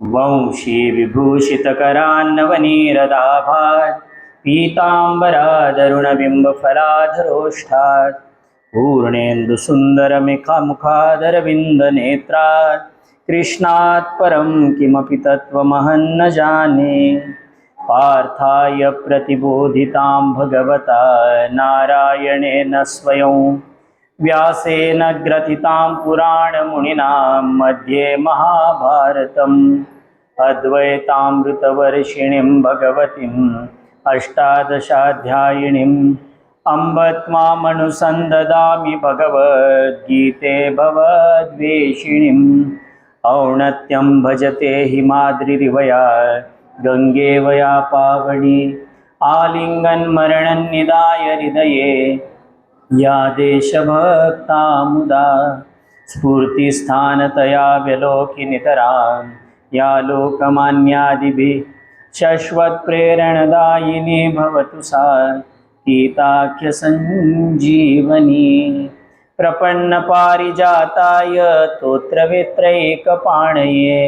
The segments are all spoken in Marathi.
वंशी विभूषितकरान्नवनीरदाभात् पीताम्बरादरुणबिम्बफलाधरोष्ठात् पूर्णेन्दुसुन्दरमुखादरविन्दनेत्रात् कृष्णात् परं किमपि तत्त्वमहं न जाने। पार्थाय प्रतिबोधितां भगवता नारायणेन स्वयं व्यासेन ग्रथितां पुराणमुनिना मध्ये महाभारतम् अद्वैतामृतवर्षिणीं भगवतीम् अष्टादशाध्यायिनीम् अम्ब त्वामनुसन्ददामि भगवद्गीते भवद्वेषिणीम् औन्नत्यं भजते हिमाद्रिरिवया गङ्गेवया पावनी आलिङ्गन्मरणन्निदाय हृदये या देशभक्ता मुदा स्फूर्तिस्थानतया व्यलोकिनितरां या लोकमान्यादिभिः शश्वत्प्रेरणदायिनी भवतु सा गीताख्यसञ्जीवनी। प्रपन्नपारिजाताय तोत्रवेत्रैकपाणये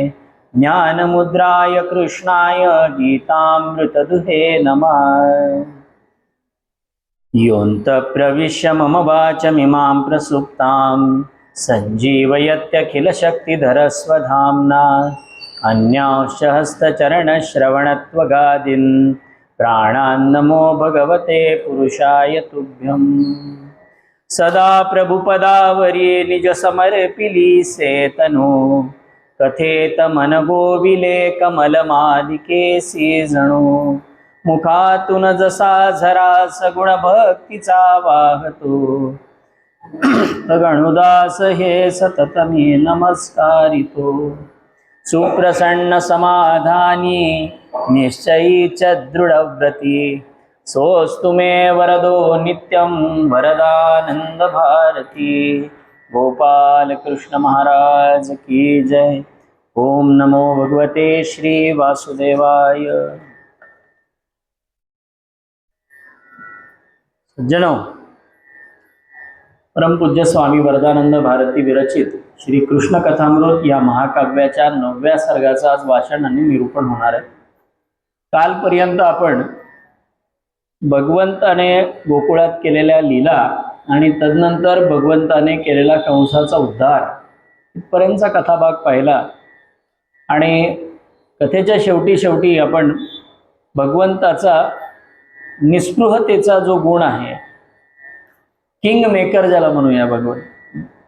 ज्ञानमुद्राय कृष्णाय गीतामृतदुहे नमः। योऽन्तः प्रविश्य मम वाचमिमां प्रसुप्तां सञ्जीवयत्यखिलशक्तिधरस्वधाम्ना अन्यांश्च हस्तचरणश्रवणत्वगादीन् प्राणान्नमो भगवते पुरुषाय तुभ्यं। सदा प्रभुपदावर्ये निजसमर्पिलीसे तनो कथेतमनगोविले कमलमालिके सीजणो मुखातून जसा झरा सगुण भक्तीचा वाहतो गणुदास हे सततमी नमस्कारितो। सुप्रसन्न समाधानी निश्चयीच दृढव्रती सोऽस्तु मे वरदो नित्यं वरदानंद भारती। गोपाल कृष्ण महाराज की जय। ओम नमो भगवते श्री वासुदेवाय। सज्जनो, परमपूज्य स्वामी वरदानंद भारती विरचित श्री कृष्ण कथामृत या महाकाव्याच्या 9व्या सर्गाचं आज वाचन आणि निरूपण होणार आहे। कालपर्यंत आपण भगवंताने गोकुळात केलेल्या लीला आणि तदनंतर भगवंताने केलेला कंसाचा उद्धार इथपर्यंतचा कथाभाग पाहिला आणि कथेच्या शेवटी आपण भगवंताचा निस्पृहतेचा जो गुण आहे, किंग मेकर ज्याला म्हणूया, भगवंत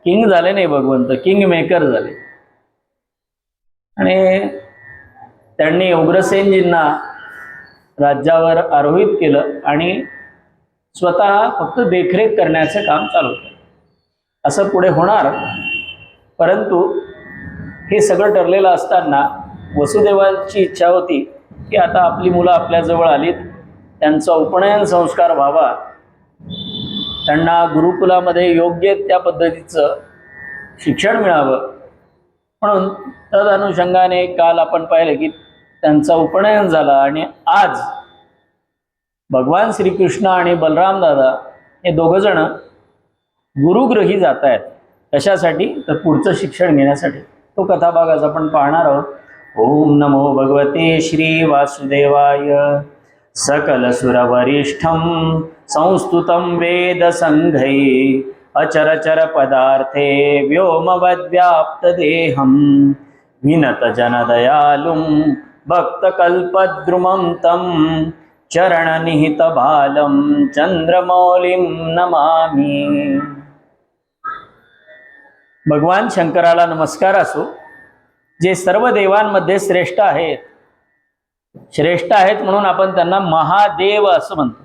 किंग झाले नाही, भगवंत किंग मेकर झाले आणि त्यांनी उग्रसेनजींना राज्यावर आरोहित केलं आणि स्वतः फक्त देखरेख करण्याचे काम चालू केलं। असं पुढे होणार, परंतु हे सगळं ठरलेलं असताना वसुदेवांची इच्छा होती की आता आपली मुलं आपल्याजवळ आलीत, त्यांचा उपनयन संस्कार व्हावा, त्यांना गुरुकुलामध्ये योग्य त्या पद्धतीचं शिक्षण मिळावं, म्हणून तद अनुषंगाने काल आपण पाहिलं की त्यांचा उपनयन झाला आणि आज भगवान श्रीकृष्ण आणि बलराम दादा हे दोघंजण गुरुगृही जात आहेत। कशासाठी? तर पुढचं शिक्षण घेण्यासाठी। तो कथाभाग आज आपण पाहणार आहोत। ओम नमो भगवते श्री वासुदेवाय। सकलसुरवरिष्ठं संस्तुतं वेदसंघै अचरचर पदार्थे व्योमवद्व्याप्तदेहं विनतजनदयालुं भक्तकल्पद्रुमं तं चरणनिहितबालं चंद्रमौलिं नमामि। भगवान शंकराला नमस्कार असो, जे सर्व देवांमध्ये श्रेष्ठ आहेत। श्रेष्ठ आहेत म्हणून आपण त्यांना महादेव असं म्हणतो।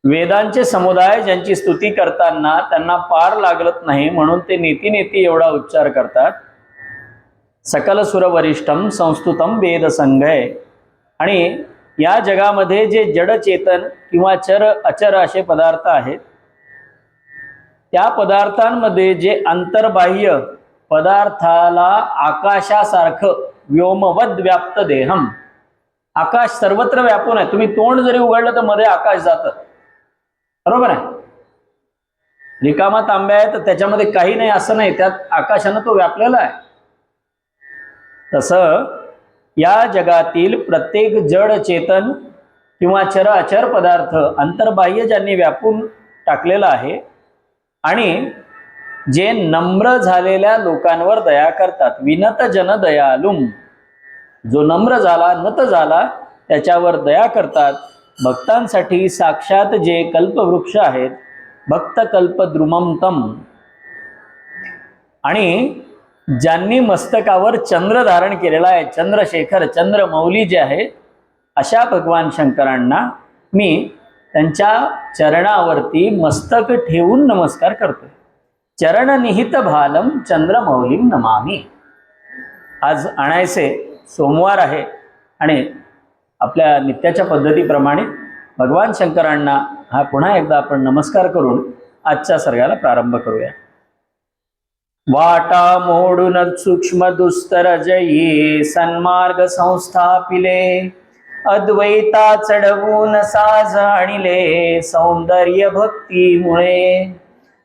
वेदांचे समुदाय ज्यांची स्तुती करताना त्यांना पार लागत नाही म्हणून ते नेती नेती एवढा उच्चार करतात। सकल सुरवरिष्ठम संस्तुतम वेदसंघय। आणि या जगामध्ये जे जड चेतन किंवा चर अचर असे पदार्थ आहेत, त्या पदार्थांमध्ये जे अंतर्बाह्य पदार्थाला आकाशासारखं व्योमवद व्याप्त देहम, आकाश सर्वत्र व्यापून आहे। तुम्ही तोंड जरी उघडलं तर मध्ये आकाश जातं, बरोबर आहे? रिकामा तांब्या आहे तर त्याच्यामध्ये काही नाही असं नाही, त्यात आकाशानं तो व्यापलेला आहे। तसं या जगातील प्रत्येक जड चेतन किंवा चर अचर पदार्थ अंतर्बाह्य ज्यांनी व्यापून टाकलेला आहे आणि जे नम्र झालेल्या लोकांवर दया करतात, विनत जन दयालुम, जो नम्र झाला नत झाला त्याच्यावर दया करतात, भक्तांसाठी साक्षात जे कल्पवृक्ष आहेत, भक्त कल्पद्रुमम तम, आणि ज्यांनी मस्तकावर चंद्र धारण केलेला आहे, चंद्रशेखर चंद्रमौली जे आहे, अशा भगवान शंकरांना मी त्यांच्या चरणावरती मस्तक ठेवून नमस्कार करतोय. चरणनिहित भालम चंद्रमौलीम नमामि. आज आणायचे सोमवार आहे आणि आपल्या नित्याच्या पद्धतीप्रमाणे भगवान शंकरांना हा पुन्हा एकदा आपण नमस्कार करून आजच्या सर्गाला प्रारंभ करूया. वाटा मोडून सूक्ष्म दुस्तर जयी सन्मार्ग संस्थापिले, अद्वैता चढवून साज आणिले सौंदर्य भक्तीमुळे,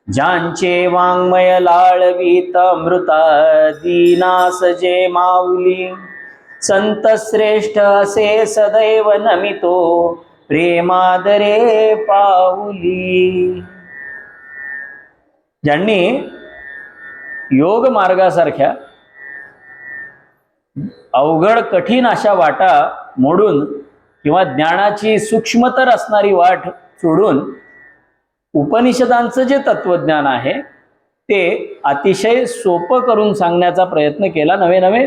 ज्यांचे वाङ्मय लाळवीत अमृता दीनास जे माऊली, संत श्रेष्ठ असे सदैव नमितो प्रेमादरे पाऊली. ज्यांनी योग मार्गासारख्या अवघड कठीण अशा वाटा मोडून किंवा ज्ञानाची सूक्ष्मतर असणारी वाट सोडून उपनिषदांचं जे तत्वज्ञान आहे ते अतिशय सोपं करून सांगण्याचा प्रयत्न केला, नवे नवे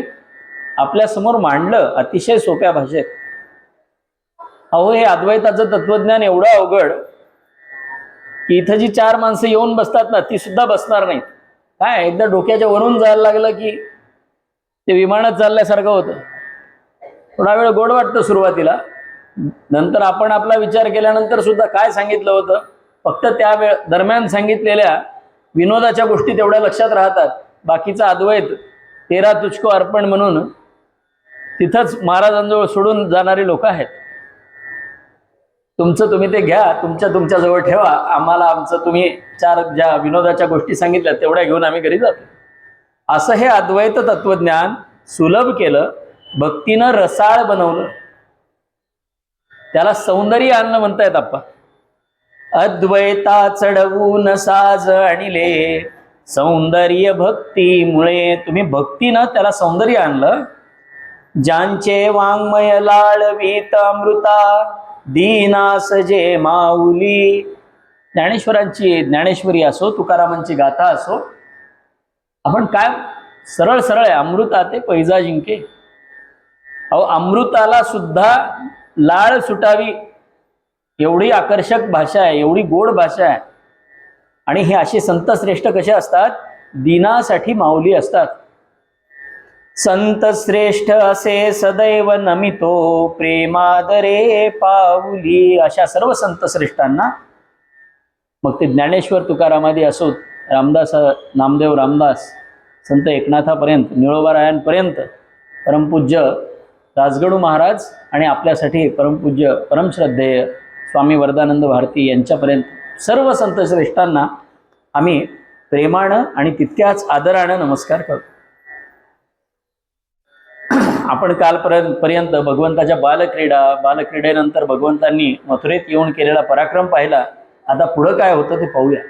आपल्या समोर मांडलं अतिशय सोप्या भाषेत. अहो, हे अद्वैताचं तत्वज्ञान एवढं अवघड की इथं जी चार माणसं येऊन बसतात ना ती सुद्धा बसणार नाहीत. काय एकदा डोक्याच्या वरून जायला लागलं की ते विमानात चालल्यासारखं होतं. थोडा वेळ गोड वाटतं सुरुवातीला, नंतर आपण आपला विचार केल्यानंतर सुद्धा काय सांगितलं होतं, फक्त त्या वेळ दरम्यान सांगितलेल्या विनोदाच्या गोष्टी तेवढ्या लक्षात राहतात. बाकीचा अद्वैत तेरा तुझको अर्पण म्हणून तिथंच महाराजांजवळ सोडून जाणारी लोक आहेत. तुमचं तुम्ही ते घ्या, तुमच्या जवळ ठेवा, आम्हाला आमचं तुम्ही चार ज्या विनोदाच्या गोष्टी सांगितल्या तेवढ्या घेऊन आम्ही घरी जातो. असं हे अद्वैत तत्वज्ञान सुलभ केलं, भक्तीनं रसाळ बनवलं, त्याला सौंदर्य आणलं म्हणतायत आप्पा. अद्वैता चढवून साज आणिले सौंदर्य भक्तीमुळे, तुम्ही भक्तीनं त्याला सौंदर्य आणलं. ज्यांचे वाङ्मय लाळवीत अमृता दीनास जे माऊली. ज्ञानेश्वरांची ज्ञानेश्वरी असो, तुकारामांची गाथा असो, आपण काय सरळ सरळ आहे, अमृता ते पैजा जिंके. अहो, अमृताला सुद्धा लाळ सुटावी एवढी आकर्षक भाषा आहे, एवढी गोड भाषा आहे. आणि हे असे संत श्रेष्ठ कसे असतात, दीनासाठी माऊली असतात. संत श्रेष्ठ असे सदैव नमितो प्रेमादरे पाऊली. अशा सर्व संत श्रेष्ठांना, मग ते ज्ञानेश्वर तुकारामादी असोत, रामदास नामदेव रामदास, संत एकनाथापर्यंत, निळोबारायांपर्यंत, परमपूज्य राजगडू महाराज आणि आपल्यासाठी परमपूज्य परमश्रद्धेय स्वामी वरदानंद भारती यांच्यापर्यंत सर्व संत श्रेष्ठांना आम्ही प्रेमानं आणि तितक्याच आदरानं नमस्कार करतो. आपण कालपर्यंत भगवंताच्या बालक्रीडेनंतर भगवंतांनी मथुरेत येऊन केलेला पराक्रम पाहिला. आता पुढं काय होतं ते पाहूया.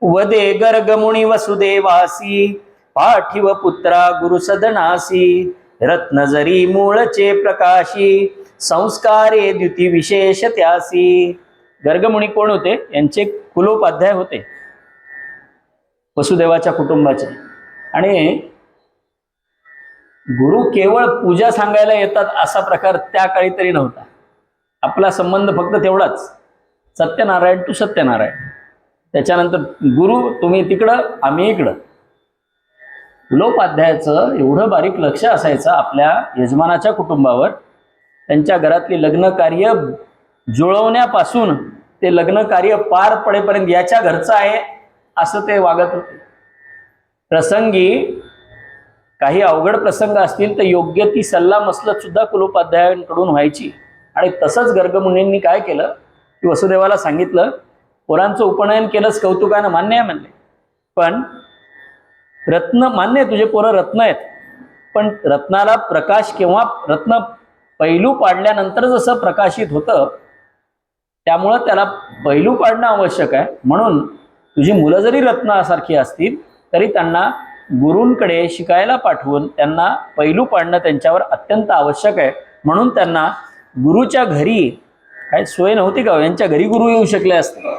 वदे गर्गमुनी वसुदेवासी, पाठिव पुत्रा गुरुसदनासी, रत्नजरी मूळचे प्रकाशी, संस्कारे द्युती विशेष त्यासी. गर्गमुनी कोण होते? यांचे कुलोपाध्याय होते वसुदेवाच्या कुटुंबाचे. आणि गुरु केवळ पूजा सांगायला येतात असा प्रकार त्या काळी तरी नव्हता. आपला संबंध फक्त तेवढाच, सत्यनारायण टू सत्यनारायण. त्याच्यानंतर गुरु तुम्ही तिकडं आम्ही इकडं. कुलोपाध्यायाचं एवढं बारीक लक्ष असायचं आपल्या यजमानाच्या कुटुंबावर. त्यांच्या घरातली लग्न कार्य जुळवण्यापासून ते लग्न कार्य पार पडेपर्यंत याच्या घरचं आहे असं ते वागत होते. प्रसंगी काही अवघड प्रसंग असतील तर योग्य ती सल्ला मसलत सुद्धा कुलोपाध्यायांकडून व्हायची. आणि तसंच गर्गमुनींनी काय केलं की वसुदेवाला सांगितलं, पोरांचं उपनयन केलंच कौतुकानं, मान्य आहे म्हणले, पण रत्न मान्य आहे, तुझे पोरं रत्न आहेत, पण रत्नाला प्रकाश किंवा रत्न पैलू पाडल्यानंतर जसं प्रकाशित होतं, त्यामुळं त्याला पैलू पाडणं आवश्यक आहे. म्हणून तुझी मुलं जरी रत्नासारखी असतील तरी त्यांना गुरूंकडे शिकायला पाठवून त्यांना पैलू पाडणं त्यांच्यावर अत्यंत आवश्यक आहे. म्हणून त्यांना गुरुच्या घरी, काय सोय नव्हती का यांच्या घरी गुरु येऊ शकले असते,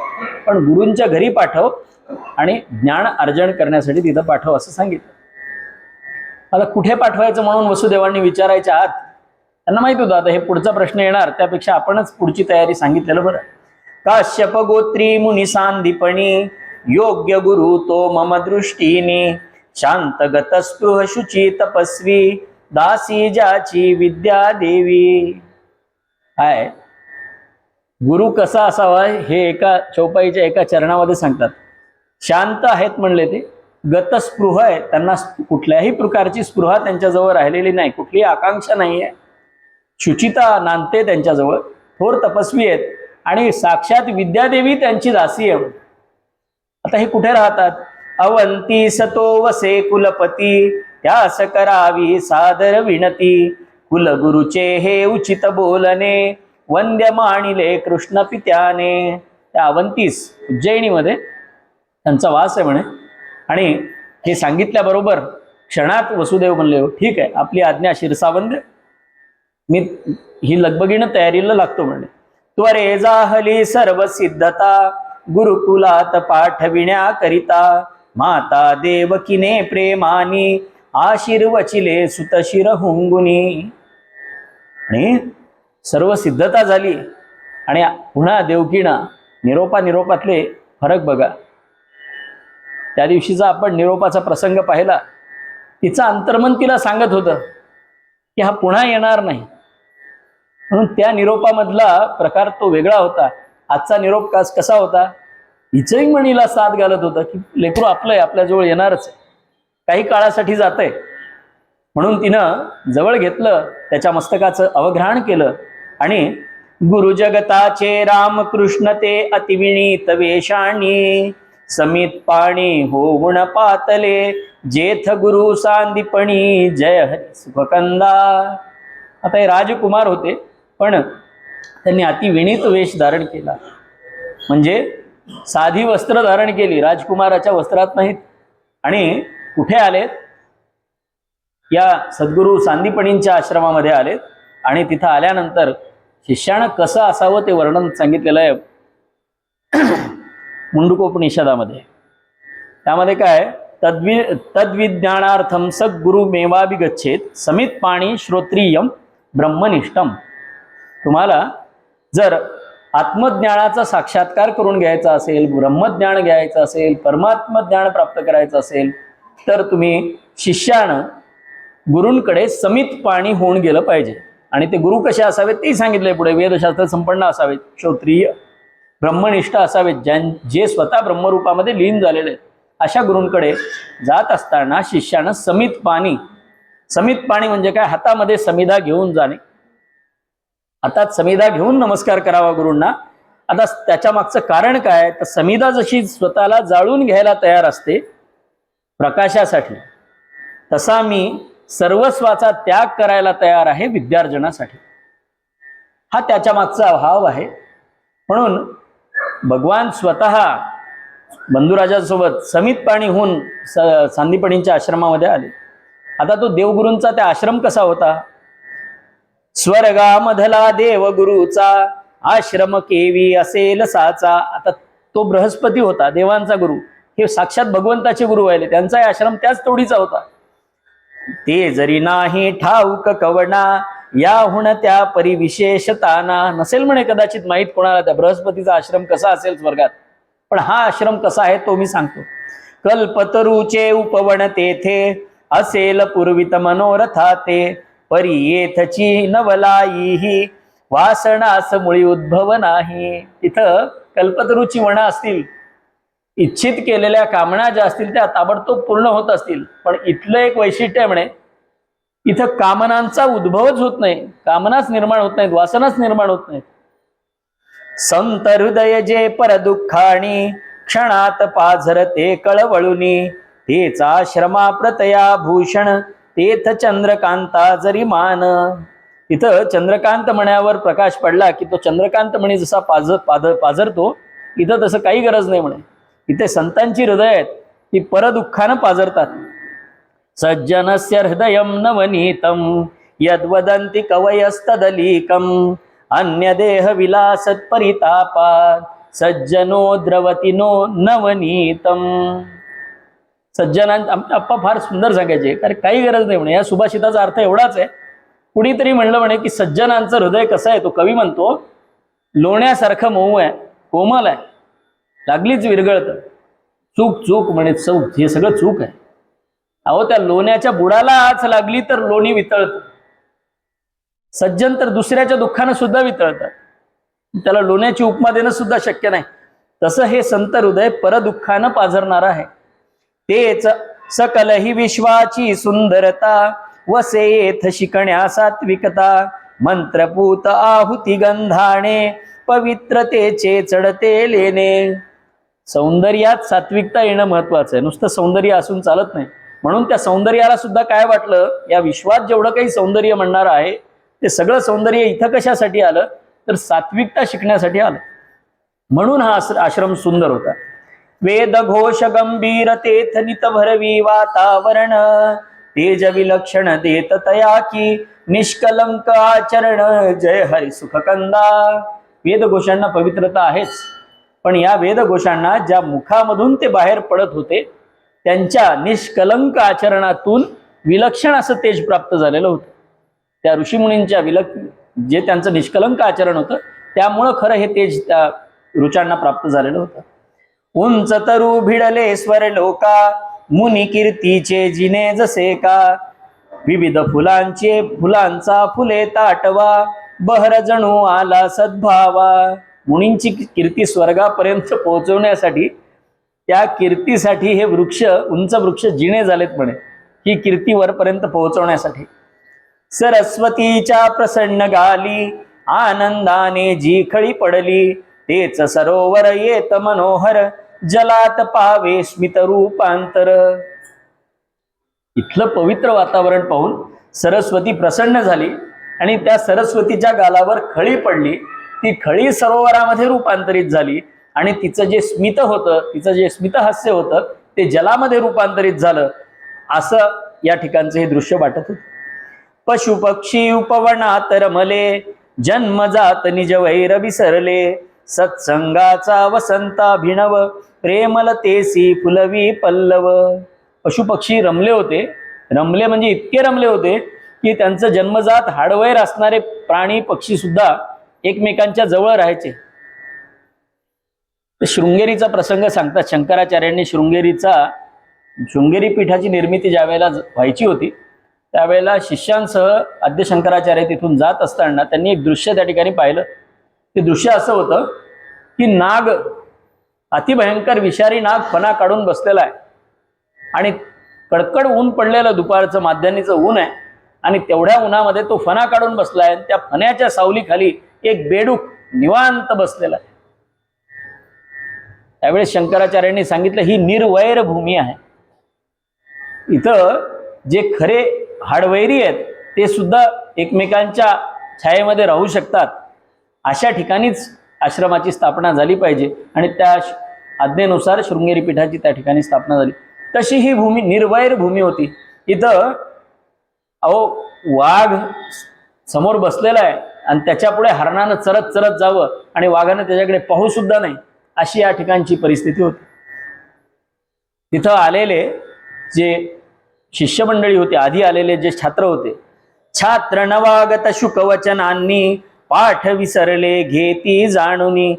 पण गुरूंच्या घरी पाठव आणि ज्ञान अर्जन करण्यासाठी तिथं पाठव असं सांगितलं. आता कुठे पाठवायचं म्हणून वसुदेवांनी विचारायच्या आत त्यांना माहित होतं आता हे पुढचा प्रश्न येणार, त्यापेक्षा आपणच पुढची तयारी सांगितलेलं बरं. काश्यप गोत्री मुनी सांदीपणी योग्य गुरु तो मम दृष्टीने शांत गत स्पृह शुची तपस्वी दासी ज्याची विद्या देवी. हाय, गुरु कसा असावा हे एका चौपाईच्या एका चरणामध्ये सांगतात. शांत आहेत म्हणले ते, गतस्पृह आहे, त्यांना कुठल्याही प्रकारची स्पृहा त्यांच्याजवळ राहिलेली नाही, कुठलीही आकांक्षा नाही आहे, शुचिता नांदते त्यांच्याजवळ, थोर तपस्वी आहेत आणि साक्षात विद्यादेवी त्यांची दासी आहे. आता हे कुठे राहतात? अवंती सतो वसे कुलपती त्यास करावी सादर विनती कुलगुरुचे हे उचित बोलणे वंद्य मानिले कृष्ण पित्याने. त्या अवंतीस उज्जैनीमध्ये त्यांचा वास आहे म्हणे. आणि हे सांगितल्याबरोबर क्षणात वसुदेव म्हणले, हो ठीक आहे, आपली आज्ञा शिरसावंद्य, मी ही लगबगीनं तयारीला लागतो म्हणले. त्वरे जाहली सर्व सिद्धता गुरुकुलात पाठविण्याकरिता माता देवकीने प्रेमानी आशीर्वचिले सुतशिर हुंगुनी. आणि सर्व सिद्धता झाली आणि पुन्हा देवकीनं निरोपातले फरक बघा. त्या दिवशीचा आपण निरोपाचा प्रसंग पाहिला, तिचं अंतर्मन तिला सांगत होतं की हा पुन्हा येणार नाही, म्हणून त्या निरोपामधला प्रकार तो वेगळा होता. आजचा निरोप कसा होता? हिचंही म्हणीला साथ घालत होता की लेकरू आपलंय, आपल्याजवळ येणारच आहे, काही काळासाठी जातंय. म्हणून तिनं जवळ घेतलं, त्याच्या मस्तकाचं अवघ्राण केलं आणि गुरु जगताचे रामकृष्ण ते अतिविनीत वेशाणी समित पाणी होऊन पातले जेथ गुरु सांदीपणी जय हरी सुखकंदा. आता हे राजकुमार होते, पण त्यांनी अतिविनीत वेश धारण केला, म्हणजे साधी वस्त्र धारण केली, राजकुमाराच्या वस्त्रात नाहीत. आणि कुठे आलेत? या सद्गुरू सांदीपणींच्या आश्रमामध्ये आलेत. आणि तिथं आल्यानंतर शिष्यानं कसं असावं ते वर्णन सांगितलेलं आहे मुंडकोपनिषदामध्ये. त्यामध्ये काय, तद्विज्ञानार्थम सद्गुरु मेवाभिगच्छेत समित पाणी श्रोत्रियम ब्रह्मनिष्ठम. तुम्हाला जर आत्मज्ञानाचा साक्षात्कार करून घ्यायचा असेल, ब्रह्मज्ञान घ्यायचं असेल, परमात्मज्ञान प्राप्त करायचं असेल, तर तुम्ही शिष्यानं गुरूंकडे समित पाणी होऊन गेलं पाहिजे. आणि ते गुरु कसे असावेत ते सांगितलंय पुढे. वेदशास्त्र संपन्न असावेत, श्रोत्रिय, ब्रह्मनिष्ठ असावेत, जे स्वतः ब्रह्मरूपामध्ये लीन झालेले आहेत. अशा गुरूंकडे जात असताना शिष्यानं समित पाणी म्हणजे काय, हातामध्ये समिधा घेऊन जाणे, हातात समिधा घेऊन नमस्कार करावा गुरूंना. आता त्याच्या मागचं कारण काय, तर समिधा जशी स्वतःला जाळून घ्यायला तयार असते प्रकाशासाठी, तसा मी सर्वस्वाचा त्याग करायला तयार आहे विद्यार्जनासाठी. हा त्याच्या मागचा भाव आहे. म्हणून भगवान स्वतः बंधुराजांसोबत समित पाणी होऊन सांदीपणींच्या आश्रमामध्ये आले. आता तो देवगुरूंचा त्या आश्रम कसा होता? स्वर्गामधला देवगुरूचा आश्रम केवी असेल साचा. आता तो बृहस्पती होता, देवांचा गुरु, हे साक्षात भगवंताचे गुरु व्हायले, त्यांचाही आश्रम त्याच तोडीचा होता. ते जरी नाही ठाऊक कवना याहून त्या परिविशेषताना. नसेल म्हणे कदाचित माहीत कोणाला त्या बृहस्पतीचा आश्रम कसा असेल स्वर्गात, पण हा आश्रम कसा आहे तो मी सांगतो. कल्पतरूचे उपवन तेथे असेल पूर्वित मनोरथा ते परी येथची नवलाईही वासनास मुळी उद्भव नाही. तिथं कल्पतरूची वनं असतील, इच्छित केलेल्या कामना ज्या असतील त्या ताबडतोब पूर्ण होत असतील, पण इथलं एक वैशिष्ट्य आहे म्हणे, इथं कामनांचा उद्भवच होत नाही, कामनाच निर्माण होत नाहीत, वासनाच निर्माण होत नाहीत. संत हृदय जे परदुःखाणी क्षणात पाझरते कळवळुनी तेच आश्रमा प्रतया भूषण तेथ चंद्रकांता जरी मान. इथं चंद्रकांत मण्यावर प्रकाश पडला की तो चंद्रकांत मणी जसा पाजरतो, इथं तसं काही गरज नाही म्हणे. इथे संतांची हृदय आहेत ती परदुःखानं पाजरतात. सज्जनस्य हृदयं नवनीतं यद्वदन्ति कवयस्तदलीकम् अन्यदेह विलासत् परितापात् सज्जनो द्रवतीनो नवनीतम. अप्पा फार सुंदर सांगायचे, कारण काही गरज नाही म्हणे. या सुभाषिताचा अर्थ एवढाच आहे. कुणीतरी म्हणलं म्हणे की सज्जनांचं हृदय कसं आहे, तो कवी म्हणतो लोण्यासारखं मऊ आहे, कोमल आहे, लागलीच विरघळतं. चूक चूक म्हणे, चूक, हे सगळं चूक आहे. अहो, त्या लोण्याच्या बुडाला आच लागली तर लोणी वितळतं. सज्जन तर दुसऱ्याच्या दुःखानं सुद्धा वितळतात, त्याला लोण्याची उपमा देणं सुद्धा शक्य नाही. तसं हे संत हृदय परदुःखानं पाझरणारं आहे. तेच सकल ही विश्वाची सुंदरता वसेथ शिकण्या सात्विकता मंत्रपूत आहुती गंधाणे पवित्रतेचे चढते लेणे. सौंदर्यात सात्विकता येणं महत्वाचं आहे. नुसतं सौंदर्य असून चालत नाही. म्हणून त्या सौंदर्याला सुद्धा काय वाटलं, या विश्वात जेवढं काही सौंदर्य म्हणणार आहे ते सगळं सौंदर्य इथं कशासाठी आलं, तर सात्विकता शिकण्यासाठी आलं. म्हणून हा आश्रम सुंदर होता. वेद घोष गंभीर तेथ नित भरवी वातावरण तेज विलक्षण देत तया की निष्कलंक आचरण जय हरी सुखकंदा. वेदघोषांना पवित्रता आहेच, पण या वेदघोषांना ज्या मुखामधून ते बाहेर पडत होते त्यांच्या निष्कलंक आचरणातून विलक्षण असं तेज प्राप्त झालेलं होतं. त्या ऋषीमुनींच्या जे त्यांचं निष्कलंक आचरण होतं त्यामुळं खरं हे तेज त्या ऋचांना प्राप्त झालेलं होतं. उंच तरु भिडले स्वर लोका मुनी कीर्तीचे जिने जसे का विविध फुलांचा फुले ताटवा बहर जणू आला सद्भावा. मुनींची कीर्ती स्वर्गापर्यंत पोहोचवण्यासाठी, त्या कीर्तीसाठी हे वृक्ष, उंच वृक्ष जिने झालेत म्हणे, ही कीर्ती वरपर्यंत पोहोचवण्यासाठी. सरस्वतीच्या प्रसन्न गाली आनंदाने जी खळी पडली तेच सरोवर येत मनोहर जलात पावे स्मित रूपांतर. इथलं पवित्र वातावरण पाहून सरस्वती प्रसन्न झाली आणि त्या सरस्वतीच्या गालावर खळी पडली. ती खळी सरोवरामध्ये रूपांतरित झाली आणि तिचं जे स्मित होतं, तिचं जे स्मितहास्य होतं ते जलामध्ये रूपांतरित झालं. असं या ठिकाणचं हे दृश्य वाटत होतं. पशु पक्षी उपवनात रमले जन्मजात निज वैर विसरले सत्संगाचा वसंताभिनव प्रेमलतेसी फुलवी पल्लव. पशुपक्षी रमले होते. रमले म्हणजे इतके रमले होते की त्यांचं जन्मजात हाडवैर असणारे प्राणी पक्षी सुद्धा एकमेकांच्या जवळ राहायचे. शृंगेरीचा प्रसंग सांगतात शंकराचार्यांनी. शृंगेरी पीठाची निर्मिती ज्या वेळेला व्हायची होती त्यावेळेला शिष्यांसह आद्य शंकराचार्य तिथून जात असताना त्यांनी एक दृश्य त्या ठिकाणी पाहिलं. ते दृश्य असं होतं की नाग, अतिभयंकर विषारी नाग फणा काढून बसलेला आहे आणि कडकड ऊन पडलेलं, दुपारचं माध्यान्हीचं ऊन आहे आणि तेवढ्या उन्हामध्ये तो फणा काढून बसलाय. त्या फण्याच्या सावलीखाली एक बेडूक निवांत बसलेला आहे. त्यावेळेस शंकराचार्यांनी सांगितलं ही निर्वैर भूमी आहे. इथं जे खरे हाडवैरी आहेत ते सुद्धा एकमेकांच्या छायेमध्ये राहू शकतात. अशा ठिकाणीच आश्रमाची स्थापना झाली पाहिजे आणि त्या आज्ञेनुसार शृंगेरी पीठाची त्या ठिकाणी स्थापना झाली. तशी ही भूमी निर्वैर भूमी होती. इथं वाघ समोर बसलेला आहे आणि त्याच्या पुढे हरणानं चरत चरत जावं आणि वाघानं त्याच्याकडे पाहू सुद्धा नाही, अशी या ठिकाणची परिस्थिती होती. तिथं आलेले जे शिष्यमंडळी होते, आधी आलेले जे छात्र होते, छात्र नवागत शुकवचनांनी पाठ विसरले घेती जाणुनी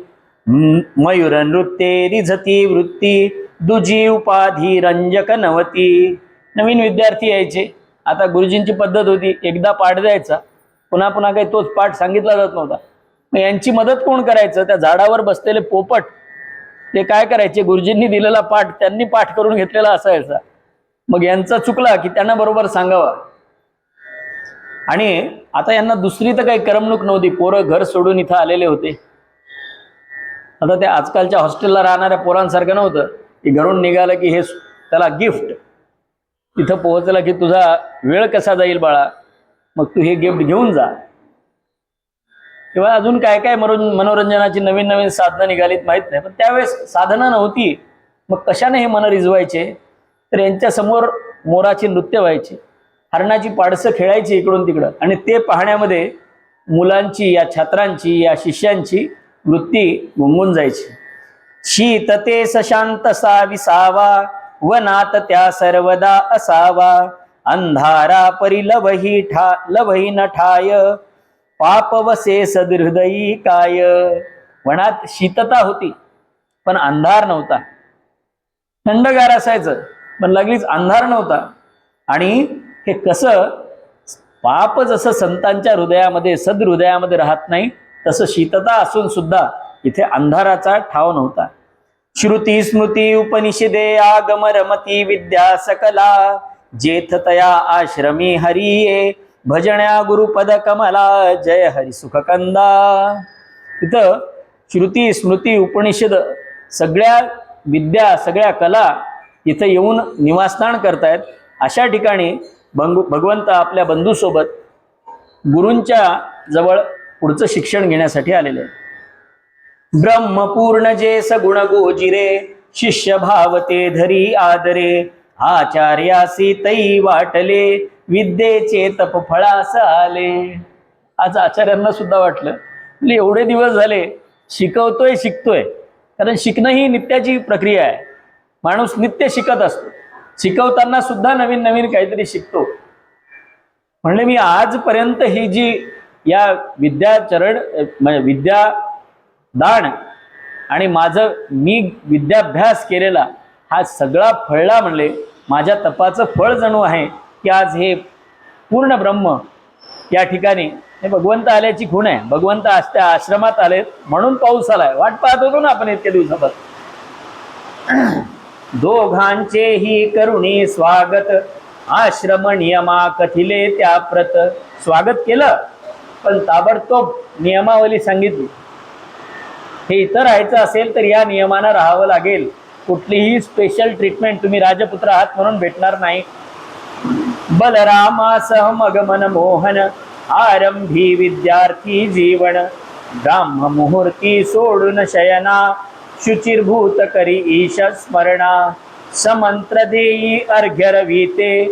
मयूर नृत्ये रिझती वृत्ती दुजी उपाधी रंजक नवती. नवीन विद्यार्थी यायचे. आता गुरुजींची पद्धत होती एकदा पाठ द्यायचा, पुन्हा पुन्हा काही तोच पाठ सांगितला जात नव्हता. मग यांची मदत कोण करायचं? त्या झाडावर बसलेले पोपट ते काय करायचे, गुरुजींनी दिलेला पाठ त्यांनी पाठ करून घेतलेला असायचा. मग यांचा चुकला की त्यांना बरोबर सांगावा. आणि आता यांना दुसरी तर काही करमणूक नव्हती. पोरं घर सोडून इथं आलेले होते. आता त्या आजकालच्या हॉस्टेलला राहणाऱ्या पोरांसारखं नव्हतं की घरून निघालं की हे त्याला गिफ्ट, तिथं पोहोचला की तुझा वेळ कसा जाईल बाळा, मग तू हे गिफ्ट घेऊन जा. किंवा अजून काय काय मनोरंजनाची नवीन नवीन साधनं निघालीत माहित नाही, पण त्यावेळेस साधनं नव्हती. मग कशाने हे मन रिझवायचे? तर यांच्या समोर मोराची नृत्य व्हायची, हरणाची पाडसं खेळायची इकडून तिकडं, आणि ते पाहण्यामध्ये मुलांची, या छात्रांची, या शिष्यांची वृत्ती गुंगून जायची. शीतते सशांत सा विसावा, वनात त्या सर्वदा असावा. अंधारा परी लवही न ठाय, पाप वसे सदहृदयी काय. वनात शीतता होती पण अंधार नव्हता, थंडगार असायचं पण लागलीच अंधार नव्हता. आणि हे कसं, पाप जसं संतांच्या हृदयामध्ये, सदहृदयामध्ये राहत नाही, तसं शीतता असून सुद्धा इथे अंधाराचा ठाव नव्हता. श्रुती स्मृती उपनिषदे आगम रमती विद्या सकला, जेथ तया आश्रमी हरिये, भजण्या गुरुपद कमला, जय हरी सुख कंदा. तिथं श्रुती स्मृती उपनिषद सगळ्या विद्या, सगळ्या कला इथं येऊन निवासस्थान करतायत. अशा ठिकाणी भगवंत आपल्या बंधूसोबत गुरूंच्या जवळ पुढचं शिक्षण घेण्यासाठी आलेले आहेत. ब्रह्मपूर्ण जे सगुण गोजिरे, शिष्य भावते धरी आदरे, आचार्यासी तई वाटले, विद्येचे तप फळास आले. आज आचार्यांना सुद्धा वाटलं, म्हणजे एवढे दिवस झाले शिकतोय, कारण शिकणं ही नित्याची प्रक्रिया आहे. माणूस नित्य शिकत असतो, शिकवताना सुद्धा नवीन नवीन काहीतरी शिकतो. म्हणले मी आजपर्यंत ही जी या विद्याचरण म्हणजे विद्यादान आणि मी विद्याभ्यास केलेला हा सगळा फळला. म्हणले माझ्या तपाचं फळ जणू आहे की आज हे पूर्ण ब्रह्म या ठिकाणी, हे भगवंत आल्याची खूण आहे. भगवंत आज त्या आश्रमात आले म्हणून पाऊस आलाय. वाट पाहत होतो ना आपण इतक्या दिवसापासून. दोघांचेही करुणी स्वागत, आश्रम नियमा कथिले त्या प्रत. स्वागत केलं पण ताबडतोब नियमावली सांगितली. हे इथं राहायचं असेल तर या नियमानं राहावं लागेल. कुठलीही स्पेशल ट्रीटमेंट तुम्ही राजपुत्र आहात म्हणून भेटणार नाही. बलरामासह मग मन मोहन, आरंभी विद्यार्थी जीवन. ब्राह्म मुहूर्ती सोडून शयना, शुचिर्भूत करी ईश स्मरणा. समंत्र देई अर्घ्य रविते,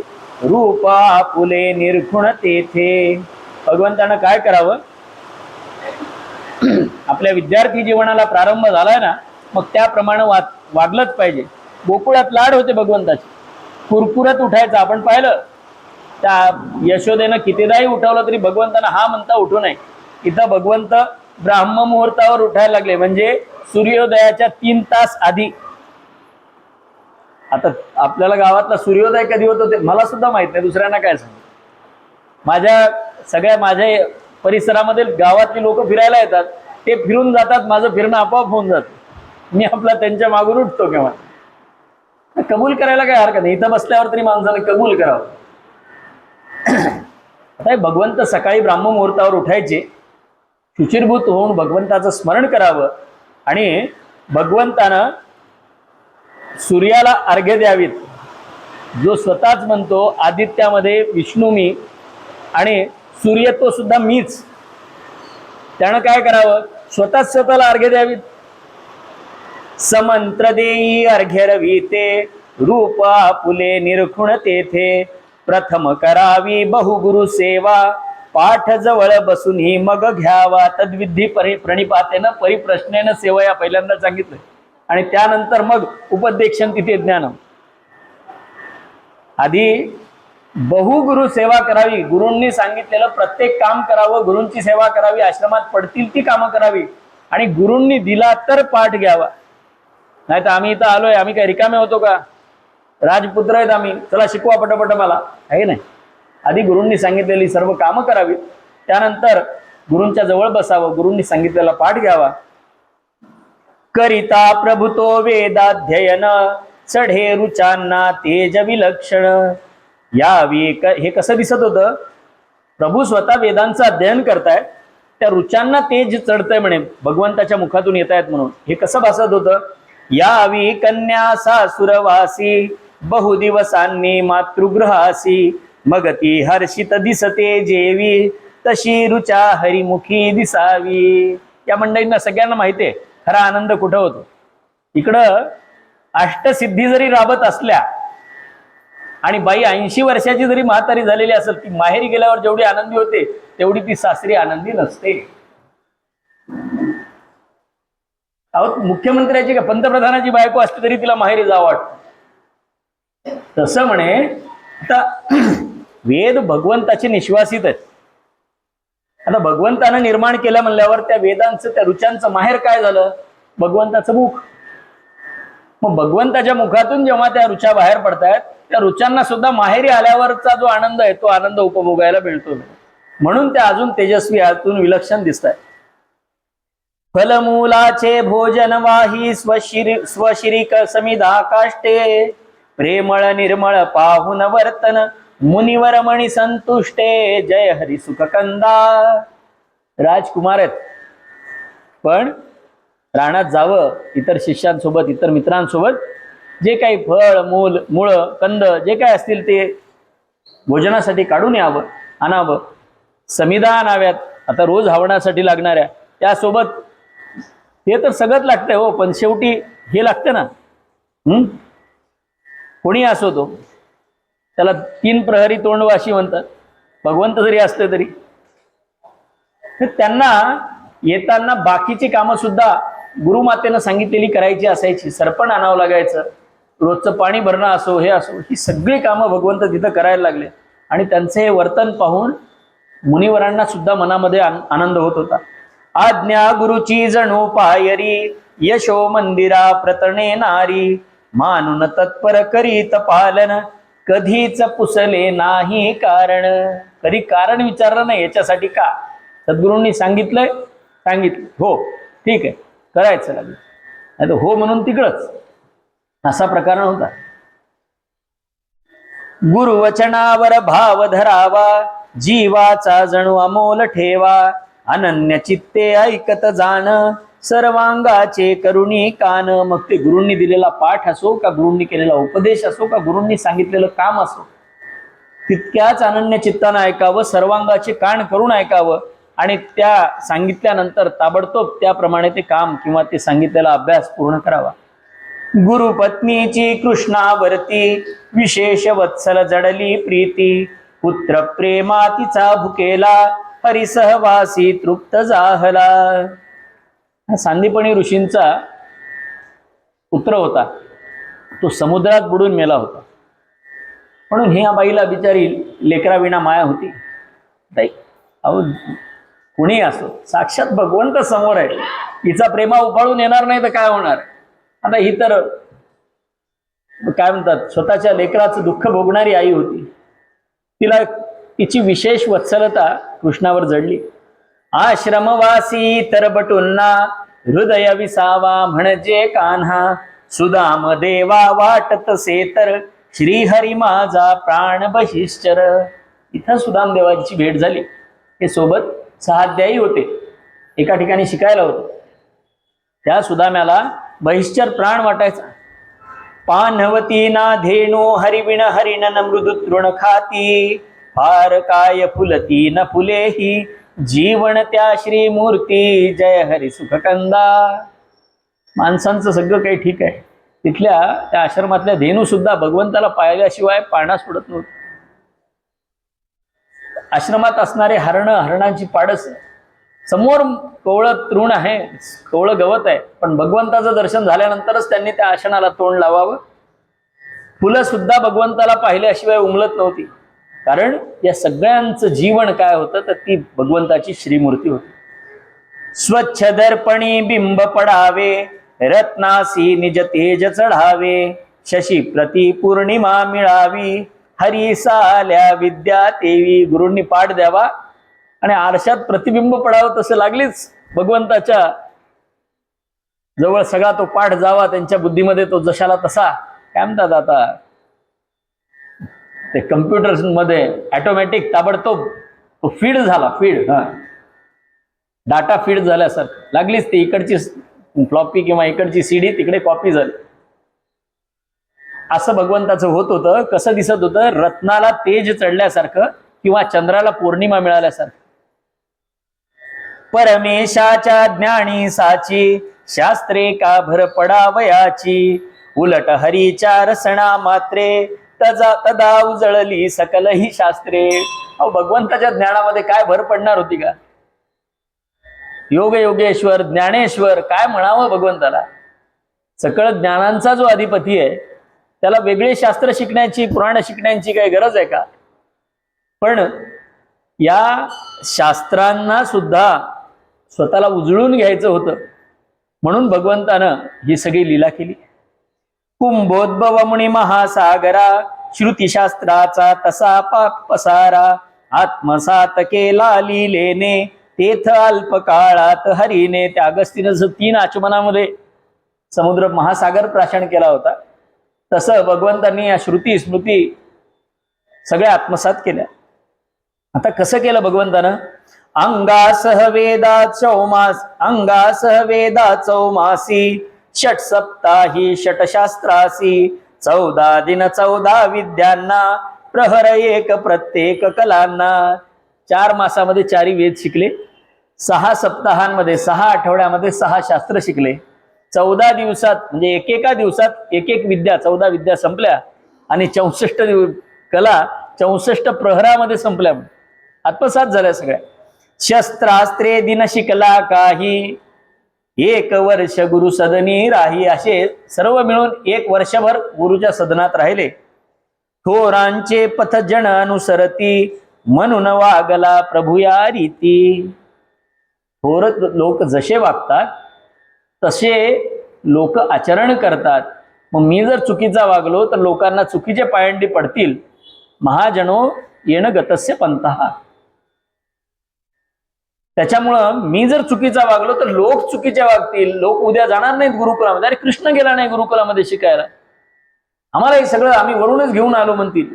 रूप आपुले निर्गुण तेथे. भगवंतानं काय करावं, आपल्या विद्यार्थी जीवनाला प्रारंभ झालाय ना, मग त्याप्रमाणे वागलंच पाहिजे. गोकुळात लाड होते भगवंताचे, कुरकुरत उठायचं. आपण पाहिलं त्या यशोदेनं कितीदाही उठवलं तरी भगवंतानं हा म्हणता उठू नये. इथं भगवंत ब्राह्म मुहूर्तावर उठायला लागले, म्हणजे सूर्योदयाच्या 3 तास आधी. आता आपल्याला गावातला सूर्योदय कधी होतो ते मला सुद्धा माहित नाही, दुसऱ्यांना काय सांग. माझ्या परिसरामध्ये गावातली लोक फिरायला येतात, ते फिरून जातात, माझं फिरणं आपोआप होऊन जातं. मी आपला त्यांच्या मागून उठतो. केव्हा कबूल करायला काय हरकत नाही, इथं बसल्यावर तरी माणसाने कबूल करावं. आता भगवंत सकाळी ब्राह्म मुहूर्तावर उठायचे, शुचिर्भूत होऊन भगवंताचं स्मरण करावं आणि भगवंतानं सूर्याला अर्घ्य द्यावीत. जो स्वतःच म्हणतो आदित्यामध्ये विष्णू मी आणि सूर्य तो सुद्धा मीच, त्यानं काय करावं, स्वतःला अर्घ्य द्यावीत. समंत्र देई अर्घ्य रविते, रूप आपुले निर्गुण तेथे. प्रथम करावी बहुगुरु सेवा, पाठ जवळ बसून ही मग घ्यावा. तद्विधी प्रणिपातेनं परिप्रश्नेनं सेवा या पहिल्यांदा सांगितलं, आणि त्यानंतर मग उपदेक्षण तिथे ज्ञान. आधी बहुगुरु सेवा करावी, गुरूंनी सांगितलेलं प्रत्येक काम करावं, गुरूंची सेवा करावी, आश्रमात पडतील ती कामं करावी, आणि गुरूंनी दिला तर पाठ घ्यावा. नाही तर आम्ही इथं आलोय, आम्ही काय रिकामे होतो का? राजपुत्र आहेत आम्ही, चला शिकवा पटपट मला, आहे नाही. आधी गुरूंनी सांगितलेली सर्व कामं करावीत, त्यानंतर गुरूंच्या जवळ बसावं, गुरूंनी सांगितलेला पाठ घ्यावा. करिता प्रभुतो वेदाध्ययन, चढे रुचांना तेज विलक्षण. यावी हे कसं दिसत होतं, प्रभू स्वतः वेदांचं अध्ययन करतायत, त्या रुचांना तेज चढतंय म्हणे, भगवंताच्या मुखातून येत आहेत म्हणून. हे कसं भासत होतं, यावी कन्या सासुरवासी, बहुदिवसांनी मातृगृहासी मगती हर्षित दिसते जेवी तशी रुचा हरिमुखी दिसावी. या मंडळींना सगळ्यांना माहिती आहे खरा आनंद कुठं होतो. इकडं अष्टसिद्धी जरी राबत असल्या आणि बाई 80 वर्षाची जरी म्हातारी झालेली असेल, ती माहेरी गेल्यावर जेवढी आनंदी होते तेवढी ती सासरी आनंदी नसते. अहो, मुख्यमंत्र्याची का पंतप्रधानाची बायको असते तरी तिला माहेरी जावं वाटतं. तसं म्हणे आता वेद भगवंताचे निश्वासित आहेत. आता भगवंतानं निर्माण केलं म्हणल्यावर त्या वेदांचं त्या ऋचांचं माहेर काय झालं? भगवंताचं मुख. मग भगवंताच्या मुखातून जेव्हा त्या ऋचा बाहेर पडतायत त्या ऋचांना सुद्धा माहेरी आल्यावरचा जो आनंद आहे तो आनंद उपभोगायला मिळतो. म्हणून त्या अजून तेजस्वी आतून विलक्षण दिसत आहेत. फलमूलाचे भोजन वाही स्वशिरीक समिधा काष्टे प्रेमळ निर्मळ पाहुन वर्तन मुनिवर मणी संतुष्टे जय हरी सुख कंदा. राजकुमार आहेत पण रानात जावं, इतर शिष्यांसोबत इतर मित्रांसोबत जे काही फळ मूळ कंद जे काही असतील ते भोजनासाठी काढून यावं, आणावं. समिधा आणाव्यात आता रोज हवनासाठी लागणाऱ्या, त्यासोबत हे तर सगळंच लागतंय हो, पण शेवटी हे लागतं ना. कोणी असो तो, त्याला 3 प्रहरी तोंडवाशी म्हणतात. भगवंत जरी असले तरी त्यांना येताना बाकीची कामं सुद्धा गुरुमातेनं सांगितलेली करायची असायची. सरपण आणावं लागायचं, रोजचं पाणी भरणं असो, हे असो, ही सगळी कामं भगवंत तिथं करायला लागले. आणि त्यांचे हे वर्तन पाहून मुनिवरांना सुद्धा मनामध्ये आनंद होत होता. आज्ञा गुरुची जणू पायरी यशो मंदिरा प्रतणे नारी मानून तत्पर करीत पालन कधीच पुसले नाही कारण. कधी कारण विचारलं नाही याच्यासाठी का. सद्गुरूंनी सांगितलंय, हो ठीक आहे करायचं लागलं, नाही तर हो म्हणून तिकडच, असा प्रकार नव्हता. गुरुवचनावर भाव धरावा जीवाचा जणू अमोल ठेवा अनन्य चित्ते ऐकत जाण सर्वांगाचे करुणी कान. मग ते गुरूंनी दिलेला पाठ असो का गुरूंनी केलेला उपदेश असो का गुरूंनी सांगितलेलं काम असो, तितक्याच अनन्य चित्तानं ऐकावं, सर्वांगाचे कान करून ऐकावं आणि त्या सांगितल्यानंतर ताबडतोब त्याप्रमाणे ते काम किंवा ते सांगितलेला अभ्यास पूर्ण करावा. गुरुपत्नीची कृष्णावरती विशेष वत्सल जडली प्रीती पुत्र प्रेमा तिचा भुकेला हरिसहवासी तृप्त जाहला. सांदीपणी ऋषींचा पुत्र होता, तो समुद्रात बुडून मेला होता. म्हणून ह्या बाईला बिचारी लेकरा विना माया होती. अहो कुणी असो, साक्षात भगवंत समोर आहे, हिचा प्रेमा उफाळून येणार नाही तर काय होणार. आता ही तर काय म्हणतात स्वतःच्या लेकराचं दुःख भोगणारी आई होती. तिला तिची विशेष वत्सलता कृष्णावर जडली. आश्रमवासी तरबटुंना हृदय विसावा म्हणजे कान्हा सुदाम देवा वाटत सेतर श्रीहरी माझा प्राण बहिश्चर. इथं सुदाम देवाची भेट झाली. हे सोबत सहाध्यायी होते, एका ठिकाणी शिकायला होते. त्या सुदाम्याला बहिश्चर प्राण वाटायचा. पानवती ना धेनो हरिविण हरिणन मृदु तृण खाती फार काय फुलती न फुलेही जीवन त्या श्रीमूर्ती जय हरी सुखकंदा. माणसांचं सगळं काही ठीक आहे, तिथल्या त्या आश्रमातल्या धेनू सुद्धा भगवंताला पाहिल्याशिवाय पाळणा सोडत नव्हते. आश्रमात असणारे हरणांची पाडस, समोर कवळं तृण आहे, कवळं गवत आहे, पण भगवंताचं दर्शन झाल्यानंतरच त्यांनी त्या आसनाला तोंड लावावं. फुलं सुद्धा भगवंताला पाहिल्याशिवाय उमलत नव्हती, कारण या सगळ्यांचं जीवन काय होतं तर ती भगवंताची श्रीमूर्ती होती. स्वच्छ दर्पणी बिंब पडावे रत्नासी निज तेज चढावे शशी प्रति पौर्णिमा मिळावी हरी साल्या विद्या तेवी. गुरूंनी पाठ द्यावा आणि आरशात प्रतिबिंब पडावं तसं लागलीच भगवंताच्या जवळ सगळा तो पाठ जावा त्यांच्या बुद्धीमध्ये, तो जशाला तसा काय म्हणतात आता ते कम्प्युटर्स मध्ये ऑटोमॅटिक ताबडतोब तो फीड झाला, डाटा फीड झाल्यासारखं लागलीच ती इकडची फ्लॉपी किंवा इकडची सीडी तिकडे कॉपी झाली. असं भगवंताचं होत होतं. कसं दिसत होतं? रत्नाला तेज चढल्यासारखं किंवा चंद्राला पौर्णिमा मिळाल्यासारखं. परमेशाच्या ज्ञानी साची शास्त्रे का भर पडावयाची, उलट हरीच्या रसना मात्रे तदा उजळली सकल ही शास्त्रे. अहो, भगवंताच्या ज्ञानामध्ये काय भर पडणार होती का? योग योगेश्वर ज्ञानेश्वर काय म्हणावं भगवंताला? सकळ ज्ञानांचा जो अधिपती आहे त्याला वेगळे शास्त्र शिकण्याची, पुराण शिकण्याची काही गरज आहे का? पण या शास्त्रांना सुद्धा स्वतःला उजळून घ्यायचं होतं, म्हणून भगवंतानं ही सगळी लीला केली. कुंभोद्भव मुनी महासागरा, श्रुतीशास्त्राचा तसा पसारा, आत्मसात केला लीलेने, तेथ अल्प काळात हरीने. त्या अगस्तीनं 3 आचमनामध्ये समुद्र महासागर प्राशन केला होता, तसं भगवंतांनी या श्रुती स्मृती सगळ्या आत्मसात केल्या. आता कसं केलं भगवंतानं? अंगासह वेदा चौमासी, षट सप्ताही षटशास्त्रासी, 14 दिन 14 विद्यांना, प्रहर एक प्रत्येक कलांना. 4 मासामध्ये 4 वेद शिकले, 6 सप्ताहांमध्ये 6 आठवड्यामध्ये 6 शास्त्र शिकले, 14 दिवसात म्हणजे एकेका दिवसात एक विद्या 14 विद्या संपल्या, आणि 64 कला 64 प्रहरामध्ये संपल्या, आत्मसात झाल्या सगळ्या. शस्त्रास्त्रे दिन शिकला काही, 1 वर्ष गुरु सदनी राही. असे सर्व मिळून 1 वर्षभर गुरुच्या सदनात राहिले. थोरांचे पथ जन अनुसरती, म्हणून वागला प्रभू या रीती. थोर लोक जसे वागतात तसे लोक आचरण करतात. मग मी जर चुकीचा वागलो तर लोकांना चुकीचे पायंडी पडतील. महाजनो येण गतस्य पंथः. त्याच्यामुळं मी जर चुकीचा वागलो तर लोक चुकीचे वागतील. लोक उद्या जाणार नाहीत गुरुकुलामध्ये. अरे कृष्ण गेला नाही गुरुकुलामध्ये शिकायला, आम्हाला हे सगळं आम्ही वरूनच घेऊन आलो म्हणतील.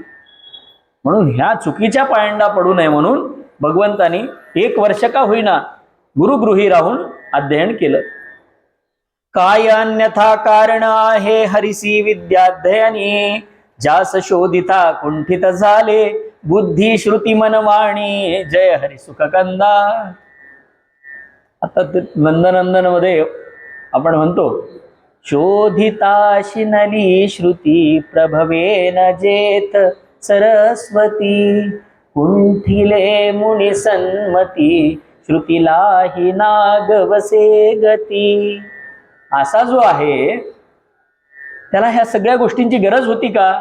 म्हणून ह्या चुकीच्या पायंडा पडू नये म्हणून भगवंतानी 1 वर्ष का होईना गुरुगृही राहून अध्ययन केलं. काय अन्यथा कारण आहे हरिसी विद्याध्ययनी, जास शोधिता कुंठित झाले, बुद्धी श्रुती मनवाणी, जय हरी सुखकंदा. आता नंदनंदन मध्ये आपण म्हणतो, शोधिता शिनली श्रुती प्रभवेन जेत सरस्वती, कुंठिले मुनी सन्मती, श्रुतीलाही नागवसे गती. असा जो आहे त्याला ह्या सगळ्या गोष्टींची गरज होती का?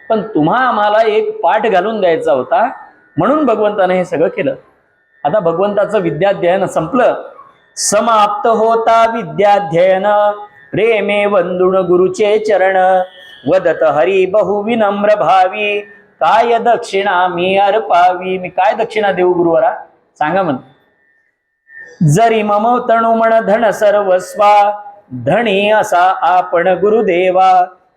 पण तुम्हा आम्हाला एक पाठ घालून द्यायचा होता, म्हणून भगवंताने हे सगळं केलं. आता भगवंताचं विद्याध्ययन संपलं. समाप्त होता विद्याध्ययन, प्रेमे वंदुण गुरुचे चरण, वदत हरी बहु विनम्र भावी, काय दक्षिणा मी अर्पावी. मी काय दक्षिणा देऊ गुरुवरा सांगा म्हण. जरी मम तणुमण धन सर्वस्वा, धनी असा आपण गुरुदेवा,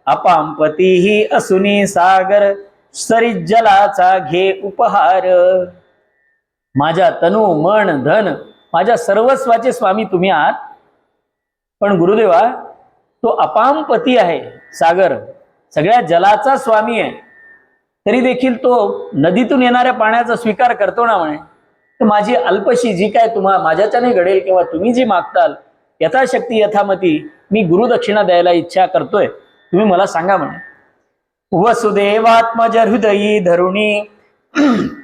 अपांपतीही असुनी सागर, सरित जलाचा घे उपहार. माझ्या तनु मन धन माझ्या सर्वस्वाचे स्वामी तुम्ही आहात, पण गुरुदेवा तो अपांपती आहे, सागर सगळ्या जलाचा स्वामी आहे, तरी देखील तो नदीतून येणाऱ्या पाण्याचा स्वीकार करतो ना म्हणे. तर माझी अल्पशी जी काय तुम्हा माझ्याच्याने घडेल किंवा तुम्ही जी मागताल यथाशक्ती यथामती मी गुरुदक्षिणा द्यायला इच्छा करतोय, तुम्ही मला सांगा म्हणे. वसुदेवात्मज हृदयी धरुणी,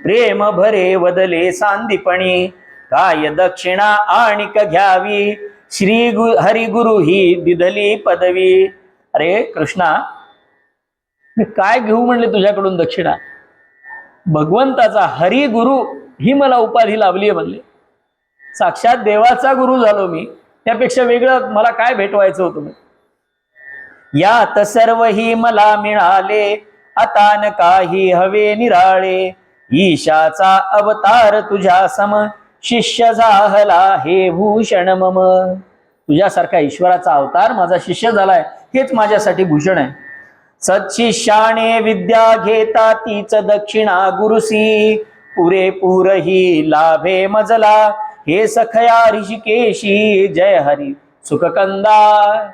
प्रेम भरे वदले सांदीपणी, काय दक्षिणा आणिक घ्यावी, श्री हरिगुरु ही दिदली पदवी. अरे कृष्णा, मी काय घेऊ म्हणले तुझ्याकडून दक्षिणा? भगवंताचा हरिगुरु ही मला उपाधी लाभली आहे म्हणले. साक्षात देवाचा गुरु झालो मी, त्यापेक्षा वेगळं मला काय भेटवायचं होतं? यात सर्व ही मला मिळाले, आता न काही हवे निराळे, ईशाचा अवतार तुझ्या सम, शिष्य झाला हे भूषण मम. तुझ्यासारखा ईश्वराचा अवतार माझा शिष्य झालाय, हेच माझ्यासाठी भूषण आहे. सत्शिष्याने विद्या घेता तीच दक्षिणा गुरुसी, पुरेपूर ही लाभे मजला, हे सखया ऋषिकेशी, जय हरी सुखकंदा.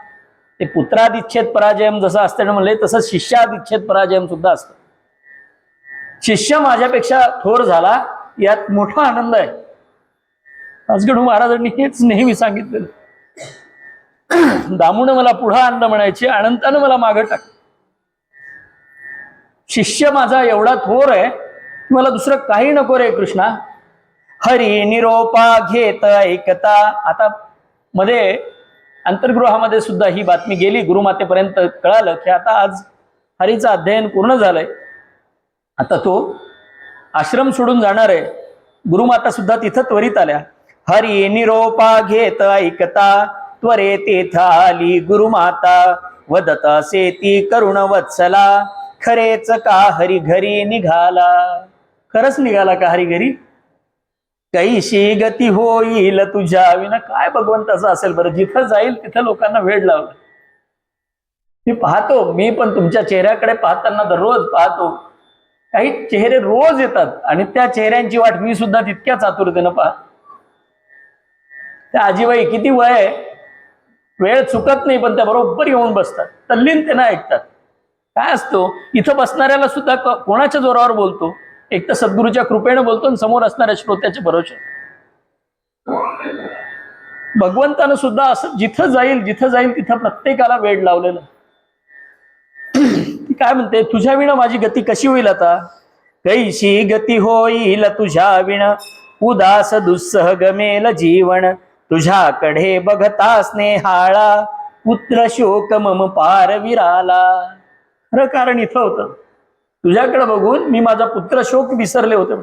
ते पुत्रादिच्छेद पराजयम जसं असतं ना म्हणले, तसं शिष्यादिच्छेद पराजयम सुद्धा असतं. शिष्य माझ्यापेक्षा थोर झाला यात मोठा आनंद आहे. राजगडू महाराजांनी हेच नेहमी सांगितलेलं. दामून मला पुढं आणलं म्हणायचे, अनंतानं मला मागं टाक. शिष्य माझा एवढा थोर आहे, मला दुसरं काही नको रे कृष्णा. हरी निरोपा घेत ऐकता. आता मध्ये अंतर्गृहामध्ये सुद्धा ही बातमी गेली, गुरुमातेपर्यंत कळालं की आता आज हरीचं अध्ययन पूर्ण झालंय, आता तो आश्रम सोडून जाणार आहे. गुरुमाता सुद्धा तिथं त्वरित आल्या. हरी निरोपा घेत ऐकता त्वरे तेथ आली गुरुमाता. वदत सेती करुण वत्सला खरेच का हरी घरी निघाला. खरंच निघाला का हरी घरी. कैशी गती होईल तुझ्या विना. काय भगवंताचं असेल बरं, जिथं जाईल तिथं लोकांना वेळ लावला. मी पाहतो, मी पण तुमच्या चेहऱ्याकडे पाहताना दररोज पाहतो, काही चेहरे रोज येतात आणि त्या चेहऱ्यांची वाट मी सुद्धा तितक्याच आतुरतेनं पाहतो. त्या आजीबाई किती वय आहे, वेळ चुकत नाही, पण त्या बरोबर येऊन बसतात, तल्लीनतेनं ऐकतात. काय असतो, इथं बसणाऱ्याला सुद्धा कोणाच्या जोरावर बोलतो, एक तर सद्गुरूच्या कृपेने बोलतो आणि समोर असणाऱ्या श्रोत्याच्या भरोशा. भगवंतानं सुद्धा असं जिथं जाईल तिथं प्रत्येकाला वेळ लावलेला. ती काय म्हणते, तुझ्या विना माझी गती कशी होईल आता. कैशी गती होईल तुझ्या विण उदास दुस्सह गमेल जीवन. तुझ्याकडे बघता स्नेहाळा पुत्र शोक मम पार विराला. खरं कारण इथं होतं, तुझ्याकडे बघून मी माझा पुत्र शोक विसरले होते.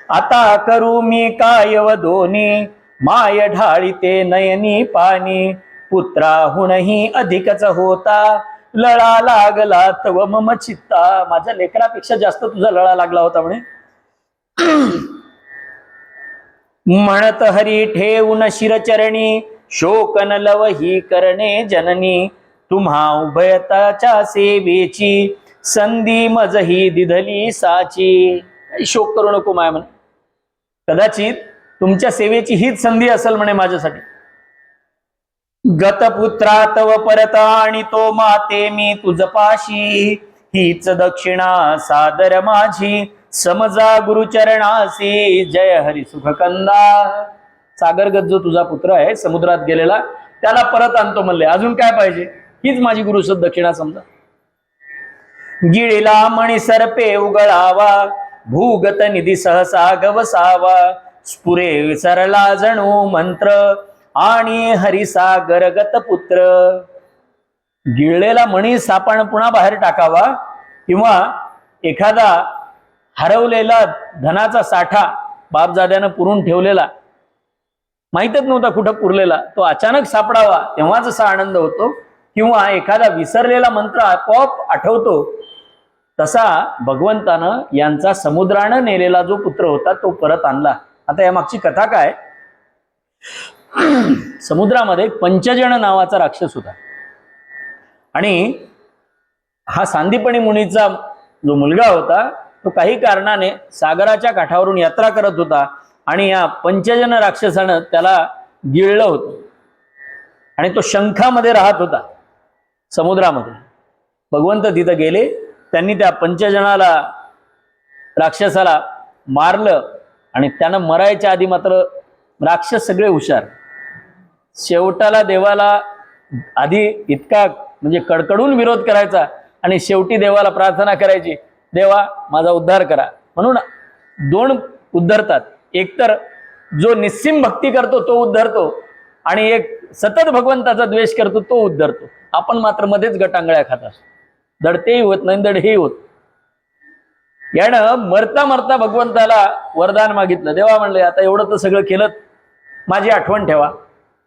आता करू मी काय वदोनी माय ढाळीते नयनी पाणी. पुत्राहूनही अधिकच होता लळा लागला तव मम चित्ता. माझ्या लेकरापेक्षा जास्त तुझा लळा लागला होता म्हणे. म्हणत हरी ठेवून शिरचरणी शोकन लव ही करणे जननी. तुम्हा उभयताच्या सेवेची संधी मजही दिधली साची. शोक करू नको माय म्हणे, कदाचित तुमच्या सेवेची हीच संधी असेल म्हणे माझ्यासाठी. गतपुत्रा तव परत आणि तो माते मी तुझ पाशी. हीच दक्षिणा सादर माझी समजा गुरुचरणासी. जय हरी सुखकंदा. सागरगत जो तुझा पुत्र आहे समुद्रात गेलेला, त्याला परत आणतो म्हणले. अजून काय पाहिजे, हीच माझी गुरुसद दक्षिणा समजा. गिळीला मणी सर्पे उगळावा भूगत निधी सहसा गवसावा. स्फुरे सरला जणू मंत्र आणि हरिसागरगत पुत्र. गिळलेला मणी सापण पुन्हा बाहेर टाकावा, किंवा एखादा हरवलेला धनाचा साठा बापजाद्यानं पुरून ठेवलेला, माहीतच नव्हता कुठं पुरलेला, तो अचानक सापडावा तेव्हाच असा आनंद होतो. किंवा एखादा विसरलेला मंत्र आपोआप आठवतो, तसा भगवंतानं यांचा समुद्रानं नेलेला जो पुत्र होता तो परत आणला. आता या मागची कथा काय, समुद्रामध्ये पंचजन नावाचा राक्षस होता आणि हा सांदीपणी मुनीचा जो मुलगा होता तो काही कारणाने सागराच्या काठावरून यात्रा करत होता आणि या पंचजन राक्षसानं त्याला गिळलं होतं आणि तो शंखामध्ये राहत होता समुद्रामध्ये. भगवंत तिथं गेले, त्यांनी त्या पंचजनाला राक्षसाला मारलं आणि त्यानं मरायच्या आधी मात्र राक्षस सगळे हुशार. शेवटाला देवाला आधी इतका म्हणजे कडकडून विरोध करायचा आणि शेवटी देवाला प्रार्थना करायची, देवा माझा उद्धार करा. म्हणून दोन उद्धरतात, एक तर जो निस्सीम भक्ती करतो तो उद्धरतो आणि एक सतत भगवंताचा द्वेष करतो तो उद्धरतो. आपण मात्र मध्येच गटांगळ्या खात असतो, दडतेही होत नाही दडहेही होत. यानं मरता मरता भगवंताला वरदान मागितलं. देवा म्हणले आता एवढं तर सगळं केलं, माझी आठवण ठेवा.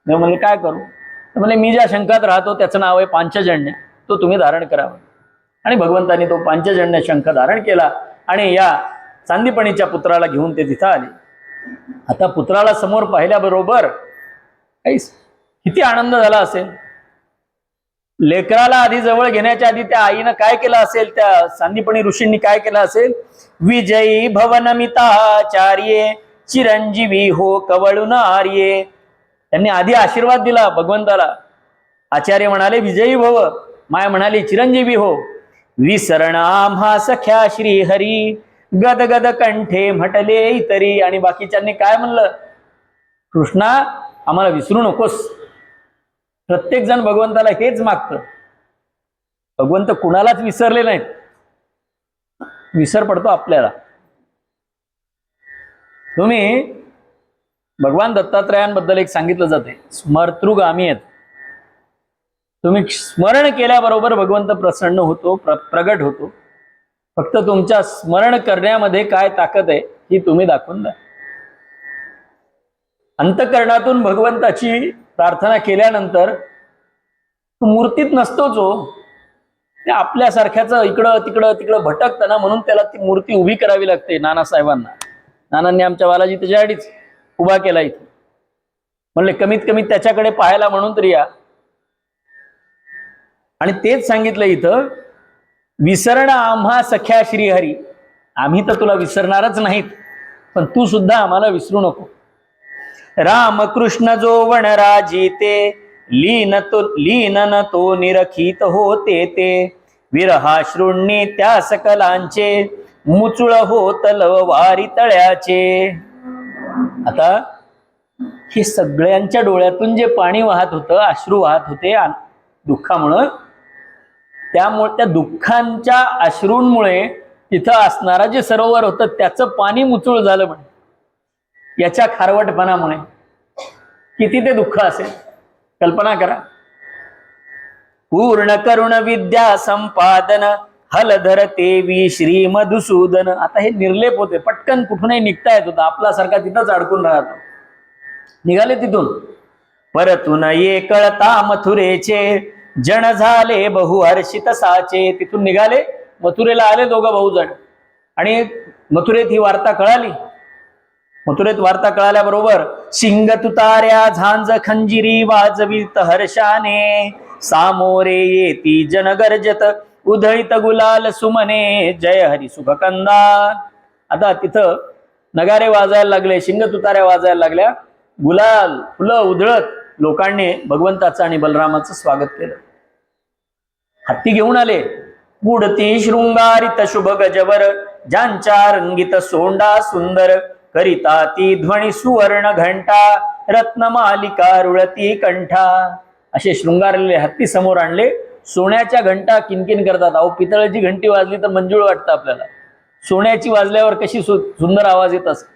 देव म्हणले काय करू, म्हणले मी ज्या शंखात राहतो त्याचं नाव आहे पांचजन्य, तो तुम्ही धारण करावं. आणि भगवंतानी तो पांचजन्य शंख धारण केला आणि या सांदीपणीच्या पुत्राला घेऊन ते तिथं आले. आता पुत्राला समोर पाहिल्याबरोबर किती आनंद झाला असेल. लेकराला आधी जवळ घेण्याच्या आधी त्या आईनं काय केलं असेल, त्या सांदीपणी ऋषींनी काय केलं असेल, विजयी भवनमिताचार्ये चिरंजीवी हो कवळून आर्ये. त्यांनी आधी आशीर्वाद दिला भगवंताला आचार्य म्हणाले विजयी भव, माय म्हणाली चिरंजीवी हो. विसरण आम्हा सख्या श्रीहरी, गदगद कंठे म्हटले इतरी. आणि बाकीच्यांनी काय म्हणलं, कृष्णा आम्हाला विसरू नकोस. प्रत्येक जण भगवंताला हेच मागतं. भगवंत कुणालाच विसरले नाहीत, विसर पडतो आपल्याला. तुम्ही भगवान दत्तात्रयांबद्दल एक सांगितलं जाते, स्मर्तृगामी आहेत. तुम्ही स्मरण केल्याबरोबर भगवंत प्रसन्न होतो, प्रगट होतो. फक्त तुमच्या स्मरण करण्यामध्ये काय ताकद आहे ही तुम्ही दाखवून द्या. अंतःकरणातून भगवंताची प्रार्थना केल्यानंतर तो मूर्तीत नसतोच हो. ते आपल्यासारख्याच इकडं तिकडं भटकतं ना, म्हणून त्याला ती मूर्ती उभी करावी लागते. नानासाहेबांना, नानांनी आमच्या बालाजी त्याच्यासाठीच उभा केला इथे. म्हणले कमीत कमी त्याच्याकडे पाहायला म्हणून तरी या. आणि तेच सांगितलं इथं, विसरण आम्हा सख्या श्रीहरी. आम्ही तर तुला विसरणारच नाहीत, पण तू सुद्धा आम्हाला विसरू नको. रामकृष्ण जो वनराजी ते, लीन न तो निरखित होते ते. विरहाश्रुण्णी त्या सकलांचे, मुचुळ होत लववारी तळ्याचे. आता हे सगळ्यांच्या डोळ्यातून जे पाणी वाहत होतं, अश्रू वाहत होते दुःखामुळं, त्यामुळे त्या दुःखांच्या अश्रूंमुळे तिथं असणारा जे सरोवर होतं त्याचं पाणी मुचूळ झालं. म्हणे याच्या खारवटपणामुळे किती ते दुःख असेल, कल्पना करा. पूर्ण करुण विद्या संपादन, हलधर तेवी श्री मधुसूदन. आता हे निर्लेप होते, पटकन कुठूनही निघता येत होता. आपल्यासारखा तिथंच अडकून राहतो. निघाले तिथून. परतून ये कळता मथुरेचे, जण झाले बहुहर्षित साचे. तिथून निघाले, मथुरेला आले दोघं भाऊजण. आणि मथुरेत ही वार्ता कळाली. मथुरेत वार्ता कळाल्याबरोबर शिंग तुतार्या झांज खंजिरी वाजवीत हर्षाने, सामोरे येती जन गर्जत उधळीत गुलाल सुमने, जय हरी सुखकंदा. आता तिथं नगारे वाजायला लागले, शिंग तुतार्या वाजायला लागल्या, गुलाल फुलं उधळत लोकांनी भगवंताचं आणि बलरामाचं स्वागत केलं. हत्ती घेऊन आले. पुढती शृंगारित शुभ गजवर, ज्यांच्या रंगीत सोंडा सुंदर, करिता ती ध्वनी सुवर्ण घंटा, रत्नमालिका रुळती कंठा. असे शृंगारलेले हत्ती समोर आणले. सोन्याच्या घंटा किनकिन करतात. अहो, पितळाची घंटी वाजली तर मंजूळ वाटतं आपल्याला, सोन्याची वाजल्यावर कशी सुंदर आवाज येत असतो.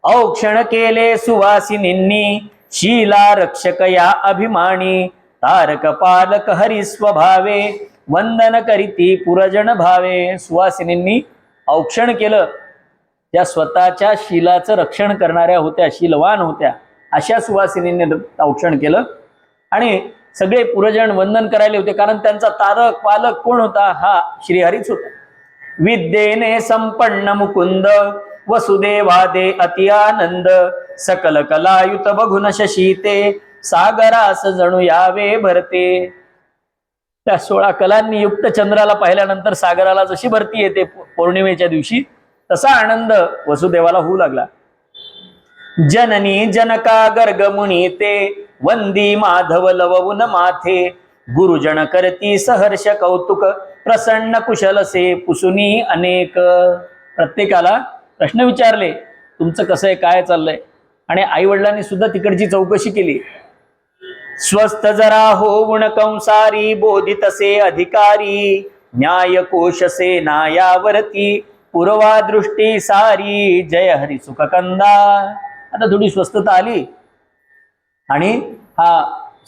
औक्षण केले सुवासिनींनी, शीला रक्षक या अभिमानी, तारक पालक हरी स्वभावे, वंदन करीती पुरजन भावे. सुवासिनींनी औक्षण केलं. त्या स्वतःच्या शीलाचं रक्षण करणाऱ्या होत्या, शीलवान होत्या, अशा सुवासिनींनी औक्षण केलं. आणि सगळे पुरजन वंदन करायला होते, कारण त्यांचा तारक पालक कोण होता, हा श्रीहरीच होता. विद्येने संपन्न मुकुंद, वसुदेवादे अति आनंद, सकल कलायुत बघुन शशीते, सागरास जणू यावे भरते. त्या 16 कलांनी युक्त चंद्राला पाहिल्यानंतर सागराला जशी भरती येते पौर्णिमेच्या दिवशी, तसा आनंद वसुदेवाला होऊ लागला. जननी जनका गर्ग मुनी ते, वंदी माधव लवउन माथे, गुरुजन करती सहर्ष कौतुक, प्रसन्न कुशलसे पुसुनी अनेक. प्रत्येकाला प्रश्न विचारले, तुमचं कसं आहे, काय चाललंय. आणि आई वडिलांनी सुद्धा तिकडची चौकशी केली. स्वस्थ जरा होऊन कंसारी, बोधितसे अधिकारी, न्याय कोशसे नायावरती, पूर्वा दृष्टी सारी, जय हरी सुखकंदा. आता थोडी स्वस्थता आली आणि हा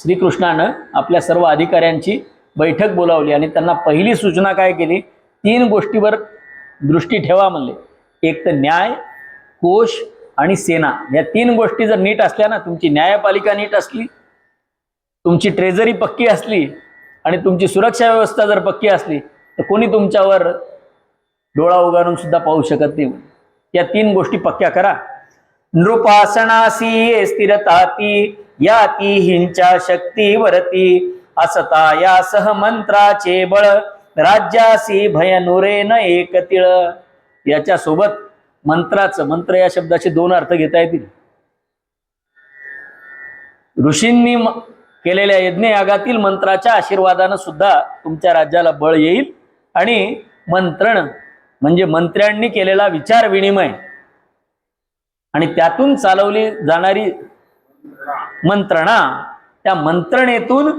श्रीकृष्णानं आपल्या सर्व अधिकाऱ्यांची बैठक बोलावली आणि त्यांना पहिली सूचना काय केली, 3 गोष्टीवर दृष्टी ठेवा म्हणले. एक तर न्याय, कोश आणि सेना. या 3 गोष्टी जर नीट असल्या ना, तुमची न्यायपालिका नीट असली, तुमची ट्रेझरी पक्की असली आणि तुमची सुरक्षा व्यवस्था जर पक्की असली, तर कोणी तुमच्यावर डोळा उगारून सुद्धा पाहू शकत नाही. या 3 गोष्टी पक्क्या करा. नृपासनासी स्थिरताती, याती हिंच्या शक्तीवरती, असता या सह मंत्राचे बळ, राज्यासी भयनुरे न एक तिळ. याच्या सोबत मंत्राचं, मंत्र या शब्दाचे 2 अर्थ घेता येतील. ऋषींनी केलेल्या यज्ञयागातील मंत्राच्या आशीर्वादानं सुद्धा तुमच्या राज्याला बळ येईल आणि मंत्रण म्हणजे मंत्र्यांनी केलेला विचार विनिमय आणि त्यातून चालवली जाणारी मंत्रणा, त्या मंत्रणेतून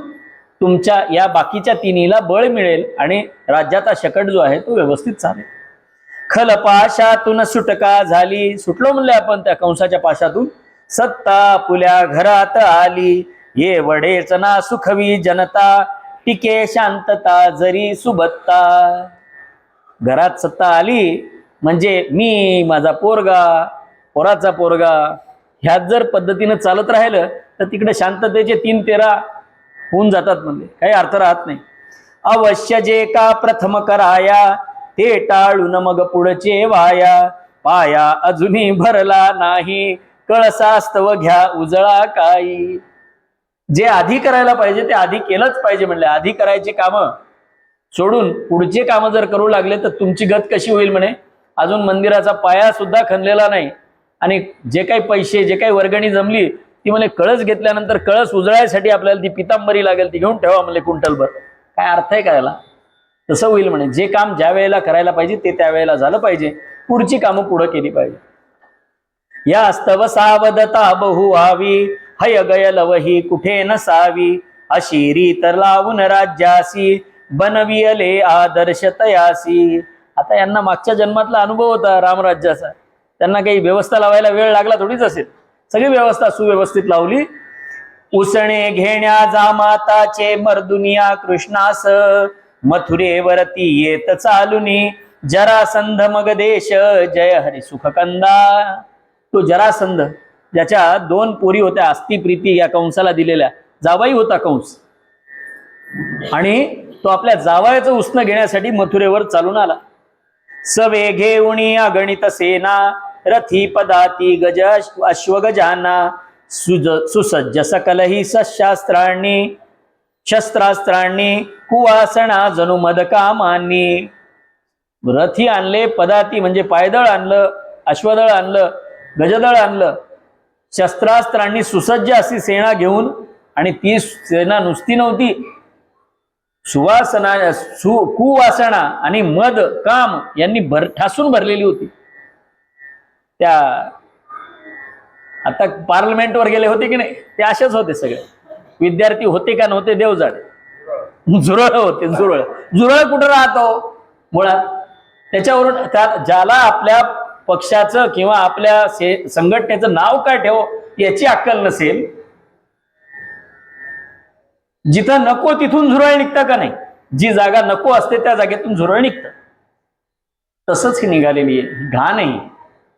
तुमच्या या बाकीच्या तिन्हीला बळ मिळेल आणि राज्याचा शकट जो आहे तो व्यवस्थित चालेल. खलपाशातून सुटका झाली, सुटलो म्हणले आपण त्या कंसाच्या पाशातून. सत्ता पुल्या घरात आली, ये वडेच ना सुखवी जनता, टिके शांतता जरी सुबत्ता. घरात सत्ता आली म्हणजे मी, माझा पोरगा, पोराचा पोरगा, ह्यात जर पद्धतीनं चालत राहिलं तर तिकडे शांततेचे 3 तेरा होऊन जातात म्हणजे काही अर्थ राहत नाही. अवश्य जे का प्रथम कराया, ते टाळून मग पुढचे वाया. पाया अजूनही भरला नाही, कळसास्तव घ्या उजळा काही. जे आधी करायला पाहिजे ते आधी केलंच पाहिजे म्हणले. आधी करायची कामं सोडून पुढचे कामं जर करू लागले तर तुमची गत कशी होईल म्हणे. अजून मंदिराचा पाया सुद्धा खणलेला नाही आणि जे काही पैसे, जे काही वर्गणी जमली ती म्हणे कळस घेतल्यानंतर कळस उजळायसाठी आपल्याला ती पितांबरी लागेल, ती घेऊन ठेवा म्हणले कुंटलभर. काय अर्थ आहे करायला? तसं होईल म्हणे. जे काम ज्या वेळेला करायला पाहिजे ते त्यावेळेला झालं पाहिजे, पुढची कामं पुढं केली पाहिजे. या स्तव सावधता बहु व्हावी, हय गय लवही कुठे नसावी. अशी रीत लावून राज्यासी, बनवियले आदर्श तयासी. आता यांना मागच्या जन्मातला अनुभव होता रामराज्याचा, त्यांना काही व्यवस्था लावायला वेळ लागला थोडीच असेल. सगळी व्यवस्था सुव्यवस्थित लावली. उसणे घेण्या जामाताचे मर्दुनिया कृष्णास, मथुरेवरती येत चालुनी. जरासंध मग देश जय हरी सुखकंदा. तो जरासंध ज्याच्या 2 पोरी होत्या अस्ति प्रीती या कंसाला दिलेल्या, जावाई होता कंस, आणि तो आपल्या जावयाचं उसनं घेण्यासाठी मथुरेवर चालून आला. सवे घेऊणी अगणित सेना, रथी पदाती गज अश्वगजाना. सुसज्ज सकलही शस्त्रांनी, शस्त्रास्त्रांनी कुवासना जणू मदकामांनी. रथी आणले, पदाती म्हणजे पायदळ आणलं, अश्वदळ आणलं, गजदळ आणलं, शस्त्रास्त्रांनी सुसज्ज अशी सेना घेऊन. आणि ती सेना नुसती नव्हती, सुवासना कुवासना आणि मद काम यांनी ठासून भरलेली होती. त्या आता पार्लमेंटवर गेले होते की नाही, ते असेच होते सगळे. विद्यार्थी होते का नव्हते देव जाणे, झुरळ होते. झुरळ झुरळ कुठं राहतो मुळात? त्याच्यावरून ज्याला आपल्या पक्षाचं किंवा आपल्या संघटनेचं नाव काय ठेव याची अक्कल नसेल, जिथं नको तिथून झुरळ निघतं का नाही? जी जागा नको असते त्या जागेतून झुरळ निघतं. तसंच ही निघालेली आहे घाण आहे.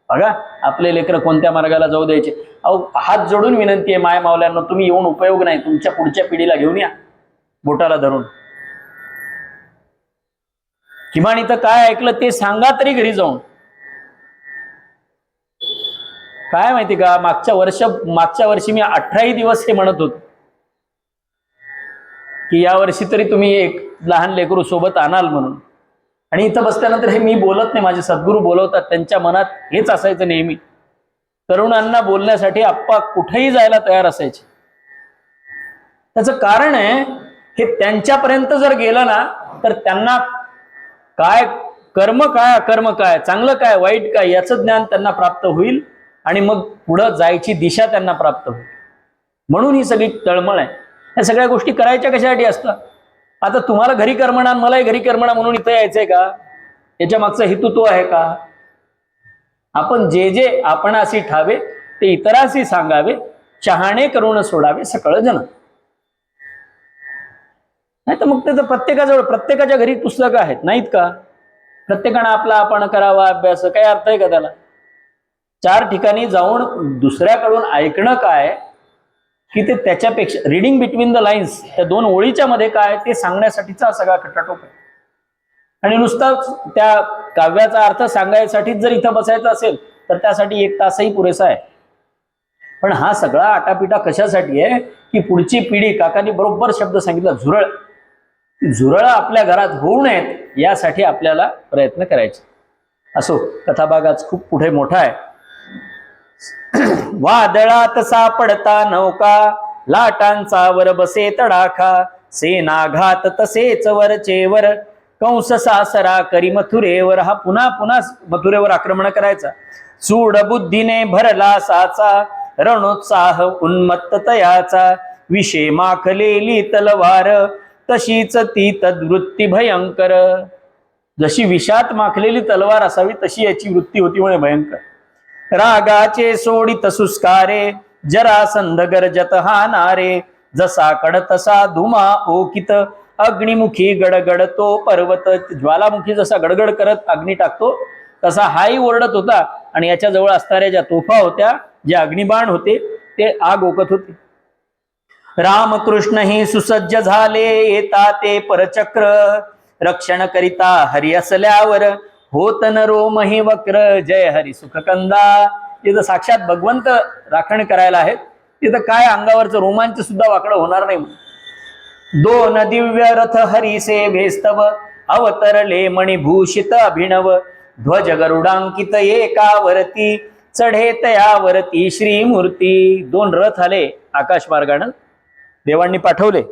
बघा आपले लेकरं कोणत्या मार्गाला जाऊ द्यायचे. अहो हात जोडून विनंती आहे माय मावल्यांना, तुम्ही येऊन उपयोग नाही, तुमच्या पुढच्या पिढीला घेऊन या बोटाला धरून. किमान इथं काय ऐकलं ते सांगा तरी घरी जाऊन. काय माहिती का, मागच्या वर्षी मी 18 दिवस हे म्हणत होतो की या वर्षी तरी तुम्ही एक लहान लेकरू सोबत आणाल म्हणून. आणि इथं बसल्यानंतर हे मी बोलत नाही, माझे सद्गुरू बोलवतात, त्यांच्या मनात हेच असायचं नेहमी. तरुणांना बोलण्यासाठी आप्पा कुठेही जायला तयार असायचे. त्याचं कारण आहे, हे त्यांच्यापर्यंत जर गेलं ना तर त्यांना काय कर्म काय अकर्म काय, चांगलं काय वाईट काय याचं ज्ञान त्यांना प्राप्त होईल आणि मग पुढं जायची दिशा त्यांना प्राप्त होईल. म्हणून ही सगळी तळमळ आहे. या सगळ्या गोष्टी करायच्या कशासाठी असतात? आता तुम्हाला घरी करमणा, मलाही घरी करमणा म्हणून इथं यायचंय का? याच्या मागचा हेतू तो आहे का? आपण जे जे आपणासी ठावे ते इतरासी सांगावे, शहाणे करून सोडावे सकळ जन. नाही तर मग त्याचं प्रत्येकाजवळ, प्रत्येकाच्या घरी पुस्तकं आहेत नाहीत का? प्रत्येकानं आपला आपण करावा अभ्यास, काय अर्थ आहे का त्याला? 4 ठिकाणी जाऊन दुसऱ्याकडून ऐकणं काय की ते त्याच्यापेक्षा रिडिंग बिटवीन द लाईन्स, त्या 2 ओळीच्या मध्ये काय ते सांगण्यासाठीचा सगळा खटाटोप आहे. आणि नुसताच त्या काव्याचा अर्थ सांगायसाठीच जर इथं बसायचं असेल तर त्यासाठी 1 तासही पुरेसा आहे. पण हा सगळा आटापिटा कशासाठी आहे की पुढची पिढी, काकांनी बरोबर शब्द सांगितला, झुरळ, झुरळ आपल्या घरात होऊ नयेत यासाठी आपल्याला प्रयत्न करायचे. असो, कथाभाग आज खूप पुढे मोठा आहे. वादळात सापडता नौका, लाटांचा वर बसे तडाखा, सेनाघात तसेच वरचेवर, कंस सासरा करी मथुरेवर. हा पुन्हा पुन्हा मथुरेवर आक्रमण करायचा. सूड बुद्धीने भरला साचा, रणोत्साह उन्मत्त तयाचा, विषे माखलेली तलवार, तशीच ती तद्वृत्ती भयंकर. जशी विषात माखलेली तलवार असावी तशी याची वृत्ती होती म्हणे भयंकर. रागाचे सोडित सुस्कारे, जरासंध गरजत हा नारे, जसा कड तसा धुमा ओकित, अग्निमुखी गडगड तो पर्वत. ज्वालामुखी जसा गडगड करत अग्नी टाकतो तसा हाही ओरडत होता, आणि याच्या जवळ असणाऱ्या ज्या तोफा होत्या, जे अग्निबाण होते, ते आग ओकत होते. रामकृष्ण ही सुसज्ज झाले, येता ते परचक्र, रक्षण करिता हरी असल्यावर, होत न रोमही वक्र. जय हरी सुखकंदा. तिथं साक्षात भगवंत राखण करायला आहेत, तिथं काय अंगावरचं रोमांच सुद्धा वाकडं होणार नाही. दोन दिव्य रथ हरी सेवेस्तव, अवतरले मणिभूषित अभिनव, ध्वज गरुडांकित एकावरती, चढे तयावरती श्रीमूर्ती. दोन रथ आले आकाश मार्गानं, देवांनी पाठवले.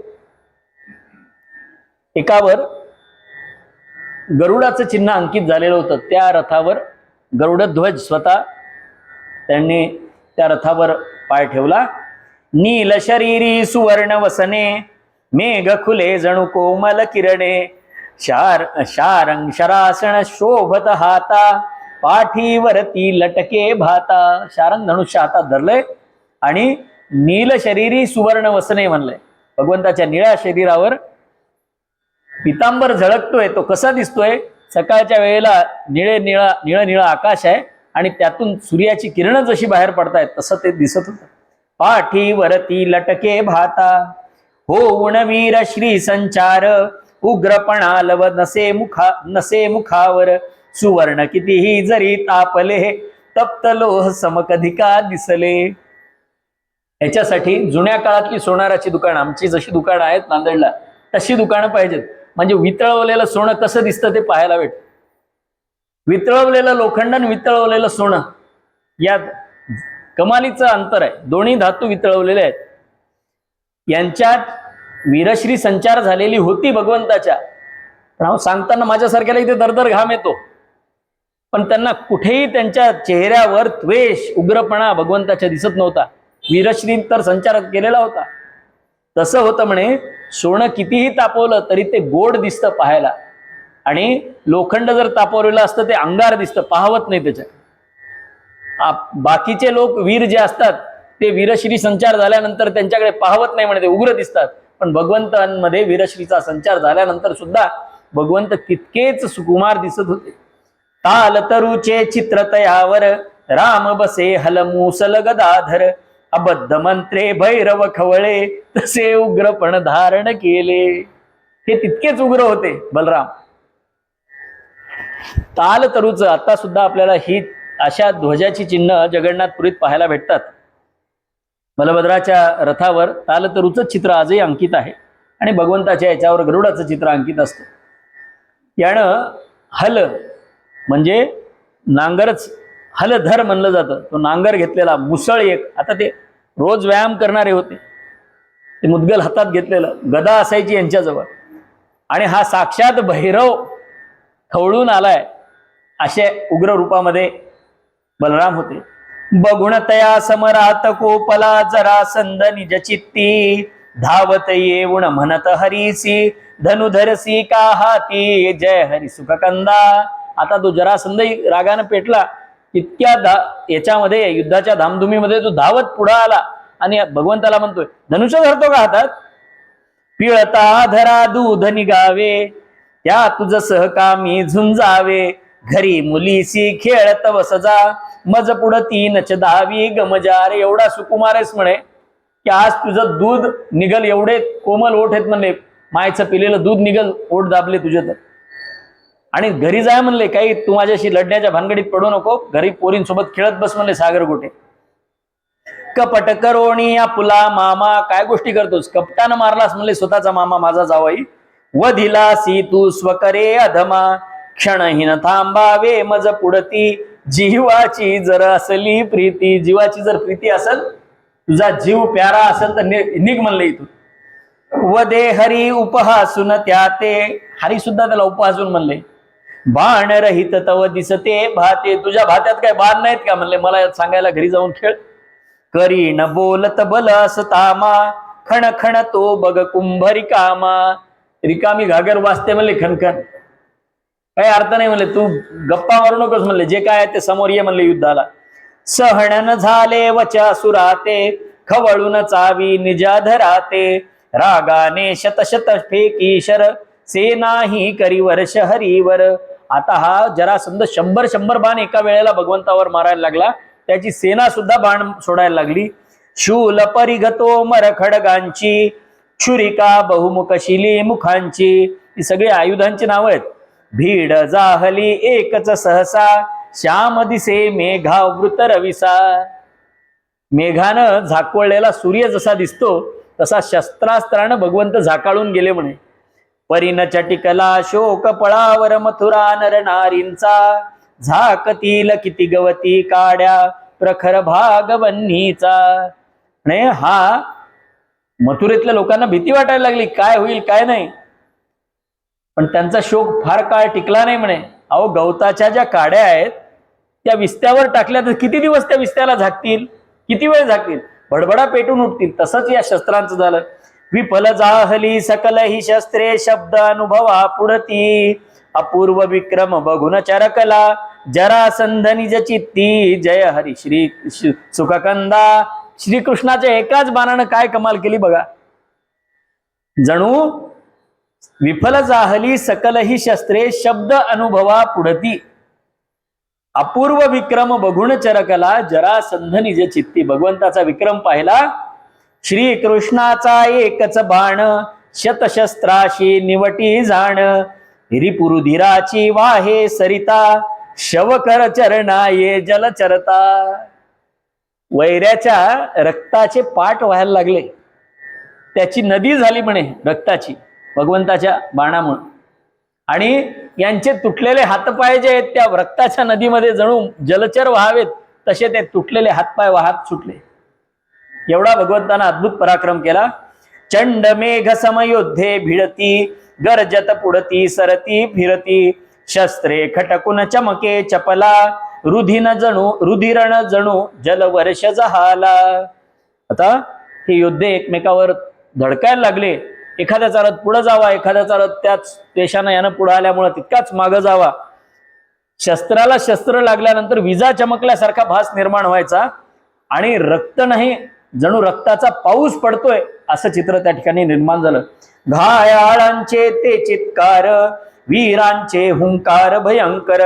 एकावर गरुडाचं चिन्ह अंकित झालेलं होतं, त्या रथावर गरुडध्वज स्वतः त्यांनी त्या रथावर पाय ठेवला. नील शरीरी सुवर्ण वसने, मेघ खुले जणू कोमल किरणे, शारंग शरासन शोभत हाता, पाठीवरती लटके भाता. शारंग धनुष्य हातात धरलंय आणि नील शरीरी सुवर्ण वसने म्हणलंय. भगवंताच्या निळ्या शरीरावर पितांबर झळकतोय. तो कसा दिसतोय? सकाळच्या वेळेला निळं आकाश आहे आणि त्यातून सूर्याची किरण जशी बाहेर पडतायत तसं ते दिसत होतं. पाठीवरती लटके भाता, होऊन वीर श्री संचार, उग्रपणा लव नसे मुखावर, सुवर्ण कितीही जरी तापले, तप्त लोह समकधिका दिसले. याच्यासाठी जुन्या काळातली सोनाराची दुकानं, आमची जशी दुकानं आहेत नांदेडला तशी दुकानं पाहिजेत. म्हणजे वितळवलेलं सोनं कसं दिसतं ते पाहायला भेट. वितळवलेलं लोखंड आणि वितळवलेलं सोनं यात कमालीचं अंतर आहे. दोन्ही धातू वितळवलेले आहेत. यांच्यात वीरश्री संचार झालेली होती भगवंताच्या. सांगताना माझ्यासारख्याला इथे दरदर घाम येतो, पण त्यांना कुठेही त्यांच्या चेहऱ्यावर द्वेष उग्रपणा भगवंताच्या दिसत नव्हता. वीरश्री तर संचार केलेला होता. तसं होतं म्हणे, सोनं कितीही तापवलं तरी ते गोड दिसतं पाहायला, आणि लोखंड जर तापवलेलं असतं ते अंगार दिसतं, पाहवत नाही त्याच्या. बाकीचे लोक वीर जे असतात ते वीरश्री संचार झाल्यानंतर त्यांच्याकडे पाहवत नाही म्हणे, ते उग्र दिसतात. पण भगवंतांमध्ये वीरश्रीचा संचार झाल्यानंतर सुद्धा भगवंत तितकेच सुकुमार दिसत होते. ताल तरुचे चित्र तयावर, राम बसे हलमूसल गदाधर, अबद्ध मंत्रे भैरव खवळे, तसे उग्रपण धारण केले. हे तितकेच उग्र होते बलराम. ताल तरुचं आता सुद्धा आपल्याला ही अशा ध्वजाची चिन्ह जगन्नाथपुरीत पाहायला भेटतात. बलभद्राच्या रथावर तालतरूचं चित्र आजही अंकित आहे, आणि भगवंताच्या याच्यावर गरुडाचं चित्र अंकित असतं. यानं हल म्हणजे नांगरच हलधर म्हणलं जातं. तो नांगर घेतलेला मुसळ एक. आता ते रोज व्यायाम करणारे होते, ते मुद्गल हातात घेतलेलं, गदा असायची यांच्याजवळ, आणि हा साक्षात भैरव खवळून आलाय अशा उग्र रूपामध्ये बलराम होते. बगुण तया समरात कोपला, जरासंध निज चित्ती, धावत येऊन म्हणत हरीसी, धनुधरसी का हाती. जय हरी सुखकंदा. आता तो जरासंध रागानं पेटला. इतक्या याच्यामध्ये युद्धाच्या धामधुमीमध्ये तो धावत पुढे आला आणि भगवंताला म्हणतोय, धनुष्य धरतो का हातात? पिळता धरा दूध निघावे, त्या तुझ सहकामी झुंजावे, घरी मुलीसी खेळत वसजा, मज पुढं तीनच दावी गमजार. एवढा सुकुमार आहेस म्हणे की आज तुझं दूध निघल, एवढे कोमल ओठ आहेत म्हणले, मायचं पिलेलं दूध निघल, ओठ दाबले तुझे तर. आणि घरी जाय म्हणले, काही तू माझ्याशी लढण्याच्या भानगडीत पडू नको, घरी पोरींसोबत खेळत बस म्हणले सागर गोटे. कपट करोणी आपुला मामा. काय गोष्टी करतोस? कपटानं मारलास म्हणले स्वतःचा मामा माझा जावाई. वधिलासी तू स्वकरे अधमा, क्षणहीन थांबावे मज पुढती, जीवाची जर असली प्रीती. जीवाची जर प्रीती असेल तुझा जीव प्यारा असेल तर निघ म्हणलं इथून. वदे हरी उपहासून त्या ते, हरी सुद्धा त्याला उपहासून म्हणले. बाण रहित तव दिसते भाते, तुझ्या भात्यात काय बाण नाहीत का म्हणले, मला सांगायला घरी जाऊन खेळ. करी न बोलत बल असतामा, खण खण तो बग कुंभरी कामा. रिकामी घागर वाजते म्हणले खणखण, काही अर्थ नाही म्हणले, तू गप्पा मारू नकोस म्हणले, जे काय आहे ते समोर ये म्हणले युद्धाला. सहणन झाले वचा सुराते, खवळून चावी निजा धराते. रागाने शत शत फेकी शर, सेनाही करी वर्ष हरीवर. आता हा जरासंध 100 बाण एका वेळेला भगवंतावर मारायला लागला, त्याची सेना सुद्धा बाण सोडायला लागली. शूल परिगतो मर खडगांची, छुरिका बहुमुख शिली मुखांची. ही सगळी आयुधांची नावं आहेत. भीड जाहली एकच सहसा, श्याम दिसे मेघावृत रविसा. मेघानं झाकोळलेला सूर्य जसा दिसतो तसा शस्त्रास्त्रानं भगवंत झाकाळून गेले म्हणे. परिन चटिकला शोक पळावर मथुरा नर नारींचा, झाकतील किती गवती काड्या प्रखर भागवन्नीचा. म्हणे हा मथुरेतल्या लोकांना भीती वाटायला लागली, काय होईल काय नाही, पण त्यांचा शोक फार काळ टिकला नाही म्हणे. अहो गवताच्या ज्या काड्या आहेत त्या विस्त्यावर टाकल्या तर किती दिवस त्या विस्त्याला झाकतील, किती वेळ झाकतील, भडभडा पेटून उठतील. तसंच या शस्त्रांचं झालं. विफल जाहली सकल ही शस्त्रे, शब्द अनुभवा पुढती. अपूर्व विक्रम बघून चरकला, जरासंध निज चित्ती. जय हरी श्री सुखकंदा. श्रीकृष्णाच्या एकाच बाणानं काय कमाल केली बघा. जणू विफल जाहली सकल ही शस्त्रे, शब्द अनुभवा पुढती. अपूर्व विक्रम बघून चरकला, जरासंध निज चित्ती. भगवंताचा विक्रम पाहिला. श्रीकृष्णाचा एकच बाण, शतशस्त्राशी निवटी जाण. रिपुरुधिराची वाहे सरिता, शवकर चरणाये जलचरता. वैऱ्याच्या रक्ताचे पाट व्हायला लागले, त्याची नदी झाली म्हणे रक्ताची भगवंताच्या बाणामुळे. आणि यांचे तुटलेले हातपाय जे आहेत त्या रक्ताच्या नदीमध्ये जणू जलचर व्हावेत तसे ते तुटलेले हातपाय वाहत सुटले. एवढा भगवंतानं अद्भुत पराक्रम केला. चंड मेघ समयोध्ये भिडती, गरजत पुढती सरती फिरती. शस्त्रे खटकुन चमके चपला, रुधिरण जणू जलवर्ष जहाला. आता हे योद्धे एकमेकावर धडकायला लागले. एखाद्याचा रथ पुढे जावा, एखाद्याचा रथ त्याच देशानं यानं पुढे आल्यामुळे तितकाच मागं जावा. शस्त्राला शस्त्र लागल्यानंतर विजा चमकल्यासारखा भास निर्माण व्हायचा आणि रक्त नाही, जणू रक्ताचा पाऊस पडतोय असं चित्र त्या ठिकाणी निर्माण झालं. घायाळांचे ते चित्कार, वीरांचे हुंकार भयंकर.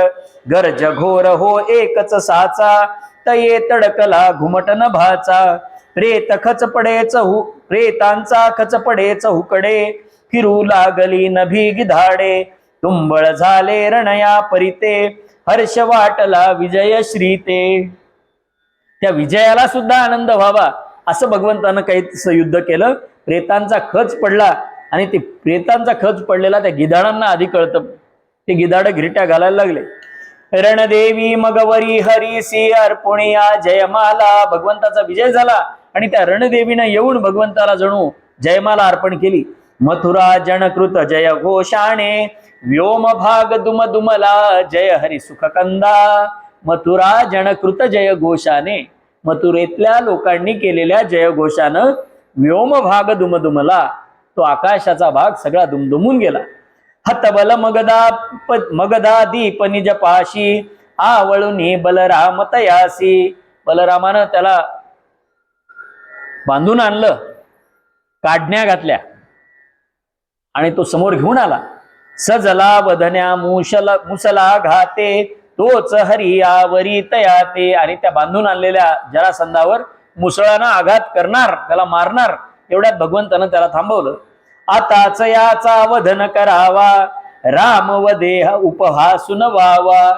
गरज घोर हो एकच साचा, तये तडकला घुमटन भाचा. प्रेतांचा खच पडेच हुकडे, फिरू लागली नभी गिधाडे. तुंबळ झाले रणया परिते, हर्ष वाटला विजय श्रीते. त्या विजयाला सुद्धा आनंद व्हावा असं भगवंतानं काही युद्ध केलं. प्रेतांचा खच पडला आणि ते प्रेतांचा खच पडलेला त्या गिधाडांना आधी कळतं. ते गिधाड घिरट्या घालायला लागले. रणदेवी मगवरी हरिसी अर्पुणिया जयमाला. भगवंताचा विजय झाला आणि त्या रणदेवीनं येऊन भगवंताला जणू जयमाला अर्पण केली. मथुरा जनकृत जय घोषाणे, व्योम भाग दुम दुमला. जय हरी सुखकंदा. मथुरा जनकृत जय घोषाने, मथुरेतल्या लोकांनी केलेल्या जयघोषानं व्योम भाग दुमदुमला. तो आकाशाचा भाग सगळा दुमदुमून गेला. हतबल मगदा दीप निज पाशी, आवळुनी बलराम तयासी. बलरामानं त्याला बांधून आणलं, काढण्या घातल्या आणि तो समोर घेऊन आला. सजला वदन्या मुसला घाते, तोच हरियावरी तयाते. आणि त्या बांधून आणलेल्या जरासंधावर मुसळानं आघात करणार, त्याला मारणार, एवढ्यात भगवंतानं त्याला थांबवलं. आताच याचा वधन करावा, राम वदेह उपहासून वावा.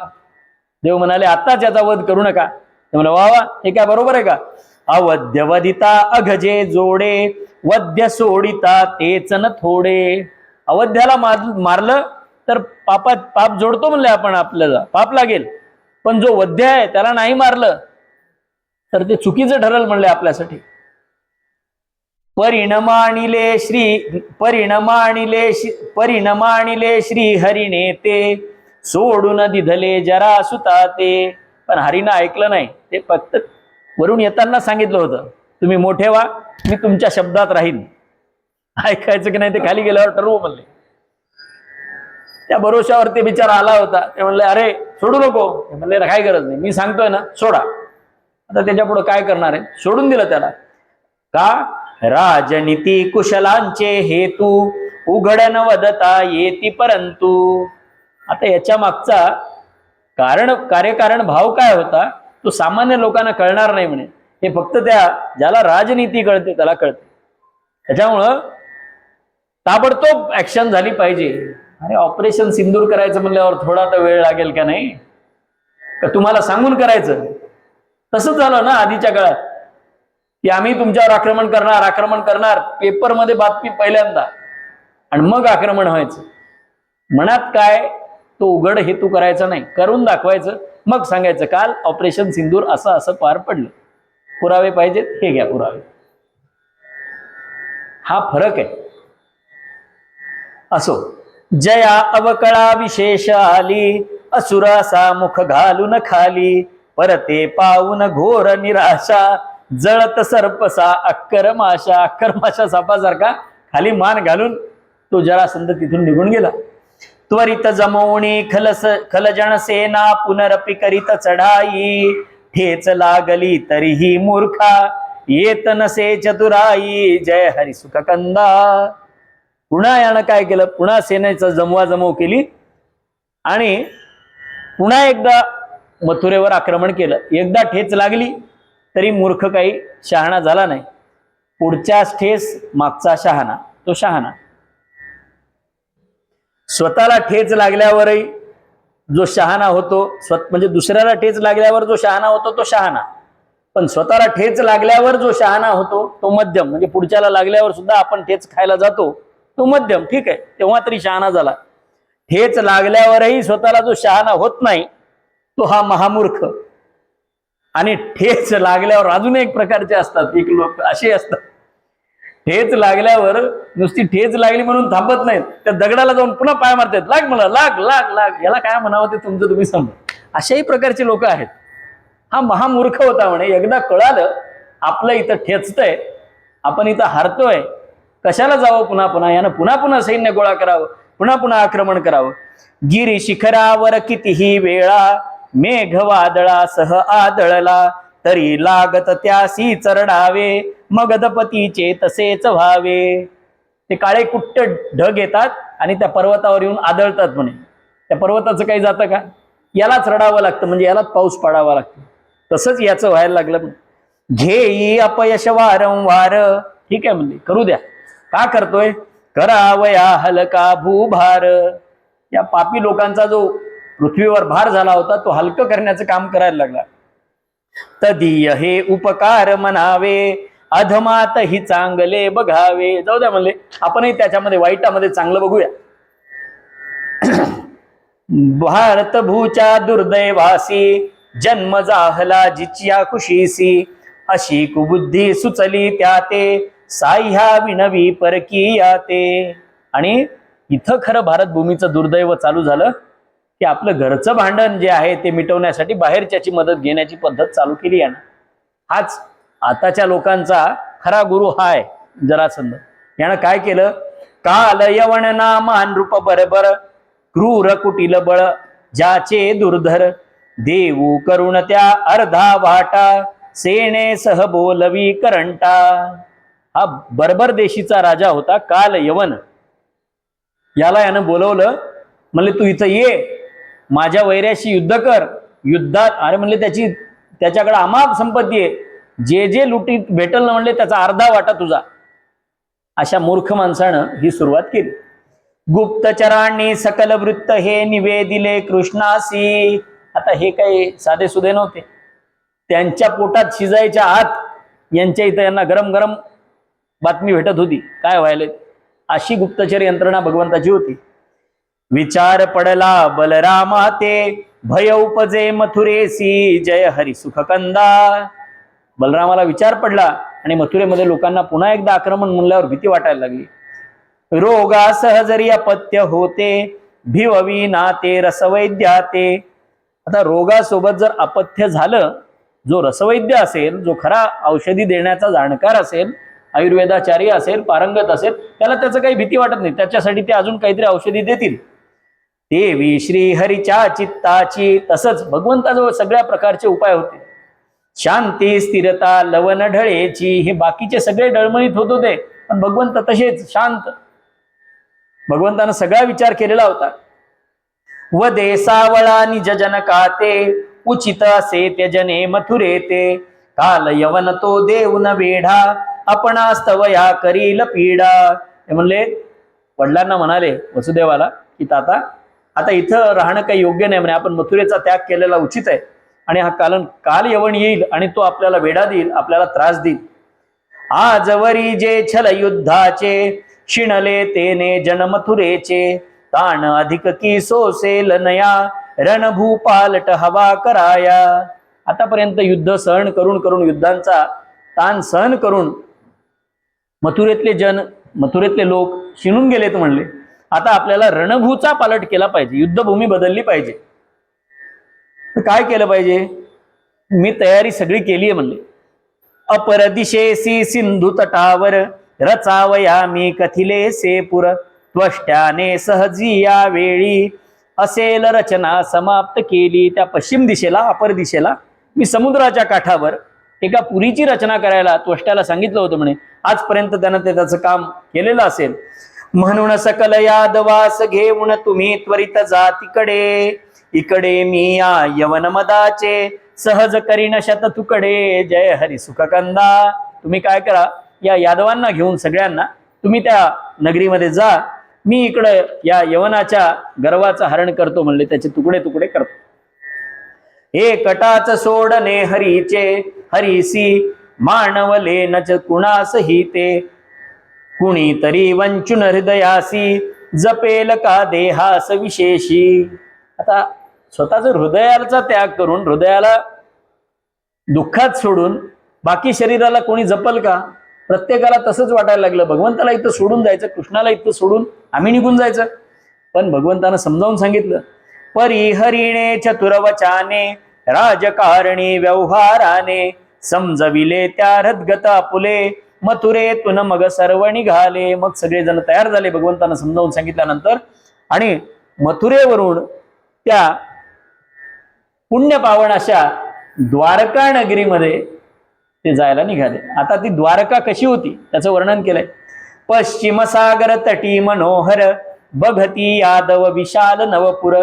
देव म्हणाले आताच याचा वध करू नका. ते म्हणाले वा वा, हे काय बरोबर आहे का? अवध्य वदिता अघजे जोडे, वद्य सोडिता तेच न थोडे. अवध्याला मारलं तर पाप जोडतो म्हणले आपण, आपल्याला पाप लागेल. पण जो वध्य आहे त्याला नाही मारलं तर ते चुकीचं ठरेल म्हणले आपल्यासाठी. परिणमाणिले श्री हरिने ते सोडून दिधले जरा सुता ते. पण हरीनं ऐकलं नाही. ते फक्त वरून येताना सांगितलं होतं तुम्ही मोठे व्हा, मी तुमच्या शब्दात राहीन. ऐकायचं की नाही ते खाली गेल्यावर ठरवू म्हणले. त्या भरोशावर ते बिचारा आला होता. ते म्हणले अरे सोडू नको. म्हणले काय गरज नाही, मी सांगतोय ना सोडा. आता त्याच्या पुढे काय करणार आहे, सोडून दिलं त्याला. का राजनीती कुशलांचे हेतू उघडन वदता येती परंतु. आता याच्या मागचा कार्यकारण भाव काय होता तो सामान्य लोकांना कळणार नाही म्हणे. हे फक्त ज्याला राजनीती कळते त्याला कळते. त्याच्यामुळं ताबडतोब ऍक्शन झाली पाहिजे. अरे ऑपरेशन सिंदूर करायचं म्हणल्यावर थोडा तर वेळ लागेल का नाही, का तुम्हाला सांगून करायचं. तसंच झालं ना आधीच्या काळात की आम्ही तुमच्यावर आक्रमण करणार पेपरमध्ये बातमी पहिल्यांदा आणि मग आक्रमण व्हायचं. मनात काय तो उघड हेतू करायचा नाही, करून दाखवायचं, मग सांगायचं काल ऑपरेशन सिंदूर असं असं पार पडलं, पुरावे पाहिजेत, हे घ्या पुरावे. हा फरक आहे. असो, जया अवकळा विशेष आली असुरासा मुख घालून खाली परते पाऊन घोर निराशा जळत सर्पसा अक्करमाशा सापासारखा खाली मान घालून तो जरासंध तिथून निघून गेला. त्वरित जमवणी खलजन सेना पुनरपि करीत चढाई ठेच लागली तरीही मूर्खा येत नसे चतुराई जय हरी सुख कंदा. पुन्हा यानं काय केलं, पुन्हा सेनेचा जमवाजमव केली आणि पुन्हा एकदा मथुरेवर आक्रमण केलं. एकदा ठेच लागली तरी मूर्ख काही शहाणा झाला नाही. पुढच्याच ठेस मागचा शहाणा तो शहाणा. स्वतःला ठेच लागल्यावरही जो शहाणा होतो, म्हणजे दुसऱ्याला ठेच लागल्यावर जो शहाणा होतो तो शहाणा, पण स्वतःला ठेच लागल्यावर जो शहाणा होतो तो मध्यम. म्हणजे पुढच्याला लागल्यावर सुद्धा आपण ठेच खायला जातो तो मध्यम, ठीक आहे, तेव्हा तरी शहाणा झाला. ठेच लागल्यावरही स्वतःला जो शहाणा होत नाही तो हा महामूर्ख. आणि ठेच लागल्यावर अजून एक प्रकारचे असतात, एक लोक असे असतात ठेच लागल्यावर नुसती ठेच लागली म्हणून थांबत नाहीत, त्या दगडाला जाऊन पुन्हा पाय मारतात, लाग मला लाग लाग लाग, याला काय म्हणावं ते तुमचं तुम्ही समजा. अशाही प्रकारचे लोक आहेत. हा महामूर्ख होता म्हणे. एकदा कळालं आपलं इथं ठेचतंय, आपण इथं हारतोय, कशाला जावं पुन्हा पुन्हा, यानं पुन्हा पुन्हा सैन्य गोळा करावं, पुन्हा पुन्हा आक्रमण करावं. गिरी शिखरावर कितीही वेळा मेघ वादळासह आदळला तरी लागत त्यासी चरडावे मगधपतीचे तसेच व्हावे. ते काळे कुट्ट ढग येतात आणि त्या पर्वतावर येऊन आदळतात म्हणे. त्या पर्वताचं काही जातं का, यालाच रडावं लागतं, म्हणजे यालाच पाऊस पाडावा लागतो. तसंच याचं व्हायला लागलं. घेई अपयश वारंवार, ठीक आहे म्हणजे करू द्या, का करतोय, करावया हलका भूभार. या पापी लोकांचा जो पृथ्वीवर भार झाला होता तो हलकं करण्याचं काम करायला लागला. तदीय हे उपकार म्हणावे अधमात ही चांगले बघावे. जाऊ द्या म्हणले, आपणही त्याच्यामध्ये वाईटामध्ये चांगलं बघूया. भारत भूच्या दुर्दैवासी जन्म जाहला जिच्या कुशीसी अशी कुबुद्धी सुचली त्या ते साह्या विनवी परकीया ते. आणि इथं खरं भारत भूमीचं दुर्दैव चालू झालं की आपलं घरचं भांडण जे आहे ते मिटवण्यासाठी बाहेरच्याची मदत घेण्याची पद्धत चालू केली आहे ना. हाच आताच्या लोकांचा खरा गुरु हा आहे जरासंध. यानं काय केलं, काल यवण नामान रूप बरबर क्रूर कुटील बळ ज्याचे दुर्धर देऊ करुण त्या अर्धा वाटा सेने सह बोलवी करंटा. हा बर्बर देशीचा राजा होता काल यवन. याला यानं बोलवलं, म्हणले तू इथं ये, माझ्या वैऱ्याशी युद्ध कर. युद्धात अरे म्हणले त्याच्याकडे अमाप संपत्ती आहे, जे जे लुटीत भेटल ना म्हणले त्याचा अर्धा वाटा तुझा. अशा मूर्ख माणसानं ही सुरुवात केली. गुप्तचरांनी सकल वृत्त हे निवेदिले कृष्णासी. आता हे काही साधे सुधे नव्हते, त्यांच्या पोटात शिजायच्या आत यांच्या इथं यांना गरम गरम बातमी भेटत होती काय व्हायला. अशी गुप्तचर यंत्रणा भगवंताची होती. विचार पडला बलरामा ते भय उपजे मथुरेसी जय हरी सुख कंदा. बलरामाला विचार पडला आणि मथुरेमध्ये लोकांना पुन्हा एकदा आक्रमण म्हणल्यावर भीती वाटायला लागली. रोगा सहजरी अपत्य होते भिववी नाते रसवैद्याते. आता रोगासोबत जर अपथ्य झालं, जो रसवैद्य असेल, जो खरा औषधी देण्याचा जाणकार असेल, आयुर्वेदाचार्य असेल, पारंगत असेल, त्याला त्याचं काही भीती वाटत नाही. त्याच्यासाठी ते अजून काहीतरी औषधी देतील. देवी श्री हरीच्या चित्ताची. तसंच भगवंताजवळ सगळ्या प्रकारचे उपाय होते. शांती स्थिरता लवण ढळेची. हे बाकीचे सगळे डळमळीत होत होते, पण भगवंत तसेच शांत. भगवंतानं सगळा विचार केलेला होता. व देसावळा निज जनकाते उचित असे त्यजने मथुरे ते. काल यवन तो देऊन वेढा आपणास्तवया करील पीडा. ते म्हणले, वडिलांना म्हणाले वसुदेवाला की ताता, आता इथं राहणं काही योग्य नाही म्हणे. आपण मथुरेचा त्याग केलेला उचित आहे. आणि हा काल यवन येईल आणि तो आपल्याला वेढा देईल, आपल्याला त्रास देईल. आजवरी जे छल युद्धाचे शिणले तेने जन मथुरेचे. ताण अधिक की सोसेल नया रणभू पालट हवा कराया. आतापर्यंत युद्ध सहन करून करून, युद्धांचा ताण सहन करून मथुरेतले लोक शिणून गेलेत म्हणले. आता आपल्याला रणभूचा पालट केला पाहिजे, युद्धभूमी बदलली पाहिजे. तर काय केलं पाहिजे? मी तयारी सगळी केली आहे म्हणले. अपर दिशेसी सिंधू तटावर रचावया मी कथिले सेपुर. त्वष्ट्याने सहजी या वेळी असेल रचना समाप्त केली. त्या पश्चिम दिशेला, अपर दिशेला मी समुद्राच्या काठावर एका पुरीची रचना करायला त्वष्ट्याला सांगितलं होतं म्हणे. आजपर्यंत त्यानं त्याचं काम केलेलं असेल. म्हणून सकल यादवास घेऊन तुम्ही त्वरित जा तिकडे. इकडे मी या यवन मदाचे सहज करीन शत तुकडे. जय हरी सुखकंदा. तुम्ही काय करा, या यादवांना घेऊन सगळ्यांना तुम्ही त्या नगरीमध्ये जा. मी इकडे या यवनाच्या गर्वाचं हरण करतो म्हणले, त्याचे तुकडे तुकडे करतो. एकटाच सोडणे हरीचे हरीसी मानवले नच कुणासही ते. कुणी तरी वंचुन हृदयासी जपेल का देहास विशेषी. आता स्वतःच हृदयाचा त्याग करून, हृदयाला दुःखात सोडून बाकी शरीराला कोणी जपल का? प्रत्येकाला तसंच वाटायला लागलं. भगवंताला इथं सोडून जायचं, कृष्णाला इथं सोडून आम्ही निघून जायचं. पण भगवंतानं समजावून सांगितलं, परिहरिणे चतुरवचाने राजकारणी व्यवहाराने समजविले त्या रद्गत आपुले मथुरेतून मग सर्व निघाले. मग सगळेजण तयार झाले भगवंतानं समजावून सांगितल्यानंतर, आणि मथुरेवरून त्या पुण्य पावन अशा द्वारका नगरीमध्ये ते जायला निघाले. आता ती द्वारका कशी होती त्याचं वर्णन केलंय. पश्चिम सागर तटी मनोहर बघती यादव विशाल नवपुर.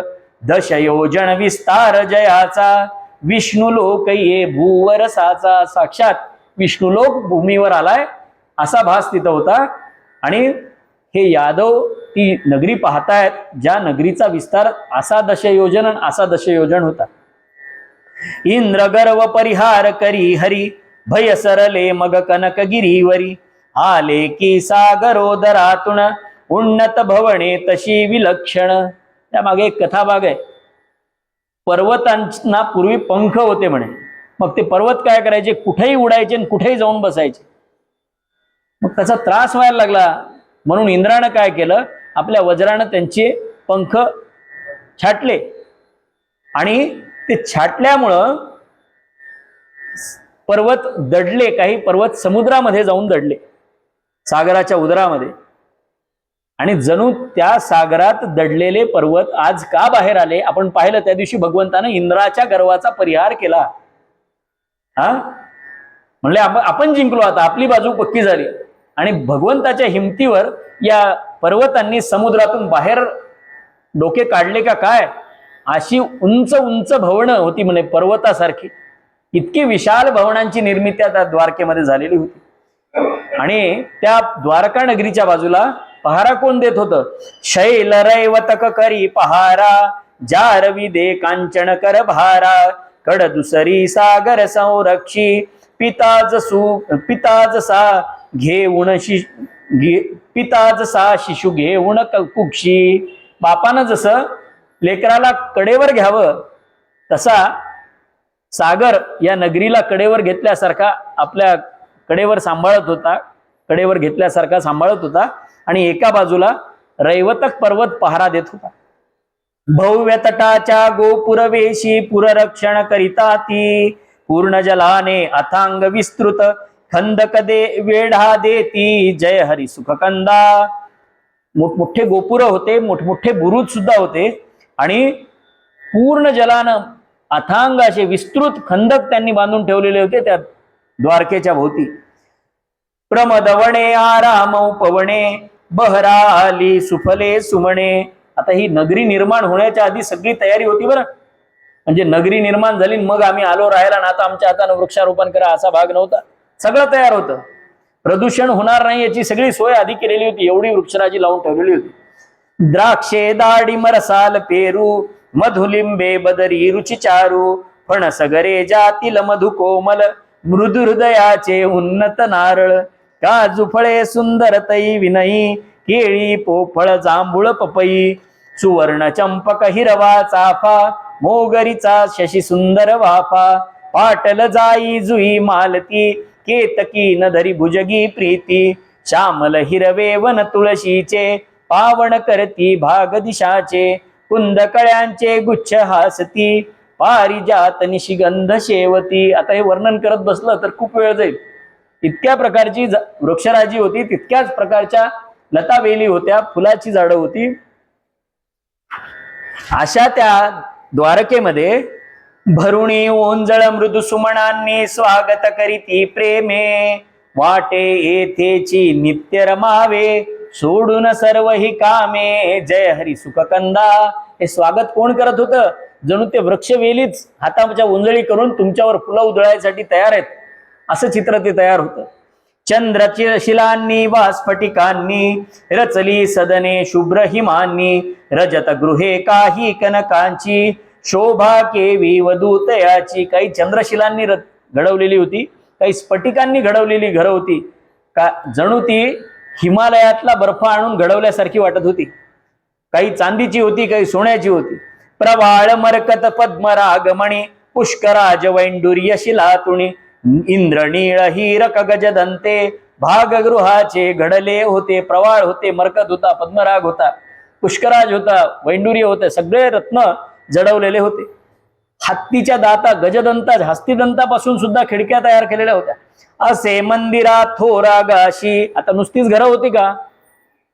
दशयोजन विस्तार जयाचा विष्णुलोक ये भूवरसाचा. साक्षात विष्णुलोक भूमीवर आलाय असा भास तिथं होता. आणि हे यादव ती नगरी पाहतायत, ज्या नगरीचा विस्तार असा दशयोजन आणि असा दशयोजन होता. इंद्र गर्व परिहार करी हरी भय सरले मग कनकगिरीवरी. आले की सागरोदरातून उन्नत भवणे तशी विलक्षण. त्यामागे एक कथा भाग आहे. पर्वतांना पूर्वी पंख होते म्हणे. मग ते पर्वत काय करायचे, कुठेही उडायचे आणि कुठेही जाऊन बसायचे. मग त्याचा त्रास व्हायला लागला. म्हणून इंद्रानं काय केलं, आपल्या वज्रानं त्यांचे पंख छाटले. आणि ते छाटल्यामुळं पर्वत दडले. काही पर्वत समुद्रामध्ये जाऊन दडले, सागराच्या उदरामध्ये. आणि जणू त्या सागरात दडलेले पर्वत आज का बाहेर आले आपण पाहिलं. त्या दिवशी भगवंतानं इंद्राच्या गर्वाचा परिहार केला. म्हणले आपण जिंकलो, आता आपली बाजू पक्की झाली. आणि भगवंताच्या हिमतीवर या पर्वतांनी समुद्रातून बाहेर डोके काढले का काय. अशी उंच उंच भवनं होती म्हणे, पर्वतासारखी. इतकी विशाल भवनांची निर्मिती त्या द्वारकेमध्ये झालेली होती. आणि त्या द्वारका नगरीच्या बाजूला पहारा कोण देत होतं. शैल रैवतक करी पहारा जारवी दे कांचन कर भारा. कड दुसरी सागर संरक्षी पिताज सा शिशु घेऊन कुक्षी. बापानं जसं लेकराला कडेवर घ्यावं तसा सागर या नगरीला कडेवर घेतल्यासारखा आपल्या कडेवर सांभाळत होता, कडेवर घेतल्यासारखा सांभाळत होता आणि एका बाजूला रैवतक पर्वत पहारा देत होता. भव्य तटाच्या गोपुरवेशी पुररक्षण करिता ती पूर्ण जलाने अथांग विस्तृत खंदक दे वेढा देती जय हरी सुखकंदा. मोठमोठे गोपुर होते, मोठमोठे बुरुज सुद्धा होते आणि पूर्ण जलानं अथांग असे विस्तृत खंदक त्यांनी बांधून ठेवलेले होते त्या द्वारकेच्या भोवती. प्रमदवणे आराम उपवणे बहरा आली सुफले सुमणे. आता ही नगरी निर्माण होण्याच्या आधी सगळी तयारी होती बरं. म्हणजे नगरी निर्माण झाली मग आम्ही आलो राहायला ना आता आमच्या हाताने वृक्षारोपण करा असा भाग नव्हता. सगळं तयार होतं. प्रदूषण होणार नाही याची सगळी सोय आधी केलेली होती. एवढी वृक्षराजी लावून ठेवलेली होती. द्राक्षे दाडिम रसाल पेरू मधुलिंबे बदरी रुची चारू फणस गरे जातील मधु कोमल मृदु हृदयाचे उन्नत नारळ काजू फळे सुंदर तई विनयी केळी पोफळ जांभूळ पपई सुवर्ण चंपक हिरवा चाफा मोगरीचा शशी सुंदर वाफा पाटल जाई जुई मालती केतकी नधरी भुजगी प्रीती श्यामल हिरवे वन तुळशीचे पावन करती भाग दिशाचे कुंद कळ्यांचे गुच्छ हासती पारिजात निशिगंध शेवती. आता हे वर्णन करत बसलं तर खूप वेळ जाईल. इतक्या प्रकारची वृक्षराजी होती, तितक्याच प्रकारच्या लता वेली होत्या, फुलाची झाडं होती. अशा त्या द्वारकेमध्ये भरुणी ओंजळ मृदू सुमनांनी स्वागत करीती प्रेमे वाटे येथेची नित्य रमावे सोडून सर्व ही कामे जय हरी सुखकंदा. हे स्वागत कोण करत होतं? जणू ते वृक्षवेलीच हाताच्या ओंजळी करून तुमच्यावर फुलं उधळायसाठी तयार आहेत असं चित्र ते तयार होतं. चंद्रची शिलांनी वा स्फटिकांनी रचली सदने शुभ्र हिमांनी रजत गृहे काही कनकांची शोभा केवी वधूतयाची. काही चंद्रशिलांनी घडवलेली होती, काही स्फटिकांनी घडवलेली घरं होती. का जणू ती हिमालयातला बर्फ आणून घडवल्यासारखी वाटत होती. काही चांदीची होती, काही सोन्याची होती. प्रवाळ मरकत पद्मरागमणी पुष्कराज वैंडुर्य शिलातुणी इंद्रनीळ हीरक गजदंते भागगृहाचे घडले होते. प्रवाळ होते, मरकत होता, पद्मराग होता, पुष्कराज होता, वैंडुर्य होते, सगळे रत्न जडवलेले होते. हत्तीच्या दाता गजदंता हस्तिदंतापासून सुद्धा खिडक्या तयार केलेल्या होत्या. असे मंदिरात थोरा गाशी. आता नुसतीच घरं होती का?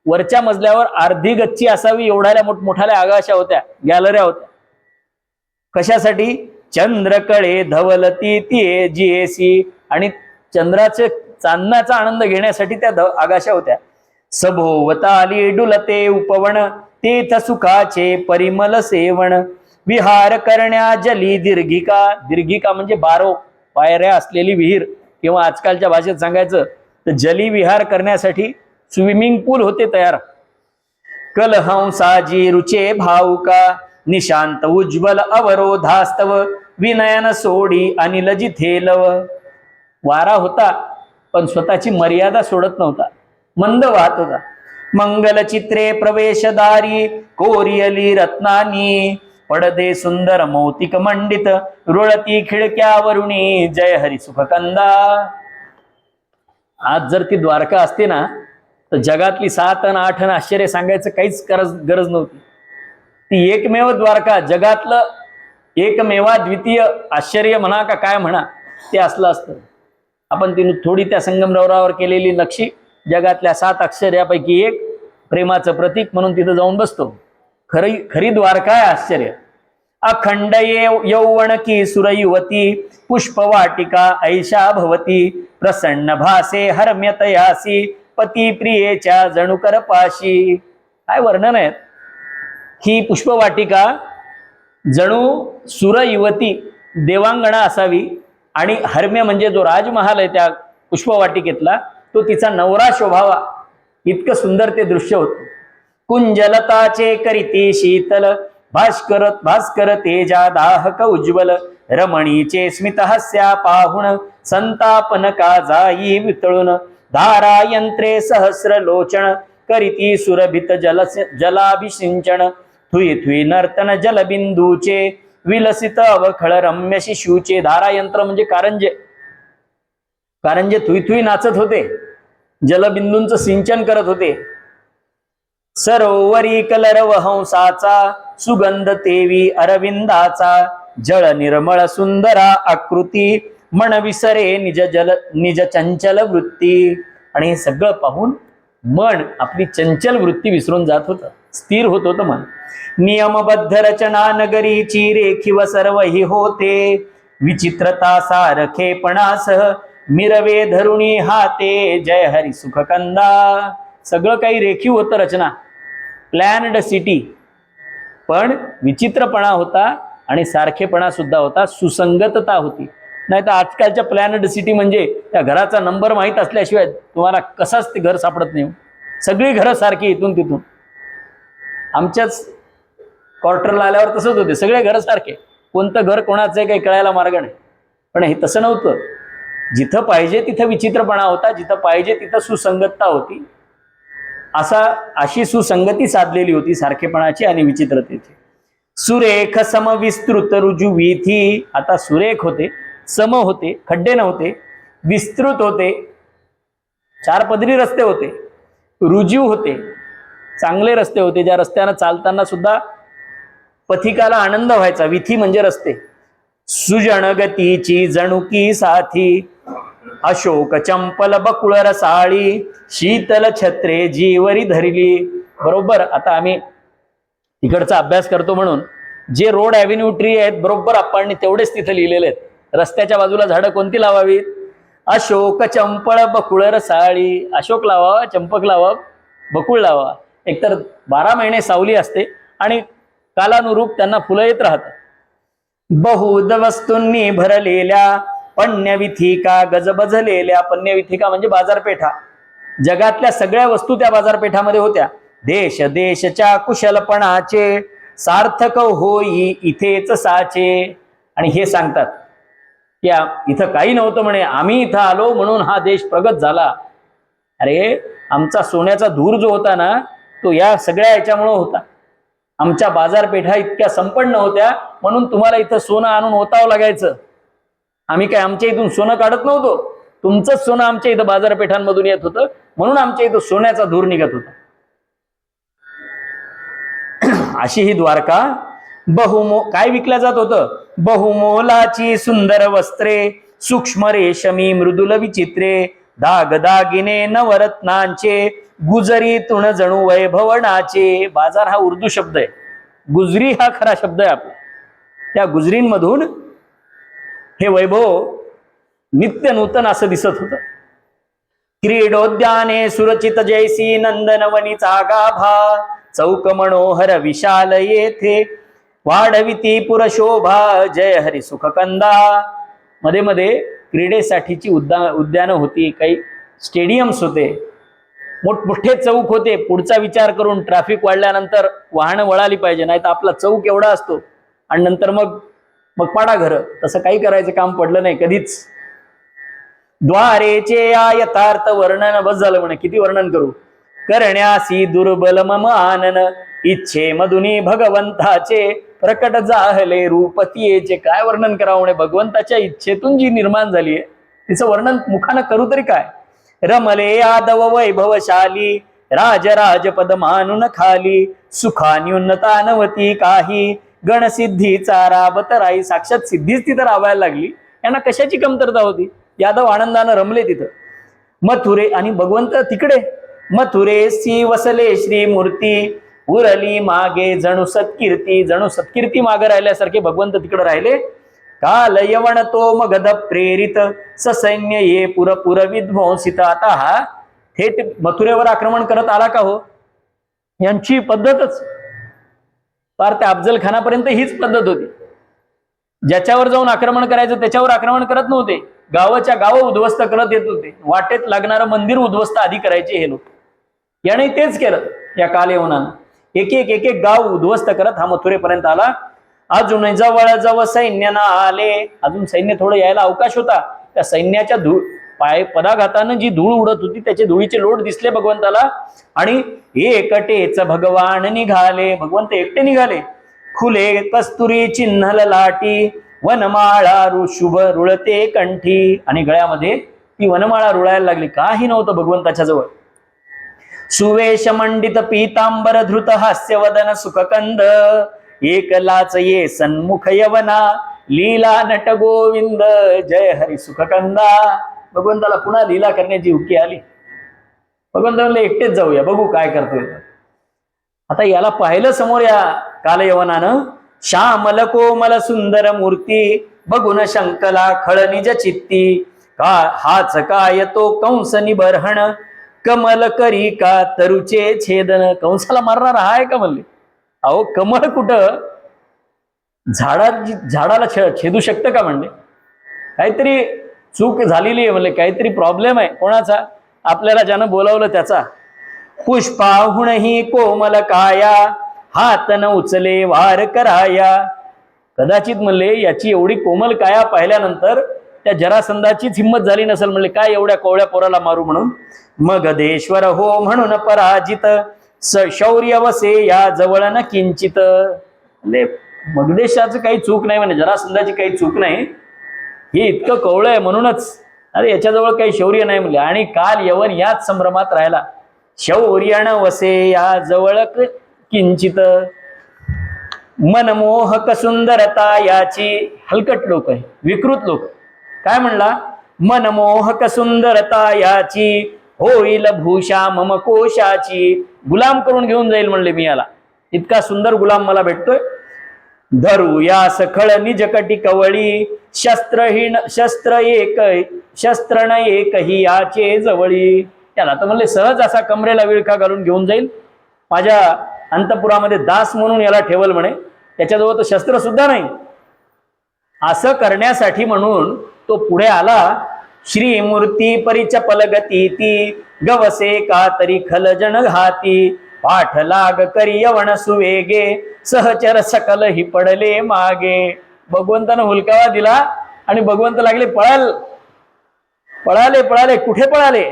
वरच्या मजल्यावर अर्धी गच्ची असावी एवढ्या मोठमोठ्या आगाशा होत्या, गॅलऱ्या होत्या. कशासाठी? चंद्रकळे धवलती ती जीएसी आणि चंद्राचे चांदण्याचा आनंद घेण्यासाठी त्या आगाशा होत्या. सभोवताली डुलते उपवन तीर्थ सुखाचे परिमल सेवण विहार करण्या जली दीर्घिका. दीर्घिका म्हणजे 12 पायऱ्या असलेली विहीर किंवा आजकालच्या भाषेत सांगायचं तर जली विहार करण्यासाठी स्विमिंग पूल होते तयार. कलहंसाजी रुचे भाऊका निशांत उज्ज्वल अवरोधास्तव विनयन सोडी अनिल जिथे लव. वारा होता पण स्वतःची मर्यादा सोडत नव्हता, मंद वाहत होता. मंगल चित्रे प्रवेशदारी कोरियली रत्नानी पडदे सुंदर मौतिक मंडित रुळती खिडक्यावरुणी जय हरी सुखकंदा. आज जर ती द्वारका असते ना तर जगातली 7 आणि 8 आणि आश्चर्य सांगायचं काहीच गरज नव्हती. ती एकमेव द्वारका, जगातलं एकमेवा द्वितीय आश्चर्य म्हणा का काय म्हणा ते असलं असतं. आपण ती थोडी त्या संगमरवरावर केलेली नक्षी जगातल्या 7 आश्चर्यापैकी एक प्रेमाचं प्रतीक म्हणून तिथं जाऊन बसतो. खरी द्वारका आहे आश्चर्य. अखंड यौवन की सुरयुवती पुष्पवाटिका ऐशा भवती प्रसन्न भासे हरम्यतयासी पती प्रियेच्या जणुकर पाशी. काय वर्णन आहे. ही पुष्पवाटिका जणू सुरयुवती देवांगणा असावी आणि हरम्य म्हणजे जो राजमहाल आहे त्या पुष्पवाटिकेतला तो तिचा नवरा शोभावा इतकं सुंदर ते दृश्य होतं. कुंजलताचे करीती शीतल भास्कर तेजा दाहक उज्ज्वल रमणीचे स्मित हस्या पाहुण संतापन का जाई वितळून धारा यंत्रे सहस्र लोचन करीती सुरभित जलाभिषिंचन थुई थुई नर्तन जलबिंदूचे विलसित अवखळ रम्य शिशूचे. धारा यंत्र म्हणजे कारंजे. कारण जे थुई नाचत होते, जलबिंदूंचं सिंचन करत होते, सरोवरी कलरव हंसाचा, सुगंध तेवी अरविंदाचा, जळ निर्मळ सुंदरा आकृती, मन विसरे निज चंचल वृत्ती. आणि हे सगळं पाहून मन आपली चंचल वृत्ती विसरून जात होतं, स्थिर होत होतं मन. नियमबद्ध रचना नगरीची रेखीव सर्व ही होते, विचित्रता सारखेपणासह मिरवे धरुणी हाते, जय हरी सुखकंदा. सगळं काही रेखीव होतं, रचना प्लॅन्ड सिटी, पण विचित्रपणा होता आणि सारखेपणा सुद्धा होता, सुसंगतता होती. नाही तर आजकालच्या प्लॅन्ड सिटी म्हणजे त्या घराचा नंबर माहीत असल्याशिवाय तुम्हाला कसाच ते घर सापडत नाही. सगळी घरं सारखी इथून तिथून. आमच्याच क्वार्टरला आल्यावर तसंच होते, सगळे घरं सारखे, कोणतं घर कोणाचं आहे काही कळायला मार्ग नाही. पण हे तसं नव्हतं. जिथं पाहिजे तिथं विचित्रपणा होता, जिथं पाहिजे तिथं सुसंगतता होती. अशी सुसंगती साधलेली होती सारखेपणाची आणि विचित्रतेची. सुरेख सम विस्तृत रुजू वीथी. आता सुरेख होते, सम होते, खड्डे नव्हते, विस्तृत होते, 4 पदरी रस्ते होते, रुजू होते, चांगले रस्ते होते, ज्या रस्त्यानं चालताना सुद्धा पथिकाला आनंद व्हायचा. विथी म्हणजे रस्ते. सुजन गतीची जणुकी साथी, अशोक चंपल बकुळ रसाळी, शीतल छत्रे जीवरी धरली. बरोबर आता आम्ही तिकडचा अभ्यास करतो म्हणून जे रोड ॲव्हेन्यू ट्री आहेत बरोबर आपण तेवढेच तिथे लिहिलेले आहेत. रस्त्याच्या बाजूला झाडं कोणती लावावीत? अशोक चंपळ बकुळ रसाळी. अशोक लावावा, चंपक लावावं, बकुळ लावावा. एकतर 12 महिने सावली असते आणि कालानुरूप त्यांना फुलं येत राहतात. बहुध वस्तूंनी भरलेल्या पण्यविथिका गजबजलेल्या. पण्यविथिका म्हणजे बाजारपेठा. जगातल्या सगळ्या वस्तू त्या बाजारपेठामध्ये होत्या. देश देशच्या कुशलपणाचे सार्थक होई इथेच साचे. आणि हे सांगतात की इथं काही नव्हतं म्हणे, आम्ही इथं आलो म्हणून हा देश प्रगत झाला. अरे आमचा सोन्याचा धूर जो होता ना तो या सगळ्या याच्यामुळे होता. आमच्या बाजारपेठा इतक्या संपन्न होत्या म्हणून तुम्हाला इथं सोनं आणून ओतावं लागायचं. आम्ही काय आमच्या इथून सोनं काढत नव्हतो, तुमचंच सोनं आमच्या इथं बाजारपेठांमधून येत होतं म्हणून आमच्या इथं सोन्याचा धूर निघत होता. अशी ही द्वारका. काय विकल्या जात होतं? बहुमोलाची सुंदर वस्त्रे, सूक्ष्म रेशमी मृदुल विचित्रे, दागदागिने नवरत्नांचे, गुजरीतून जणू वैभवनाचे. बाजार हा उर्दू शब्द आहे, गुजरी हा खरा शब्द आहे आपला. त्या गुजरींमधून हे वैभव नित्य नूतन असं दिसत होतं. क्रीडोद्याने सुरचित जैसी नंदनवनीचा गाभा, चौक मनोहर विशाल येथे वाढविती पुरशोभा, जय हरी सुखकंदा. मध्ये मध्ये क्रीडेसाठीची उद्यानं होती, काही स्टेडियम्स होते, मोठमोठे चौक होते. पुढचा विचार करून ट्रॅफिक वाढल्यानंतर वाहनं वळाली पाहिजे, नाही तर आपला चौक एवढा असतो आणि नंतर मग पाडा घरं. तसं काही करायचं काम पडलं नाही कधीच. द्वारेचे या यथार्थ वर्णन. बस झालं म्हणे, किती वर्णन करू. करण्यासी दुर्बल मम आनन, इच्छे मधुनी भगवंताचे प्रकट जाहले रूपतीयेचे. काय वर्णन करावं म्हणे, भगवंताच्या इच्छेतून जी निर्माण झाली आहे तिचं वर्णन मुखानं करू तरी काय. रमले यादव वैभवशाली, राजराजपद मानून खाली, सुखान्युन्नता नवती काही, गणसिद्धीचा राबत राई. साक्षात सिद्धीच तिथं राबायला लागली. यांना कशाची कमतरता होती? यादव आनंदानं रमले तिथं. मथुरे आणि भगवंत तिकडे. मथुरेसी वसले श्रीमूर्ती, उरली मागे जणू सत्कीर्ती. जणू सत्कीर्ती मागे राहिल्यासारखे भगवंत तिकडे राहिले. काल यवण तो मगध प्रेरित, ससैन्य ये पुर विध्वंसित. आता हा थेट मथुरेवर आक्रमण करत आला का हो? यांची पद्धतच फार त्या अफजल खानापर्यंत हीच पद्धत होती. ज्याच्यावर जाऊन आक्रमण करायचं त्याच्यावर आक्रमण करत नव्हते, गावाच्या गाव उद्ध्वस्त करत येत होते. वाटेत लागणारं मंदिर उद्ध्वस्त आधी करायचे हे लोक. याने तेच केलं या कालयवनानं. एक एक गाव उद्ध्वस्त करत हा मथुरेपर्यंत आला. अजून जवळ जवळ सैन्य ना आले. अजून सैन्य थोडं यायला अवकाश होता. त्या सैन्याच्या पदाघातानं जी धूळ उडत होती त्याचे धुळीचे लोट दिसले भगवंताला. आणि एकटेच भगवान निघाले. भगवंत एकटे निघाले. खुले कस्तुरी चिन्हल लाटी, वनमाळा शुभ रुळते कंठी. आणि गळ्यामध्ये ती वनमाळा रुळायला लागली. काही नव्हतं भगवंताच्या जवळ. सुवेश मंडित पीतांबर धृत हास्यवदन सुखकंद, एकलाच ये सन्मुख यवना लीला नट गोविंद, जय हरी सुखकंदा. भगवंताला पुन्हा लीला करण्याची हुकी आली. भगवंत म्हणले एकटेच जाऊया, बघू काय करतोय. आता याला पाहिलं समोर या कालयवनानं. श्यामल कोमल सुंदर मूर्ती बघून शंकला खळ निज चित्ती, का हाच काय तो कंस निबर्हण, कमल करी का तरुचे छेदन. कंसाला मारणार आहे का म्हणले. अहो कमळ कुठं झाडाला छेदू शकतं का म्हणले. काहीतरी चूक झालेली आहे म्हणले, काहीतरी प्रॉब्लेम आहे. कोणाचा? आपल्याला ज्यानं बोलावलं त्याचा. पुष्पाहुणही कोमल काया हात न उचले वार कराया. कदाचित म्हणले याची एवढी कोमल काया पाहिल्यानंतर त्या जरासंधाचीच हिंमत झाली नसेल म्हणले, काय एवढ्या कोवळ्या पोराला मारू म्हणून. मगधेश्वर हो म्हणून पराजित, शौर्य वसे या जवळ न किंचित. म्हणजे मगधेशाचं काही चूक नाही म्हणे, जरासंधाची काही चूक नाही, हे इतकं कवळं आहे म्हणूनच. अरे याच्याजवळ काही शौर्य नाही म्हणले. आणि काल यवन याच संभ्रमात राहिला. शौर्य न वसे या जवळ किंचित, मनमोहक सुंदरता याची. हलकट लोक आहे, विकृत लोक. काय म्हणला? मनमोहक सुंदरता याची, होईल भूषा मम कोशाची. गुलाम करून घेऊन जाईल म्हणले मी याला, इतका सुंदर गुलाम मला भेटतोय. धरू या सखळ निज कटी कवळी, शस्त्रहीन शस्त्र न एकही याचे जवळी. त्याला तर म्हणले सहज असा कमरेला विळखा घालून घेऊन जाईल, माझ्या अंतपुरामध्ये दास म्हणून याला ठेवल म्हणे, त्याच्याजवळ तर शस्त्र सुद्धा नाही. असं करण्यासाठी म्हणून तो पुढे आला. श्रीमूर्ती परिचपल गती ती, गवसे का तरी खलजन घाती. पाठ लाग करी यवण सुवेगे, सहचर सकल ही पडले मागे. भगवंतानं हुलकावा दिला आणि भगवंत लागले पळाले. कुठे पळाले?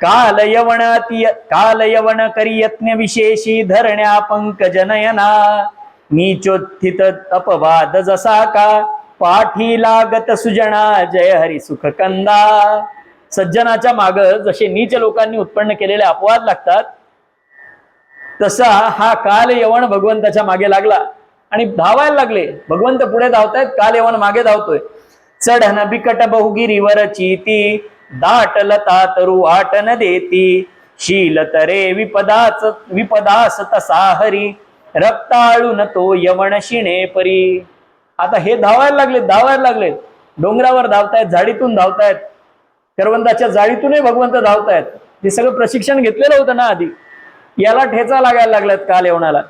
काल यवन करी यत्न विशेषी, धरण्या पंकज नयना. नीचोत्थित अपवाद जसा का, पाठी लागत सुजना जय हरी सुखकंदा. सज्जनाच्या माग जसे नीच लोकांनी उत्पन्न केलेले अपवाद लागतात, तसा हा काल यवन भगवंताच्या मागे लागला आणि धावायला लागले. भगवंत पुढे धावतायत, काल यवन मागे धावतोय. चढन बिकट बहुगिरीवर चीती, दाट लता तरु वाटन देती. शील तरे विपदास तसा हरी, रक्ताळून तो यवन शिणे परी. आता हे धावायला लागले. डोंगरावर धावतायत, झाडीतून धावतायत, करवंदाच्या जाळीतूनही भगवंत धावतायत. हे सगळं प्रशिक्षण घेतलेलं होतं ना आधी. याला ठेचा लागायला लागल्यात काल यवनाला.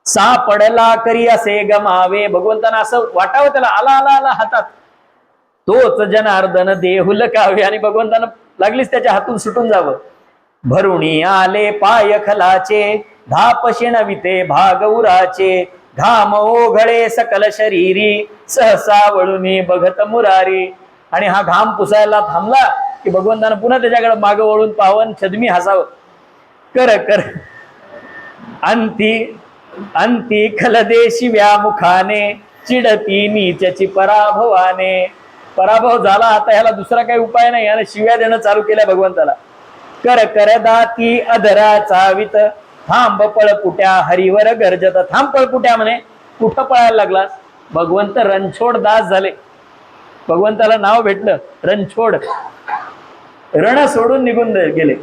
सापडला करी असे गमावे. भगवंतांना असं वाटावं त्याला, आला हातात. तोच जनार्दन देहुल कावे. आणि भगवंतांना लागलीच त्याच्या हातून सुटून जावं. भरुणी आले पाय खलाचे, धाप शिणविते भाग उराचे. घाम ओघळे सकल शरीरी, सहसा वळून बघत मुरारी. आणि हा घाम पुसायला थांबला की भगवंतानं पुन्हा त्याच्याकडे मागं वळून पावन छदमी हसावं. कर अंती खलदेशी व्यामुखाने, चिडती नीचची पराभवाने. पराभव झाला, आता ह्याला दुसरा काही उपाय नाही. याने शिव्या देणं चालू केल्या भगवंताला. कर दाती अधरा चावित, थांब पळपुट्या हरिवर गर्जत. थांब पळपुट्या म्हणे. कुठं पळायला लागलास? भगवंत रणछोड दास झाले. भगवंताला नाव भेटलं रणछोड. रण सोडून निघून गेले.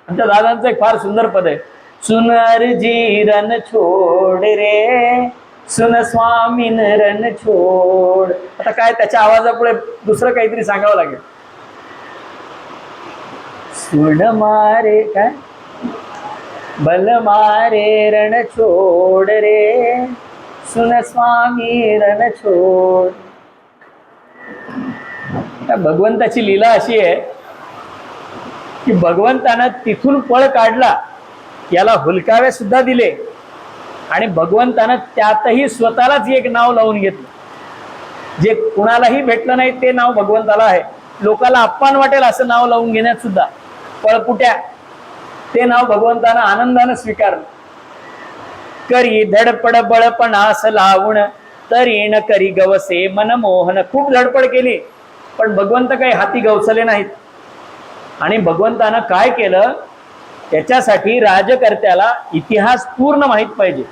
आमच्या दादांचं एक फार सुंदर पद आहे. सुनरजी रणछोड रे, सुन स्वामीन रणछोड. आता काय त्याच्या आवाजापुढे दुसरं काहीतरी सांगावं लागेल. सुन मारे काय बल मारे रणछोड रे, सुन स्वामी रणछोड. भगवंताची लीला अशी आहे की भगवंतानं तिथून पळ काढला, याला हुलकावे सुद्धा दिले आणि भगवंतानं त्यातही स्वतःलाच एक नाव लावून घेतलं. जे कुणालाही भेटलं नाही ते नाव भगवंताला आहे. लोकाला अपमान वाटेल असं नाव लावून घेण्यात सुद्धा पळपुट्या, ते नाव भगवंतानं आनंदानं स्वीकारलं. करी धडपड बळपणास लावून, तरी न करी गवसे मनमोहन. खूप धडपड केली पण भगवंत काही हाती गवसले नाहीत. आणि भगवंतानं काय केलं, त्याच्यासाठी राजकर्त्याला इतिहास पूर्ण माहित पाहिजे.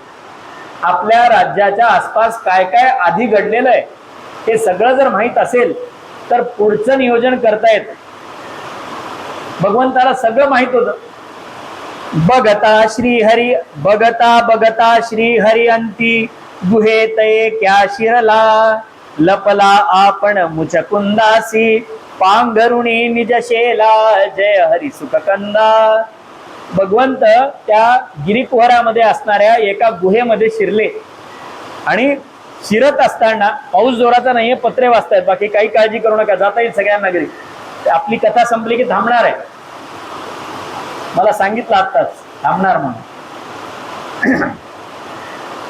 आपल्या राज्याच्या आसपास काय काय आधी घडलेलं आहे हे सगळं जर माहित असेल तर पुढचं नियोजन करता येतं. भगवंताला सगळं माहित होतं. बघता बघता श्रीहरी अंती गुहेत क्या शिरला लपला आपण मुचकुंदासी पांघरुणी निजशेला जय हरी सुखकंदा. भगवंत त्या गिरिकुहरामध्ये असणाऱ्या एका गुहेमध्ये शिरले आणि शिरत असताना पाऊस जोराचा नाहीये, पत्रे वाजतायत, बाकी काही काळजी करू नका, जाता येईल सगळ्यांना घरी. आपली कथा संपली की थांबणार आहे, मला सांगितलं आत्ताच थांबणार म्हणून.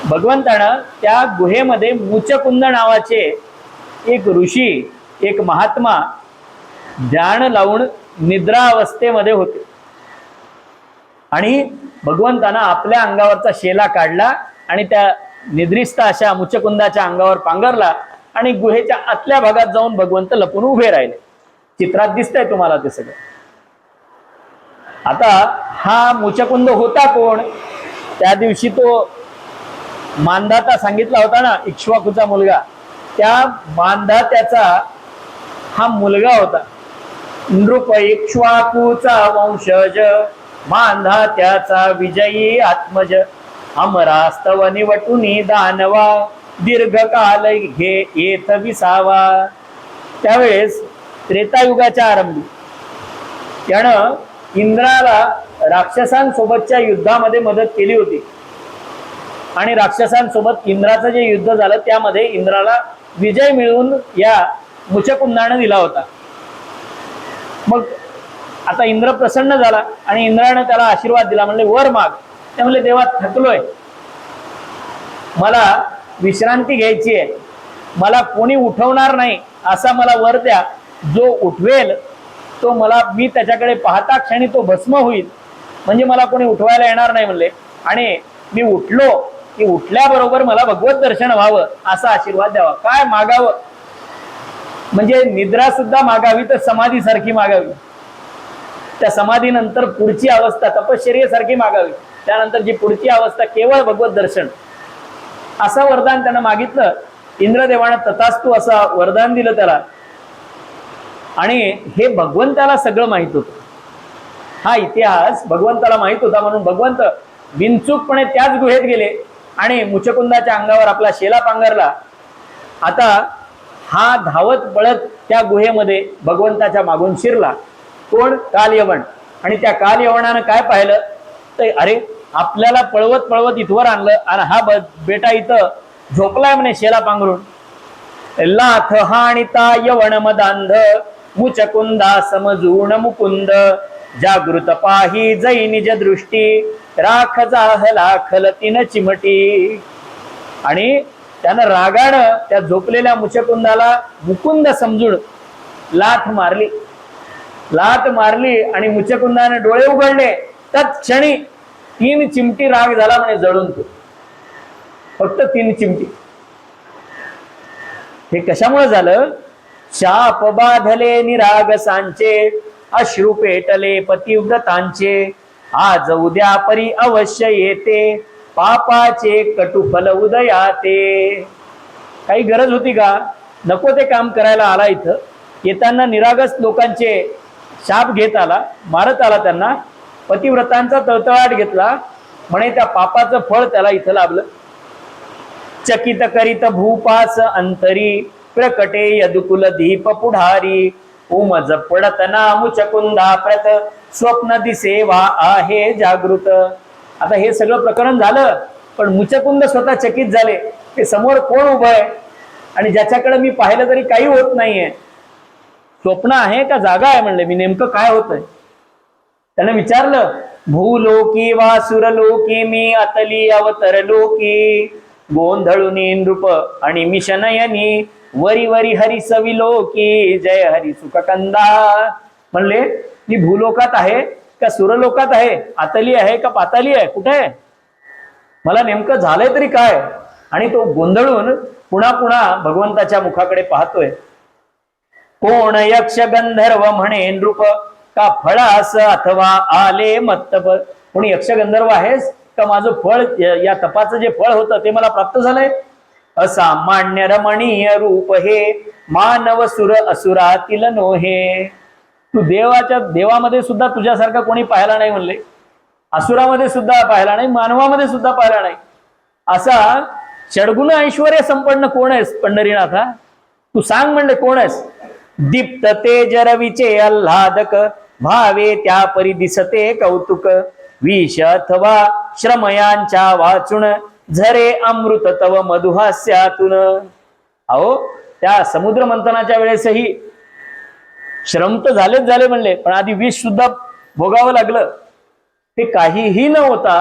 भगवंतानं त्या गुहेमध्ये मुचकुंद नावाचे एक ऋषी, एक महात्मा ध्यान लावून निद्रा अवस्थेमध्ये होते. आणि भगवंतानं आपल्या अंगावरचा शेला काढला आणि त्या निद्रिस्त अशा मुचकुंदाच्या अंगावर पांघरला आणि गुहेच्या आतल्या भागात जाऊन भगवंत लपून उभे राहिले. चित्रात दिसतंय तुम्हाला ते सगळं. आता हा मुचकुंद होता कोण? त्या दिवशी तो मांधाता सांगितला होता ना, इक्ष्वाकूचा मुलगा, त्या मांधात्याचा हा मुलगा होता. नृप इक्ष्वाकूचा वंशज मांधात्याचा विजयी आत्मज अमरास्तव निवटुनी दानवा दीर्घकाल घे येथ विसावा. त्यावेळेस त्रेतायुगाच्या आरंभी त्यानं इंद्राला राक्षसांसोबतच्या युद्धामध्ये मदत केली होती. आणि राक्षसांसोबत इंद्राचं जे युद्ध झालं त्यामध्ये इंद्राला विजय मिळवून या मुचकुंदानं दिला होता. मग आता इंद्र प्रसन्न झाला आणि इंद्रानं त्याला आशीर्वाद दिला. म्हणले वर माग. ते म्हणले देवा थकलोय, मला विश्रांती घ्यायची आहे, मला कोणी उठवणार नाही असा मला वर द्या. जो उठवेल तो मला, मी त्याच्याकडे पाहता क्षणी तो भस्म होईल, म्हणजे मला कोणी उठवायला येणार नाही म्हणले. आणि मी उठलो की उठल्याबरोबर मला भगवत दर्शन व्हावं असा आशीर्वाद द्यावा. काय मागावं म्हणजे निद्रा सुद्धा मागावी तर समाधीसारखी मागावी. त्या समाधीनंतर पुढची अवस्था तपश्चर्येसारखी मागावी. त्यानंतर जी पुढची अवस्था केवळ भगवत दर्शन, असं वरदान त्यानं मागितलं. इंद्रदेवानं तथास्तु असं वरदान दिलं त्याला. आणि हे भगवंताला सगळं माहित होतं. हा इतिहास भगवंताला माहित होता म्हणून भगवंत बिनचूकपणे त्याच गुहेत गेले आणि मुचकुंदाच्या अंगावर आपला शेला पांघरला. आता हा धावत पळत त्या गुहेमध्ये भगवंताच्या मागून शिरला. कोण? कालयवन. आणि त्या कालयवनानं काय पाहिलं तर अरे आपल्याला पळवत पळवत इथवर आणलं आणि हा बेटा इथं झोपलाय म्हणे शेला पांघरून. लाथ हाणिता यवण मदांध मुचकुंदा समजून मुकुंद जागृत पाही जै निज दृष्टी राख जाहला खलतीन चिमटी. आणि त्यानं रागानं त्या झोपलेल्या मुचकुंदाला मुकुंद समजून लाथ मारली आणि मुचकुंदाने डोळे उघडले. तत्क्षणी 3 चिमटी राग झाला म्हणे जळून. तो फक्त 3 चिमटी. हे कशामुळे झालं? शाप बाधले निरागसांचे अश्रू पेटले पतिव्रतांचे आज उद्या परी अवश्य येते पापाचे कटुफल उदयाते. काही गरज होती का? नको ते काम करायला आला. इथं येताना निरागस लोकांचे शाप घेत आला, मारत आला, त्यांना पतिव्रतांचा तळतळाट घेतला म्हणे त्या पापाचं फळ त्याला इथं लाभलं. चकित करीत भूपास अंतरी प्रकटे यदुकुल दीप पुढारी उमज पडत ना मुचकुंदा प्रत स्वप्न दिसेवा आहे जागृत. आता हे सगळं प्रकरण झालं पण मुचकुंद स्वतः चकित झाले. ते समोर कोण उभं आहे आणि ज्याच्याकडे मी पाहिलं तरी काही होत नाहीये. स्वप्न आहे का जागा आहे म्हणले मी, नेमकं काय होतंय? त्याने विचारलं भूलोकी वा सुरलोकी मी अतली अवतरलोकी गोंधळुनी नृप आणि मिशनयनी वरी वरी हरी सविलोकी जय हरी सुखकंदा. म्हणले मी भूलोकात आहे का सुरलोकात आहे, अतली आहे का पाताली आहे, कुठे आहे, मला नेमकं झालंय तरी काय? आणि तो गोंधळून पुन्हा पुन्हा भगवंताच्या मुखाकडे पाहतोय. कोण यक्ष गंधर्व म्हणे नृप का फळास अथवा आले मत्तप. कोणी यक्ष गंधर्व आहेस का माझं फळ या तपाचं जे फळ होतं ते मला प्राप्त झालंय. असामान्य रमणीय रूप हे मानव सुर असुरातील नोहे. तू देवामध्ये सुद्धा तुझ्यासारखा कोणी पाहिला नाही म्हणले, असुरामध्ये सुद्धा पाहिला नाही, मानवामध्ये सुद्धा पाहिला नाही. असा षडगुण ऐश्वर्य संपन्न कोण आहेस पंढरीनाथा? तू सांग म्हणले कोण आहेस? दीप्त तेज रवीचे आल्हादक भावे त्या परी दिसते कौतुक. विष अथवा श्रमयांच्या वाचून झरे अमृत तव मधुहास्यातून. अहो त्या समुद्र मंथनाच्या वेळेसही श्रम तर झाले म्हणले, पण आधी विष सुद्धा भोगावं लागलं. ते काहीही न होता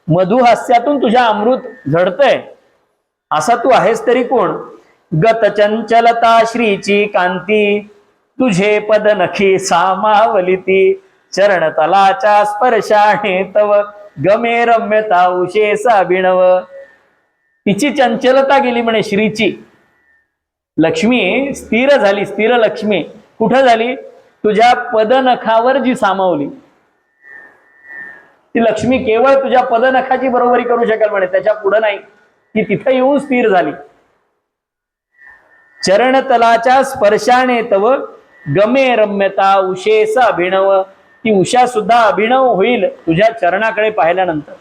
मधुहास्यातून तुझ्या अमृत झडतंय. असा तू आहेस तरी कोण? गत चंचलता श्रीची कांती तुझे पद नखी सामावलिती. चरणतलाच्या स्पर्शाने तव गमे रम्यता उशेसा बिणव. तिची चंचलता गेली म्हणे श्रीची. लक्ष्मी स्थिर झाली, स्थिर लक्ष्मी कुठं झाली? तुझ्या पदनखावर जी सामावली ती लक्ष्मी केवळ तुझ्या पदनखाची बरोबरी करू शकेल म्हणे, त्याच्या पुढे नाही. ती तिथे येऊन स्थिर झाली. चरणतलाच्या स्पर्शाने तव गमे रम्यता उशेस अभिनव. ती उषा सुद्धा अभिनव होईल तुझ्या चरणाकडे पाहिल्यानंतर.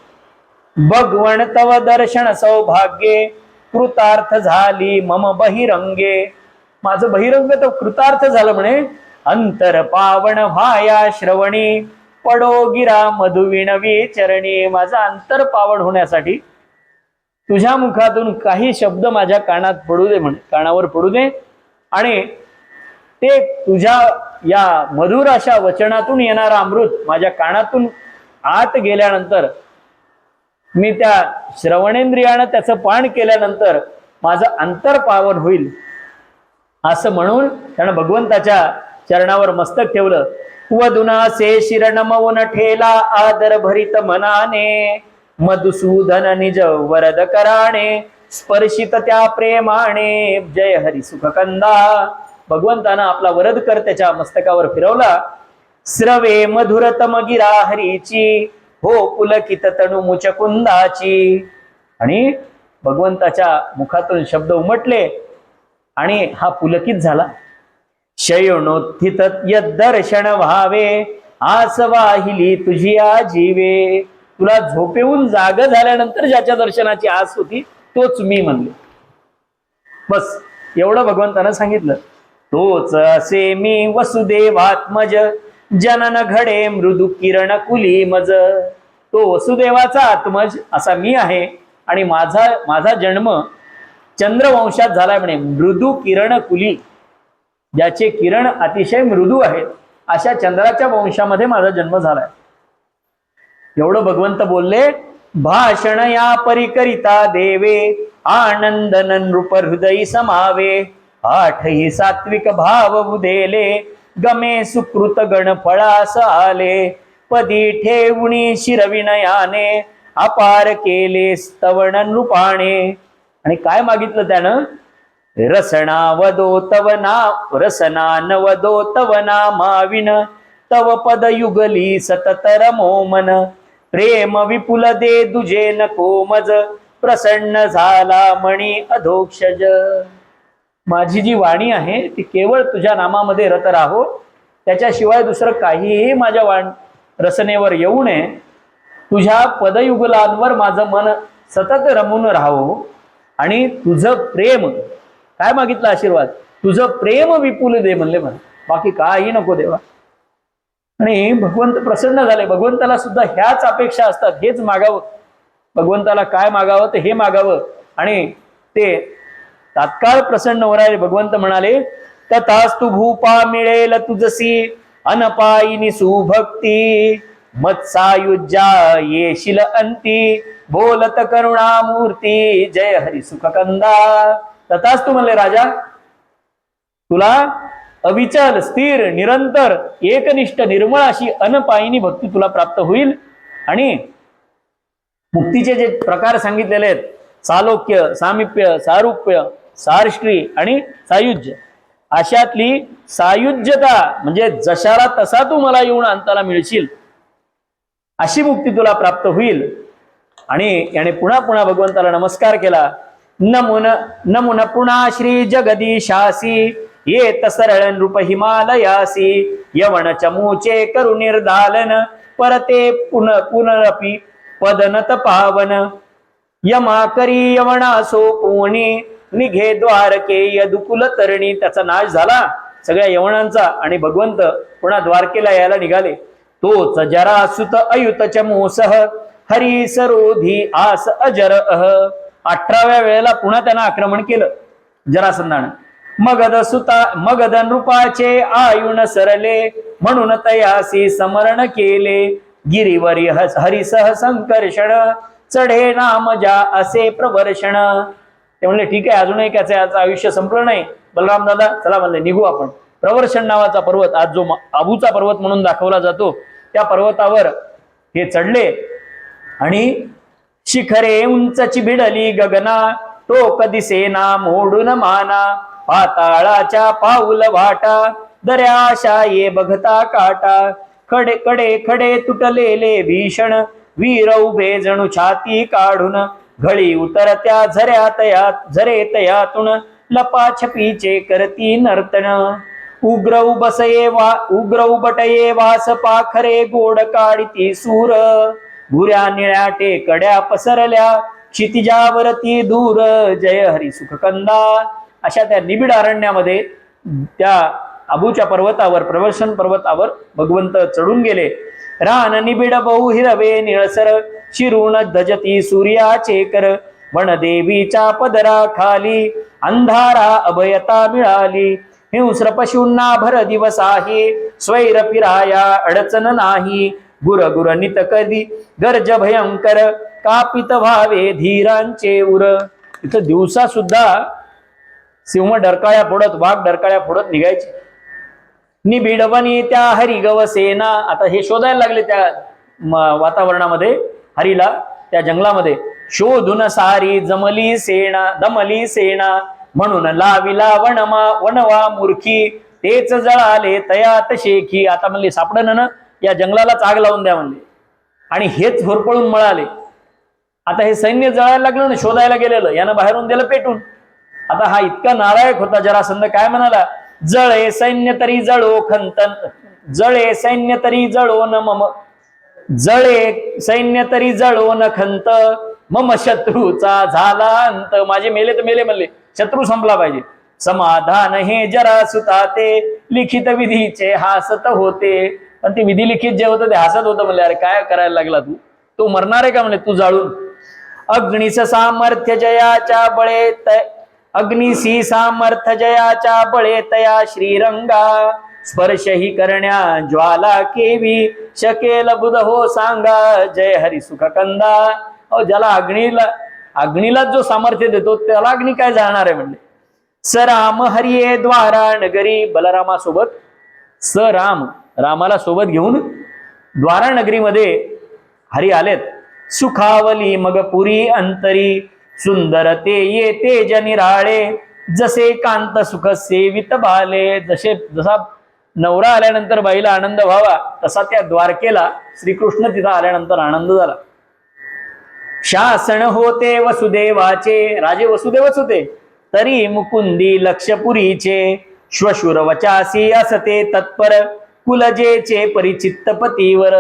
भगवण तव दर्शन सौभाग्ये कृतार्थ झाली मम बहिरंगे. माझं बहिरंग तर कृतार्थ झालं म्हणे. अंतर पावन व्हाया श्रवणी पडो गिरा मधुविणवी चरणी. माझं अंतर पावन होण्यासाठी तुझ्या मुखातून काही शब्द माझ्या कानात पडू दे म्हणे, कानावर पडू दे. आणि ते तुझ्या या मधुर अशा वचनातून येणारा अमृत माझ्या कानातून आत गेल्यानंतर, मी त्या श्रवणेंद्रियानं त्याचं पान केल्यानंतर माझं अंतर पावन होईल. असं म्हणून त्यानं भगवंताच्या चरणावर मस्तक ठेवलं. वदुना से शिर नमवून ठेला आदर भरित मनाने. मधुसूदन निज वरद कराणे स्पर्शित त्या प्रेमाने. जय हरी सुखकंदा. भगवंतानं आपला वरद कर त्याच्या मस्तकावर फिरवला. स्रवे मधुरतम गिरा हरीची हो पुलकित तणु मुचकुंदाची. आणि भगवंताच्या मुखातून शब्द उमटले आणि हा पुलकित झाला. शयनोत्थित यद्दर्शन व्हावे आस वाहिली तुझी आजीवे. तुला झोपेहून जाग झाल्यानंतर ज्याच्या दर्शनाची आस होती तोच मी म्हणले. बस एवढं भगवंतानं सांगितलं. तोच असे मी वसुदेवात्मज जनन घडे मृदू किरण कुली मज. तो वसुदेवाचा आत्मज असा मी आहे आणि माझा जन्म चंद्रवंशात झालाय म्हणे. मृदू किरण कुली, ज्याचे किरण अतिशय मृदू आहेत अशा चंद्राच्या वंशामध्ये माझा जन्म झालाय. एवढं भगवंत बोलले. भाषण या परिकरिता देवे आनंदन नृप हृदयी समावे. आठही सात्विक भाव उदेले गमे सुकृत गण फळास आले. पदी ठेवणी शिरविनयाने अपार केले स्तवण नृपाणे. आणि काय मागितलं त्यानं? रसना वदो तव रसना नवदो तव नामाविन तव पद युगली सतत रमो मन. प्रेम विपुल दे दुजे नको मज प्रसन्न झाला मणी अधोक्षज. माझी जी वाणी आहे ती केवळ तुझ्या नामामध्ये रत राहो, त्याच्याशिवाय दुसरं काहीही माझ्या रसनेवर येऊ नये. तुझ्या पदयुगलांवर माझं मन सतत रमून राहावं. आणि तुझं प्रेम, काय मागितलं आशीर्वाद? तुझं प्रेम विपुल दे म्हणले मला, बाकी काही नको देवा. आणि भगवंत प्रसन्न झाले. भगवंताला सुद्धा ह्याच अपेक्षा असतात, हेच मागावं. भगवंताला काय मागावं तर हे मागावं आणि ते तात्काळ प्रसन्न होणारे. भगवंत म्हणाले तथास्तु भूपा मिळेल तुझसी अनपायिनी सुभक्ती. मत्सायुज्या येशील अंती बोलत करुणामूर्ती. जय हरी सुखकंदा. तथास्तु म्हणले राजा, तुला अविचल स्थिर निरंतर एकनिष्ठ निर्मळ अशी अनपायिनी भक्ती तुला प्राप्त होईल. आणि मुक्तीचे जे प्रकार सांगितलेले आहेत, सालोक्य, सामिप्य, सारूप्य, सारश्री आणि सायुज्य, अशातली सायुज्यता म्हणजे जशाला तसा तू मला येऊन अंताला मिळशील अशी मुक्ती तुला प्राप्त होईल. आणि याने पुन्हा पुन्हा भगवंताला नमस्कार केला. नमुन नमुन पुन्हा श्री जगदीशासी येत सरळ नृप हिमालयासी यवण चमूचे करू निर्दालन परते पुनरपी पदनत पावन यमा करी यवणा सोपुणी निघे द्वारके यदुकुल तरणी. त्याचा नाश झाला सगळ्या यवनांचा आणि भगवंत पुन्हा द्वारकेला यायला निघाले. तोच जरा सुत अयुत चमूसह हरी सरोधी आस अजर 18व्या वेळेला पुन्हा त्यांना आक्रमण केलं जरासंधानं. मगध नृपाचे आयुन सरले म्हणून तयासी समरण केले गिरीवरी हरिसह संकर्षण चढे नाम जा असे प्रवर्षण. ते म्हणले ठीक आहे अजूनही त्याचं याचं आयुष्य संपलं नाही. बलराम दादा चला म्हणले निघू आपण. प्रवर्षण नावाचा पर्वत आज जो आबूचा पर्वत म्हणून दाखवला जातो त्या पर्वतावर हे चढले आणि शिखरे उंचची भिडली गगना टोक दिसेना मोडून माना पाताळाच्या पाऊल वाटा दर्याशा ये बघता काटा खडे कडे खडे तुटलेले भीषण वीर उभे जणू छाती काढून घळी उतरत्या झरे तयातून लपाछपीचे करती नर्तन उग्र उबटये वास पाखरे गोड काढती सूर भुऱ्या निळ्या टेकड्या पसरल्या क्षितिजावरती दूर जय हरी सुखकंदा. अशा त्या निबिड अरण्यामध्ये त्या आबूच्या पर्वतावर प्रवर्षण पर्वतावर भगवंत चढून गेले. रान निबिड बहु हिरवे निळसर शिरून धजती सूर्याचे कर वनदेवीच्या पदरा खाली अंधारा अभयता मिळाली. हिंस्र पशूंना भर दिवस आहे स्वैर फिराया अडचण नाही गुर गुर नित कधी गर्ज भयंकर कापित व्हावे धीरांचे उर. इथं दिवसा सुद्धा सिंह डरकाळ्या फोडत वाघ डरकाळ्या फोडत निघायचे. निबिडवनी त्या हरिगवसेना. आता हे शोधायला लागले त्या वातावरणामध्ये हरीला त्या जंगलामध्ये. शोधून सारी दमली सेना म्हणून लाविला वनवा मूर्खी तेच जळाले तयात शेखी. आता म्हणले सापडन ना या जंगलालाच आग लावून द्या म्हणले आणि हेच होरपळून मळाले. आता हे सैन्य जळायला लागलं ना शोधायला गेलेलं यानं बाहेरून दिलं पेटून. आता हा इतका नालायक होता जरासंध काय म्हणाला जळे सैन्य तरी जळो खंतन जळे सैन्य तरी जळो न मम जळे सैन्य तरी जळो न खंत मम शत्रूचा झाला अंत. माझे मेले तर मेले म्हणले शत्रू संपला पाहिजे. समाधान हे जरा सुता ते लिखित विधीचे हासत होते. पण ते विधी लिखित जे होतं ते हसत होतं म्हणले अरे काय करायला लागला तू तो मरणार आहे का म्हणले तू जाळून. अग्निस सामर्थ्य जयाच्या बळे अग्निसी सामर्थ्य जयाच्या बळे तया श्रीरंगा स्पर्श ही करण्या ज्वाला केवी शकेल बुध हो सांगा जय हरी सुखकंदा. ज्याला अग्नीला जो सामर्थ्य देतो त्याला अग्नी काय जाणार आहे म्हणले. सराम हरिये द्वारा नगरी. बलरामासोबत रामाला सोबत घेऊन द्वारा नगरीमध्ये हरी आलेत. सुखावली मग पुरी अंतरी सुंदर ते ये तेज निराळे जसे कांत सुख सेवित बाले. जसा नवरा आल्यानंतर बाईला आनंद व्हावा तसा त्या द्वारकेला श्रीकृष्ण तिथं आल्यानंतर आनंद झाला. शासन होते वसुदेवाचे. राजे वसुदेवच होते तरी मुकुंदी लक्षपुरीचे श्वशुर वचासी असते तत्पर कुलजेचे परिचित्त पतीवर.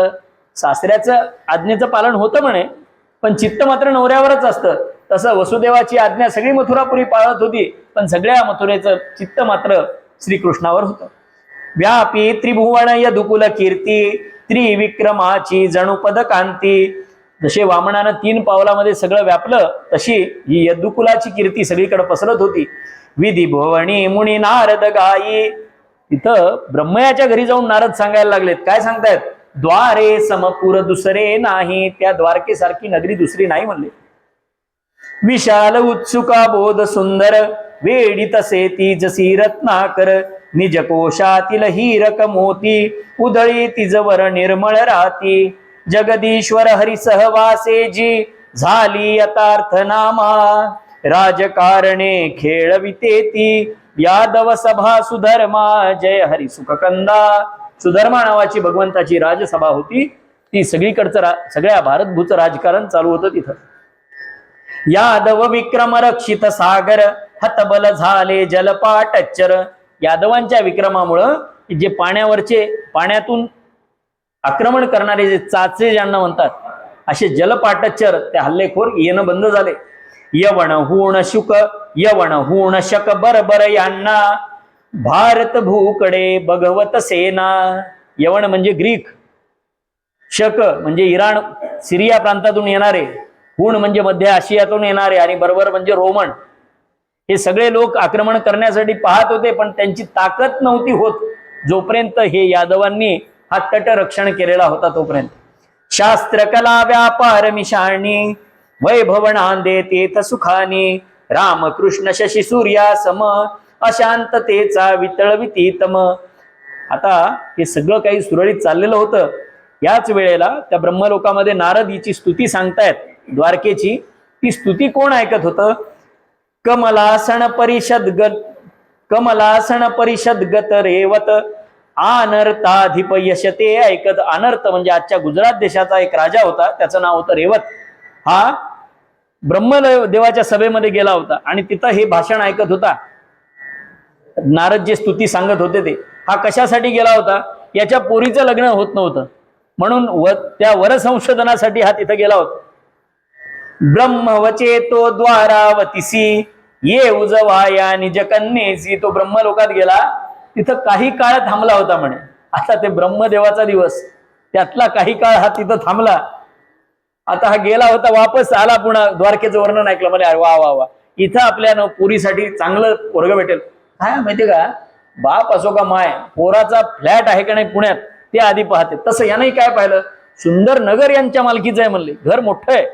सासऱ्याचं आज्ञेचं पालन होतं म्हणे पण चित्त मात्र नवऱ्यावरच असतं. तसं वसुदेवाची आज्ञा सगळी मथुरापुरी पाळत होती पण सगळ्या मथुरेचं चित्त मात्र श्रीकृष्णावर होतं. व्यापी त्रिभुवन यदुकुल कीर्ती त्रिविक्रमाची जणू पद कांती. जसे वामनानं 3 पावलामध्ये सगळं व्यापलं तशी ही यदुकुलाची कीर्ती सगळीकडे पसरत होती. विधी भुवनी मुनी नारद गाई. इथं ब्रह्मयाच्या घरी जाऊन नारद सांगायला लागलेत. काय सांगतायत द्वारे समपूर दुसरे नाही. त्या द्वारकेसारखी नगरी दुसरी नाही म्हणले. विशाल उत्सुका बोध सुंदर वेडी तसे ती जसी रत्नाकर निज कोशातील हीरक मोती उधळी तिजवर निर्मळ राती. जगदीश्वर हरी सहवासे जी झाली यथार्थ नामा राजकारणे खेळविते ती यादव सभा सुधर्मा जय हरी सुखकंदा. सुधर्मा नावाची भगवंताची राजसभा होती. ती सगळीकडचं सगळ्या भारतभूचं राजकारण चालू होतं तिथं. यादव विक्रम रक्षित सागर हतबल झाले जलपाटच्चर. यादवांच्या विक्रमामुळं जे पाण्यातून आक्रमण करणारे जे चाचे ज्यांना म्हणतात असे जलपाटच्चर ते हल्लेखोर येणं बंद झाले. यवण हुण शक बरबर यांना भारत भूकडे भगवत सेना. यवण म्हणजे ग्रीक, शक म्हणजे इराण सिरिया प्रांतातून येणारे, हुण म्हणजे मध्य आशियातून येणारे आणि बरोबर म्हणजे रोमन. हे सगळे लोक आक्रमण करण्यासाठी पाहत होते, पण त्यांची ताकद नव्हती होत जोपर्यंत हे यादवांनी हा तटरक्षण केलेला होता तोपर्यंत. शास्त्र कला व्यापार मिशाणी वैभव नांदे तेथ सुखानी. रामकृष्ण शशी सूर्या सम अशांततेचा वितळवितीतम. आता हे सगळं काही सुरळीत चाललेलं होतं. याच वेळेला त्या ब्रह्मलोकामध्ये नारद हिची स्तुती सांगतायत द्वारकेची. ती स्तुती कोण ऐकत होतं? कमलासन परिषद गत रेवत अनर्थाधिप यशते ऐकत. अनर्थ म्हणजे आजच्या गुजरात देशाचा एक राजा होता, त्याचं नाव होतं रेवत. हा ब्रह्मदेवाच्या सभेमध्ये गेला होता आणि तिथं हे भाषण ऐकत होता. नारद जे स्तुती सांगत होते ते. हा कशासाठी गेला होता? याच्या पोरीचं लग्न होत नव्हतं म्हणून त्या वरसंशोधनासाठी हा तिथं गेला होता. ब्रह्मवचेतो द्वारावतीसी ये उजवाया निज कन्येसी. तो ब्रह्मलोकात गेला, तिथं काही काळ थांबला होता म्हणे. आता ते ब्रह्मदेवाचा दिवस, त्यातला काही काळ हा तिथं थांबला. आता हा गेला होता, वापस आला, पुन्हा द्वारकेचं वर्णन ऐकलं म्हणे अरे वा वा वा, इथं आपल्या पुरीसाठी चांगलं पोरग भेटेल. काय माहितीये का, बाप असो का माय, पोराचा फ्लॅट आहे का नाही पुण्यात ते आधी पाहते. तसं यानंही काय पाहिलं, सुंदर नगर यांच्या मालकीचं आहे म्हणले, घर मोठं आहे,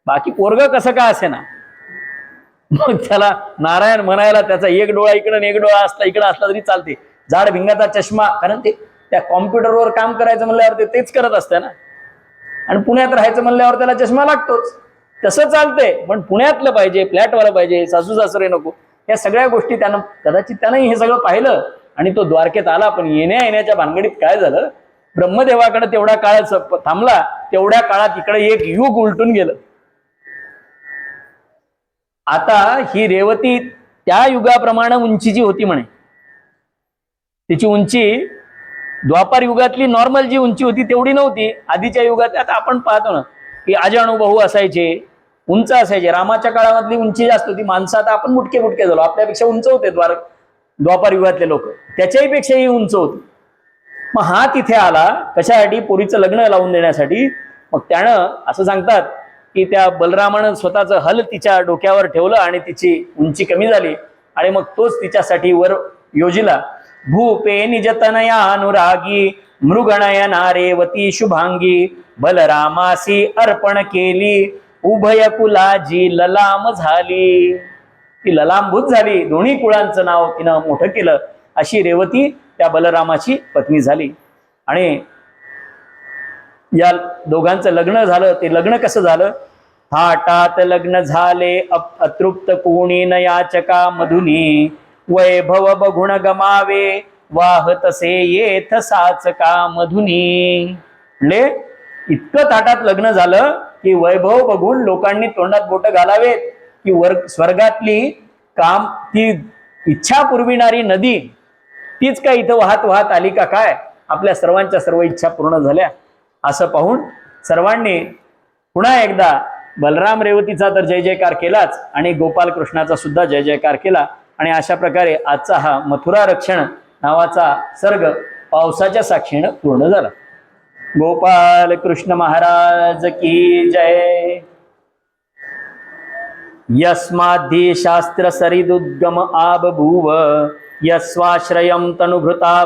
बाकी पोरग कसं काय असे ना. मग त्याला नारायण म्हणायला त्याचा एक डोळा इकडं एक डोळा इकडं असला तरी चालते. जाड भिंगाचा चष्मा, कारण ते त्या कॉम्प्युटरवर काम करायचं म्हणल्यावर ते तेच करत असते ना, आणि पुण्यात राहायचं म्हणल्यावर त्याला चष्मा लागतोच. तसं चालतंय, पण पुण्यातलं पाहिजे, फ्लॅटवाला पाहिजे, सासू सासरे नको. या सगळ्या गोष्टी कदाचित त्यानंही हे सगळं पाहिलं आणि तो द्वारकेत आला. पण येण्याच्या भानगडीत काय झालं, ब्रह्मदेवाकडे तेवढा काळ थांबला, तेवढ्या काळात इकडे एक युग उलटून गेलं. आता ही रेवती त्या युगाप्रमाणे उंचीची होती म्हणे. तिची उंची द्वापार युगातली नॉर्मल जी उंची होती तेवढी नव्हती. आधीच्या युगात आता आपण पाहतो ना की अजानुभाऊ असायचे, उंच असायचे. रामाच्या काळामधली उंची जास्त होती. माणसं आता आपण मुटके झालो, आपल्यापेक्षा उंच होते द्वापार युगातले लोक, त्याच्याही पेक्षाही उंच होते. मग हा तिथे आला कशासाठी, पोरीचं लग्न लावून देण्यासाठी. मग त्यानं असं सांगतात की त्या बलरामानं स्वतःचं हल तिच्या डोक्यावर ठेवलं आणि तिची उंची कमी झाली आणि मग तोच तिच्यासाठी वर योजिला. भूपे निजतनया अनुरागी मृगणयना रेवती शुभांगी. बलरामासी अर्पण केली उभय कुलाजी ललाम झाली. ती ललामभूत झाली, दोन्ही कुळांचं नाव तिनं मोठं केलं. अशी रेवती त्या बलरामाची पत्नी झाली. आणि या दोघांचं लग्न झालं. ते लग्न कसं झालं, थाटात लग्न झाले अतृप्त कोणी न याचका मधुनी. वैभव बघुण गमावे वाहतसे येथ साचका मधुनी. म्हणजे इतकं थाटात लग्न झालं की वैभव बघून लोकांनी तोंडात बोट घालावेत की स्वर्गातली काम ती इच्छा पुरविणारी नदी तीच काय इथं वाहत वाहत आली का काय, आपल्या सर्वांच्या सर्व इच्छा पूर्ण झाल्या. असं पाहून सर्वांनी पुन्हा एकदा बलराम रेवतीचा तर जय जयकार केलाच आणि गोपाल कृष्णाचा सुद्धा जय जयकार केला. आणि अशा प्रकारे आजचा हा मथुरा रक्षण नावाचा सर्ग पावसाच्या साक्षीनं पूर्ण झाला. गोपाल कृष्ण महाराज की जय. यस्माद्धि शास्त्र सरिदुद्गम आबभूव यस्वाश्रयं तनुभृता